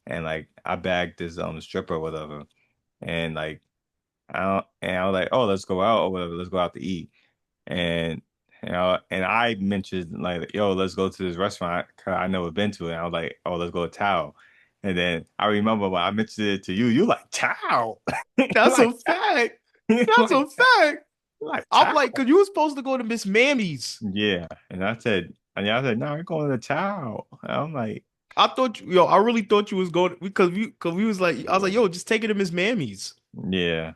and like I bagged this stripper or whatever, and like I was like, oh, let's go out or whatever. Let's go out to eat. And and I mentioned like, yo, let's go to this restaurant 'cause I never been to it. And I was like, oh, let's go to Tao. And then I remember when I mentioned it to you, you like Tao, That's like a fact. That's like a fact. like I'm Tao. like, cause you were supposed to go to Miss Mammy's. Yeah, and I said, no, we're going to Tao. And I'm like, I really thought you was going because we was like, I was like, yeah, yo, just take it to Miss Mammy's. yeah,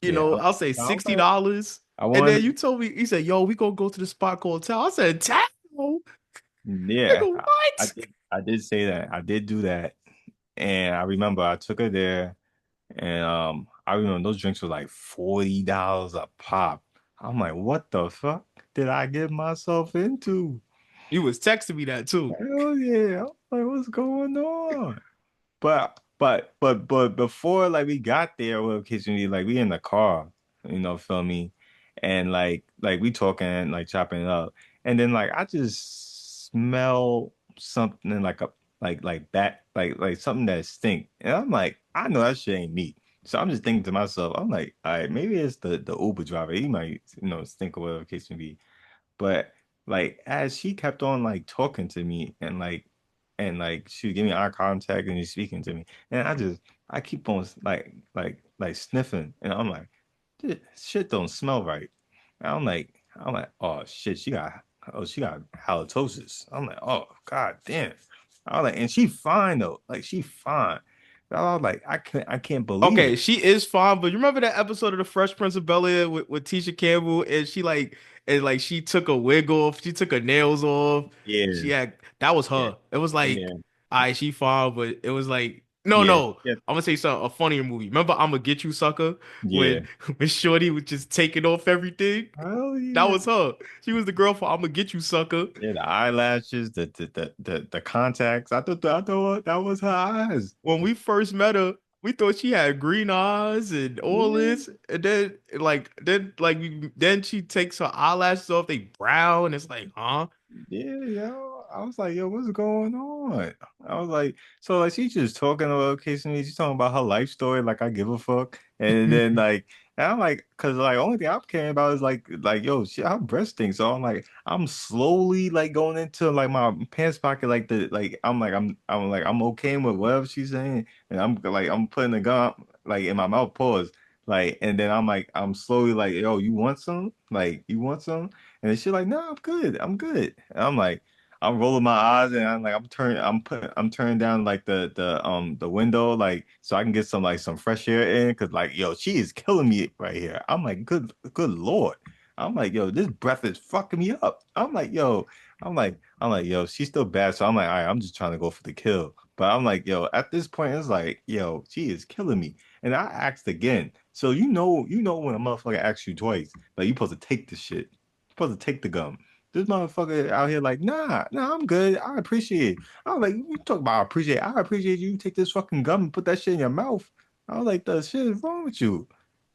You yeah. know, I'll say I was like, $60. I And then wanted, you told me, he said, yo, we gonna go to the spot called Tao. I said, Tao? yeah, Nigga, what? I did say that. I did do that, and I remember I took her there. And I remember those drinks were like $40 a pop. I'm like, what the fuck did I get myself into? You was texting me that too. Hell yeah. I'm like, what's going on? But before like we got there, well, occasionally like we in the car, feel me? And like we talking, like chopping it up. And then like I just smell something like a like that, like something that stink. And I'm like, I know that shit ain't me. So I'm just thinking to myself, I'm like, all right, maybe it's the Uber driver. He might, stink or whatever the case may be. But like as she kept on like talking to me and she was giving me eye contact and she's speaking to me. And I keep on like sniffing and I'm like, this shit don't smell right. And I'm like, oh shit, she got halitosis. I'm like, oh god damn. I was like, and she fine though. Like she fine. I was like, I can't believe Okay, it. she is fine, but you remember that episode of The Fresh Prince of Bel-Air with Tisha Campbell and she took a wig off, she took her nails off. Yeah, She had that was yeah, her. It was like, yeah, all right, she fine, but it was like, yeah, no. yeah, I'm gonna say something a funnier movie. Remember I'm gonna get you sucker yeah. when when Shorty was just taking off everything? Hell That yeah. was her. She was the girl for I'm gonna get you sucker. Yeah, the eyelashes, the contacts. I thought that was her eyes. When we first met her, we thought she had green eyes and all Yeah, this, and then she takes her eyelashes off, they brown. It's like, huh? yeah, yo. I was like, yo, what's going on? I was like, so like she's just talking about occasionally, she's talking about her life story, like I give a fuck. And then like and I'm like, cause like only thing I'm caring about is like yo, shit, her breast thing. So I'm like, I'm slowly like going into like my pants pocket, like the like I'm okay with whatever she's saying, and I'm putting the gun like in my mouth, pause. Like, and then I'm slowly like, yo, you want some? Like, you want some? And she's like, no, I'm good. I'm good. And I'm like, I'm rolling my eyes and I'm turning down like the window, like so I can get some fresh air in. Cause like, yo, she is killing me right here. I'm like, good Lord. I'm like, yo, this breath is fucking me up. Yo, she's still bad. So I'm like, all right, I'm just trying to go for the kill. But I'm like, yo, at this point, it's like, yo, she is killing me. And I asked again. So you know when a motherfucker asks you twice, like you supposed to take the shit. Supposed to take the gum. This motherfucker out here like, nah, I'm good. I appreciate it. I was like, you talk about appreciate. I appreciate you take this fucking gum and put that shit in your mouth. I was like, the shit is wrong with you.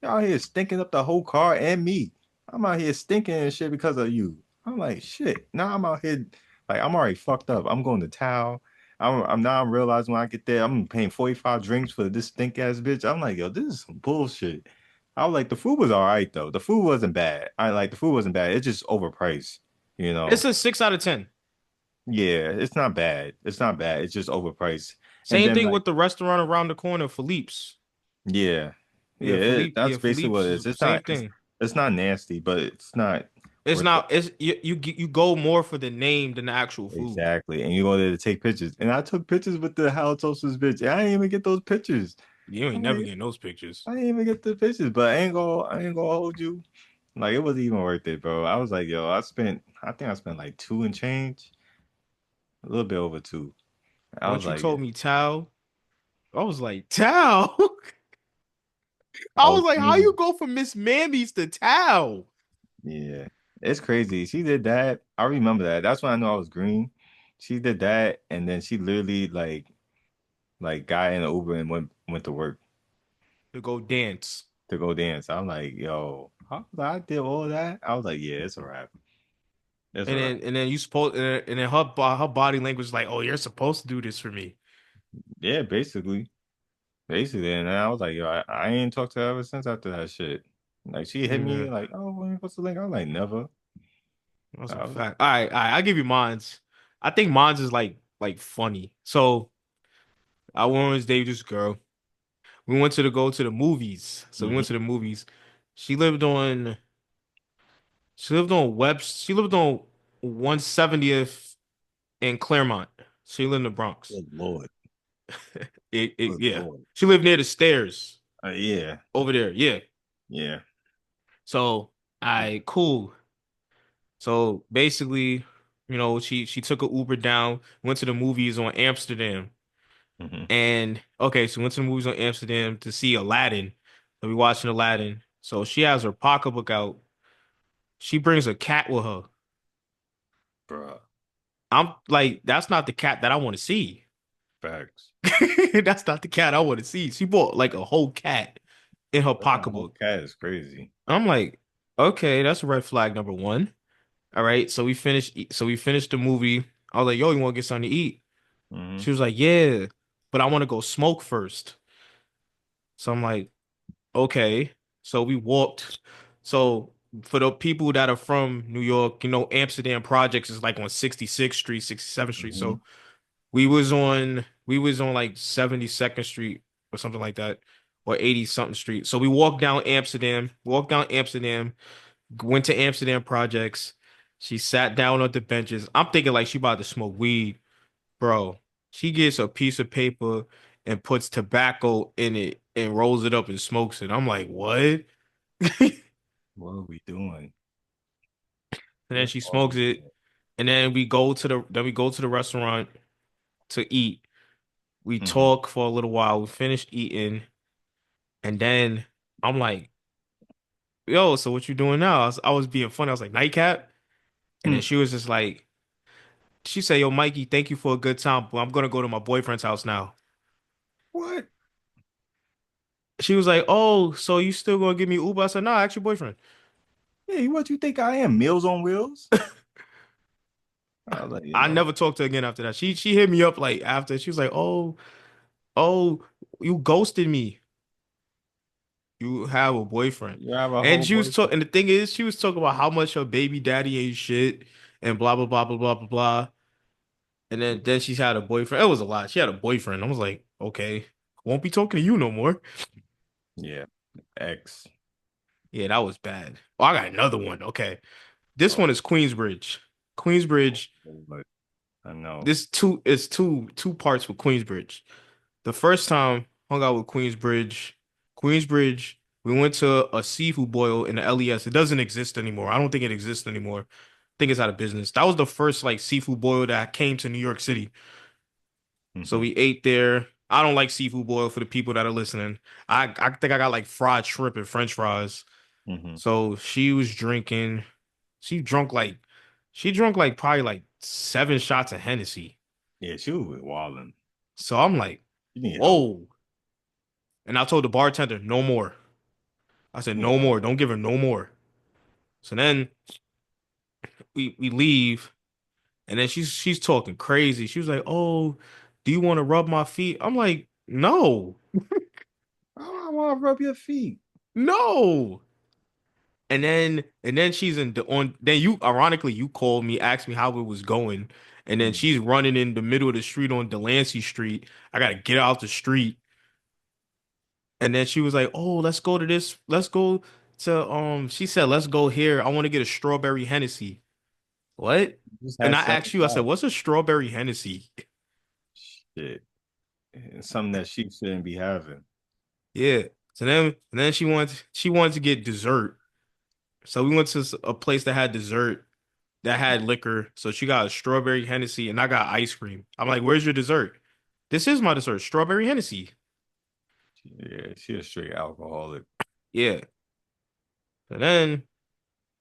Y'all here stinking up the whole car and me. I'm out here stinking and shit because of you. I'm like, shit. Now I'm out here like I'm already fucked up. I'm going to towel. I'm realizing when I get there, I'm paying 45 drinks for this stink ass bitch. I'm like, yo, this is some bullshit. I was like, the food was all right though. The food wasn't bad. The food wasn't bad. It's just overpriced. You It's know, a 6 out of 10. yeah, it's not bad. It's not bad. It's just overpriced. And Same then thing like, with the restaurant around the corner, Philippe's. yeah, yeah, Yeah, Philippe. that's Yeah, basically what Philippe's it is is. It's same not thing. it's not nasty, but it's not It's worth the not. It's you go more for the name than the actual food. exactly. And you go there to take pictures. And I took pictures with the halitosis bitch. I didn't even get those pictures. You I ain't never ain't, getting those pictures. I didn't even get the pictures, but I ain't gonna hold you. Like it wasn't even worth it, bro. I was like, yo, I think I spent like two and change, a little bit over two. I was Once you like, yeah, told me Tao, I was like Tao. I I was was like, how you thinking, go from Miss Mammies to Tao? yeah, it's crazy. She did that. I remember that. That's when I knew I was green. She did that, and then she literally like got in an Uber and went to work To go dance. to go dance. I'm like, yo, I did all that. I was like, yeah, it's a wrap. It's a wrap. And then you supposed and then her body language is like, oh, you're supposed to do this for me. Yeah, basically. And then I was like, yo, I ain't talked to her ever since after that shit. Like she hit me Yeah, like, oh, what's the link? I was like, never. that's a I was, fact. All right, I'll give you mines. I think mines is like funny. So I went with Dave's girl. We went to go to the movies. So we mhm. went to the movies. She lived on she lived on 170th in Claremont. She lived in the Bronx. Good Lord. Good Yeah. Lord. She lived near the stairs Yeah, over there. Yeah. yeah. So I cool. So basically, she took a Uber down, went to the movies on Amsterdam. Hmm. And okay, so we went to the movies on Amsterdam to see Aladdin. So we watching Aladdin. So she has her pocketbook out. She brings a cat with her. Bruh, I'm like, that's not the cat that I want to see. facts. That's not the cat I want to see. She bought like a whole cat in her Bringing a whole pocketbook. cat is crazy. I'm like, okay, that's red flag number one. All right, so we finished the movie. I was like, yo, you want to get something to eat? Hmm. She was like, yeah, but I want to go smoke first. So I'm like, okay. So we walked. So for the people that are from New York, Amsterdam Projects is like on 66th Street, 67th Street. Hmm. So we was on like 72nd Street or something like that, or 80 something street. So we walked down Amsterdam, went to Amsterdam Projects. She sat down on the benches. I'm thinking like she about to smoke weed, bro. She gets a piece of paper and puts tobacco in it and rolls it up and smokes it. I'm like, what? What are we doing? And then What she are smokes we it, doing? and then we go to the restaurant to eat. We Hmm. talk for a little while. We finish eating, and then I'm like, "Yo, so what you doing now?" I was being funny. I was like, "Nightcap," and then Hmm. she was just like, she said, "Yo, Mikey, thank you for a good time, but I'm gonna go to my boyfriend's house now." What? She was like, "Oh, so you still gonna give me Uber?" I said, "Nah, ask your boyfriend." Hey, what you think I am? Meals on Wheels? I was like, you I know, never talked to her again after that. She hit me up like after. She was like, oh, you ghosted me. You have a boyfriend." you have a And whole she was talking, boyfriend. and the thing is, she was talking about how much her baby daddy ain't shit and blah blah blah blah blah blah blah. And then she's had a boyfriend. It was a lot. She had a boyfriend. I was like, okay, won't be talking to you no more. Yeah, X. Yeah, that was bad. Oh, I got another one. Okay, this Oh, one is Queensbridge. Queensbridge. but I know. This two parts with Queensbridge. The first time hung out with Queensbridge. Queensbridge. We went to a seafood boil in the LES. It doesn't exist anymore. I don't think it exists anymore. I think it's out of business. That was the first like seafood boil that came to New York City. So Hmm. we ate there. I don't like seafood boil for the people that are listening. I think I got like fried shrimp and French fries. Hmm. So she was drinking. She drunk like she drunk like probably like 7 shots of Hennessy. Yeah, she was with Wallen. So I'm like, You need help. whoa. And I told the bartender, no more. I said, no more. Whoa. Don't give her no more. So then we leave, and then she's talking crazy. She was like, "Oh, do you want to rub my feet?" I'm like, "No, I want to rub your feet. no." and then she's in the on then you ironically you called me, asked me how it was going, and then Mm. she's running in the middle of the street on Delancey Street. I gotta get out the street. And then she was like, "Oh, let's go to this. Let's go to she said, "Let's go here. I want to get a strawberry Hennessy." What? Just And had I seven asked you, I said, shots. "What's a strawberry Hennessy?" Shit. It's something that she shouldn't be having. Yeah. So then and then she wanted to get dessert. So we went to a place that had dessert, that had liquor. So she got a strawberry Hennessy and I got ice cream. I'm like, "Where's your dessert?" "This is my dessert, strawberry Hennessy." Yeah, she a straight alcoholic. Yeah. And then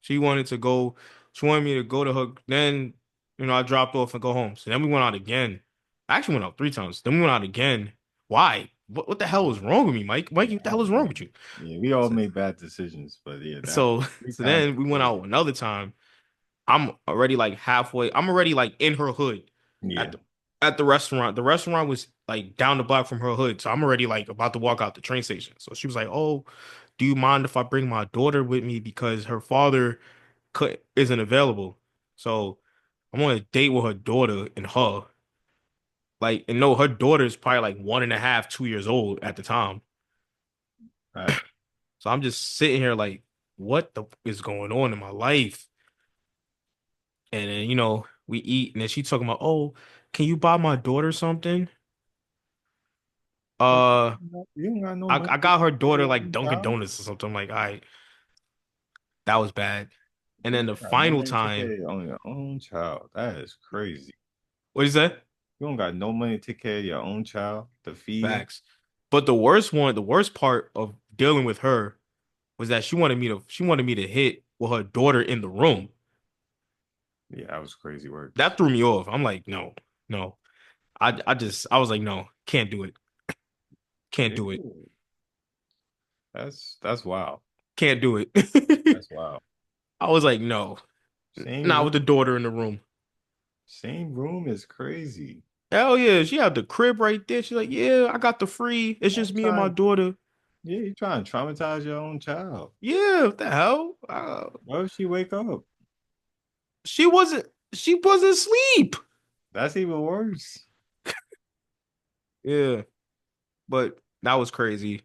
She wanted to go, she wanted me to go to her. Then, I dropped off and go home. So then we went out again. I actually went out 3 times. Then we went out again. Why? What the hell was wrong with me, Mike? Mike, what the hell is wrong with you? Yeah, we all So, made bad decisions, but yeah, that so, three so times then is we went out crazy. another time. I'm already like halfway. I'm already like in her hood at Yeah, the restaurant. The restaurant was like down the block from her hood. So I'm already like about to walk out the train station. So she was like, "Oh, do you mind if I bring my daughter with me because her father isn't available?" So I'm on a date with her daughter and her. Like, and no, her daughter is probably like 1.5, 2 years old at the time. right. So I'm just sitting here like, what the is going on in my life? And then, we eat, and then she talking about, "Oh, can you buy my daughter something?" But Uh, you don't got no I, money I to got her take care of daughter your like own Dunkin' child. Donuts or something. I'm like, all right, that was bad. And You then the don't got no final money to take care time, of your own child. That is crazy. what is that? You don't got no money to take care of your own child, to feed him. Facts. But the worst part of dealing with her was that she wanted me to hit with her daughter in the room. Yeah, that was crazy work. That threw me off. I'm like, no, no. I was like, no, can't do it. Can't do it. Yeah, that's wild. Can't do it. That's wild. I was like, no, Same not with the room, daughter in the room. same room is crazy. Hell yeah, she had the crib right there. She's like, yeah, I got the free. It's just I'm me and my trying, daughter. yeah, you trying to traumatize your own child. Yeah, what the hell? Why would she wake up? She wasn't asleep. That's even worse. Yeah, but that was crazy.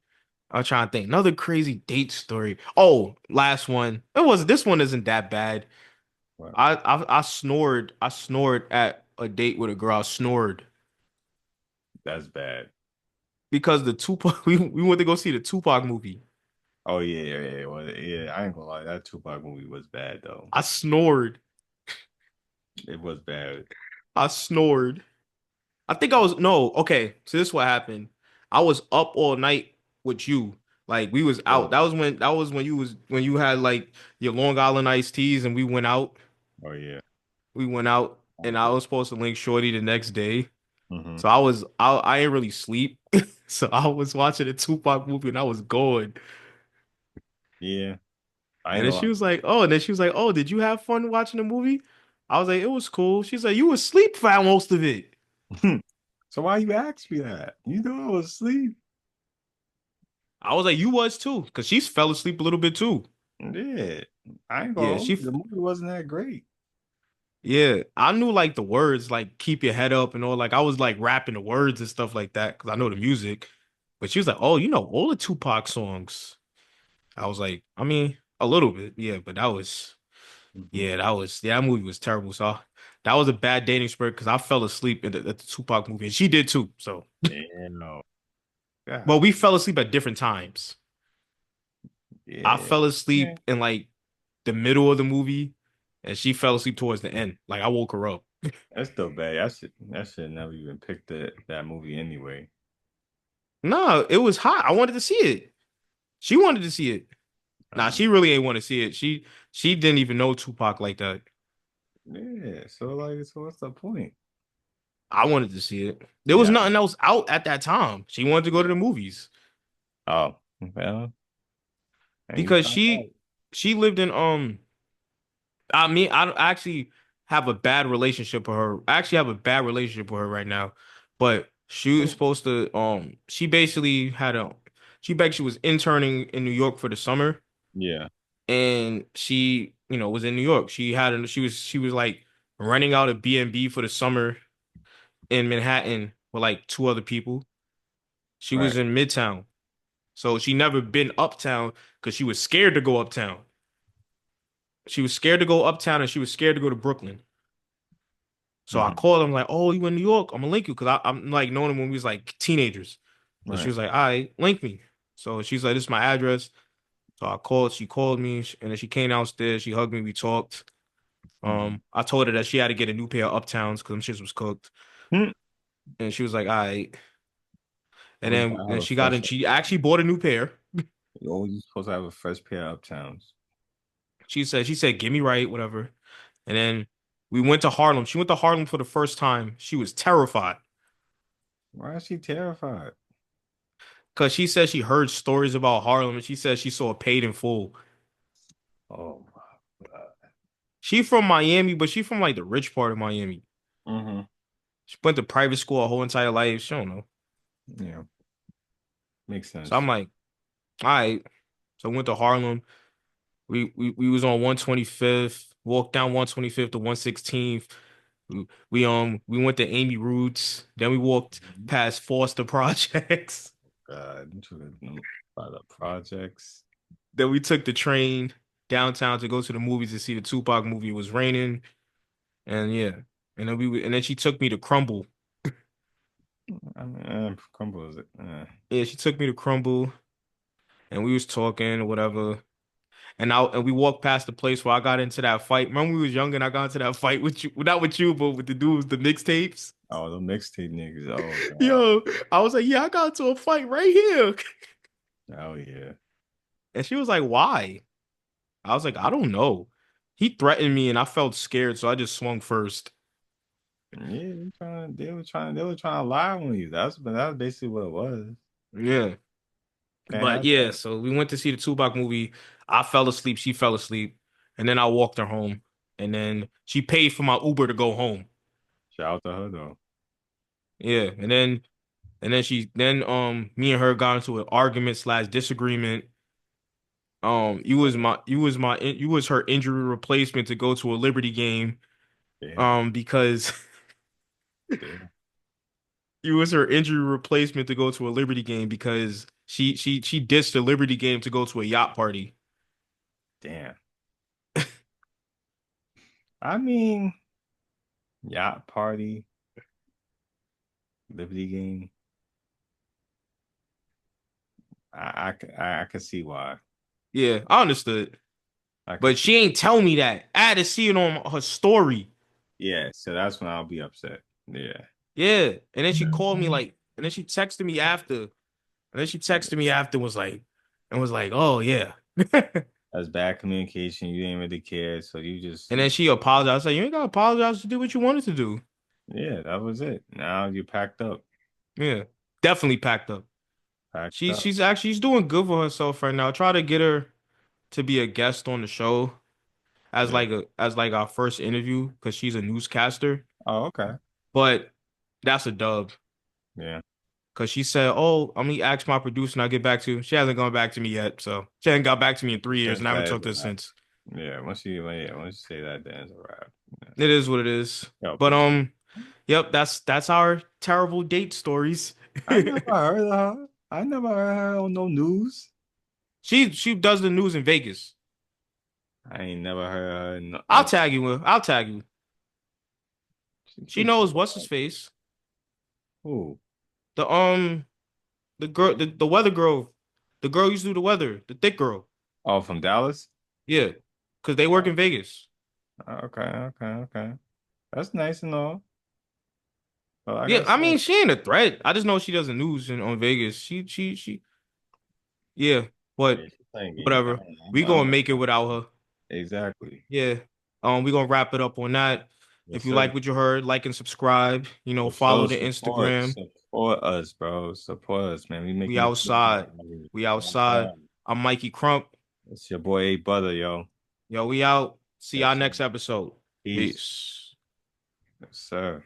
I'm trying to think. Another crazy date story. Oh, last one. This one isn't that bad. Well, I snored at a date with a girl. I snored that's bad. because the Tupac we went to go see the Tupac movie. Oh yeah, yeah, yeah. Well, yeah, I ain't gonna lie, that Tupac movie was bad though. I snored. It was bad. I snored. I think I was no, okay. So this is what happened. I was up all night with you. Like we was out. Oh, That was when you had like your Long Island iced teas and we went out. oh yeah. We went out I and I remember. was supposed to link Shorty the next day. Hmm. So I ain't really sleep. So I was watching a Tupac movie and I was going. Yeah, I And ain't then gonna she was like, "Oh," and then she was like, "Oh, did you have fun watching the movie?" I was like, "It was cool." She's like, "You was asleep for most of it." lie. So why you ask me that? You know I was asleep. I was like, "You was too," because she fell asleep a little bit too. Yeah, I ain't gonna Yeah, hold you. The movie wasn't that great. yeah. I knew like the words, like "keep your head up" and all. Like I was like rapping the words and stuff like that because I know the music. But she was like, "Oh, you know all the Tupac songs." I was like, "I mean, a little bit, yeah." But Hmm. yeah, that movie was terrible. So that was a bad dating spurt because I fell asleep at the Tupac movie and she did too. So, Yeah, no. but God, we fell asleep at different times. I yeah. fell Yeah. asleep in like the middle of the movie, and she fell asleep towards the end. Like I woke her up. That's still bad. That should never even picked that movie anyway. No, it was hot. I wanted to see it. She wanted to see it. Nah, Uh, she really ain't want to see it. She didn't even know Tupac like that. yeah. So what's the point? I wanted to see it. There was Yeah. nothing else out at that time. She wanted to go to the Yeah. movies Oh, well, and you because found out. she lived in I mean, I actually have a bad relationship with her. I actually have a bad relationship with her right now. But she was supposed to she basically was interning in New York for the summer. Yeah. and she, was in New York. She was like renting out a B&B for the summer in Manhattan with like two other people. She was Right. in Midtown. So she never been uptown because she was scared to go uptown. She was scared to go uptown and she was scared to go to Brooklyn. So I Hmm. called him like, "Oh, you in New York? I'm gonna link you," because I'm like knowing him when we was like teenagers. So she Right. was like, "All right, link me." So she's like, "This is my address." So I called. She called me, and then she came downstairs. She hugged me. We talked. Hmm. I told her that she had to get a new pair of Uptowns because them shits was cooked, Hmm. and she was like, "All right." And Always then gotta have and a she got fresh. in. She actually bought a new pair. You always supposed to have a fresh pair of Uptowns. She said, "Get me right, whatever." And then we went to Harlem. She went to Harlem for the first time. She was terrified Why is she terrified? because she said she heard stories about Harlem, and she said she saw Paid in Full. Oh my God. She from Miami, but she from like the rich part of Miami. Hmm. She went to private school her whole entire life. She don't know. Yeah, makes So I'm sense. like, all right. So I went to Harlem. We was on 125th, walked down 125th to 116th. We went to Amy Roots. Then we walked Mhm. past Foster Projects. God, you should know about the projects. Then we took the train downtown to go to the movies to see the Tupac movie. It was raining, and yeah. And then she took me to Crumble. I mean, Crumble is it? Yeah, she took me to Crumble, and we was talking or whatever. And we walked past the place where I got into that fight. Remember we was young and I got into that fight with you, well, not with you, but with the dudes, the mixtapes. Oh, the mixtape niggas. Oh God. Yo, I was like, yeah, I got into a fight right here. Oh yeah. And she was like, why? I was like, I don't know. He threatened me and I felt scared, so I just swung first. Yeah, they were trying to lie on you. That's basically what it was. Yeah. Can't But have yeah, that. so we went to see the Tupac movie. I fell asleep, she fell asleep, and then I walked her home. And then she paid for my Uber to go home. Shout out to her though. Yeah, and then me and her got into an argument slash disagreement. You was her injury replacement to go to a Liberty game. Damn, Because damn, you was her injury replacement to go to a Liberty game because she ditched the Liberty game to go to a yacht party. damn. I mean, yacht party, Liberty game. I can see why. Yeah, I understood. I can But see. she ain't tell me that. I had to see it on her story. Yeah, so that's when I'll be upset. Yeah. Yeah. And then she called me Mhm. like, and then she texted me after. And then she texted me after and was like, oh yeah. That's bad communication. You didn't really care, so you just And then she apologized. I said, you ain't gotta apologize to do what you wanted to do. yeah, that was it. Now you packed up, Yeah. Definitely packed up. packed She's up. she's actually she's doing good for herself right now. Try to get her to be a guest on the show Yeah. as like our first interview because she's a newscaster. Oh, okay. But that's a dub. Yeah. Cause she said, "Oh, I'm gonna ask my producer and I'll get back to you." She hasn't gone back to me yet, so she hasn't got back to me in 3 years, Since and I haven't that is talked a to her wrap. since. Yeah. Once you say that, then it's a wrap. Yeah. It is what it is. Yo, But peace. yep, that's our terrible date stories. I never heard of her. I never heard her on no news. She does the news in Vegas. I ain't never heard her. I'll tag you. I'll tag you. She She keeps knows what's his face. who? The the girl, the weather girl, the girl who used to do the weather, the thick girl. Oh, from Dallas. Yeah, because they work Oh, in Vegas. okay, okay, okay. That's nice and all. But like Yeah, I I said, mean she ain't a threat. I just know she does the news on Vegas. Yeah, yeah, but she's playing games. whatever. I'm, We I'm, gonna make it without her. exactly. Yeah. We gonna wrap it up on that. Yes, If you sir. like what you heard, like and subscribe. For Follow sure, the Instagram. support us, bro. Support us, man. We We making this shit outside. happen. We One outside. time. I'm Mikey Crump. It's your boy A Butter, yo. Yo, we out. See Yes, y'all sir. next episode. Peace. Peace. Yes, sir.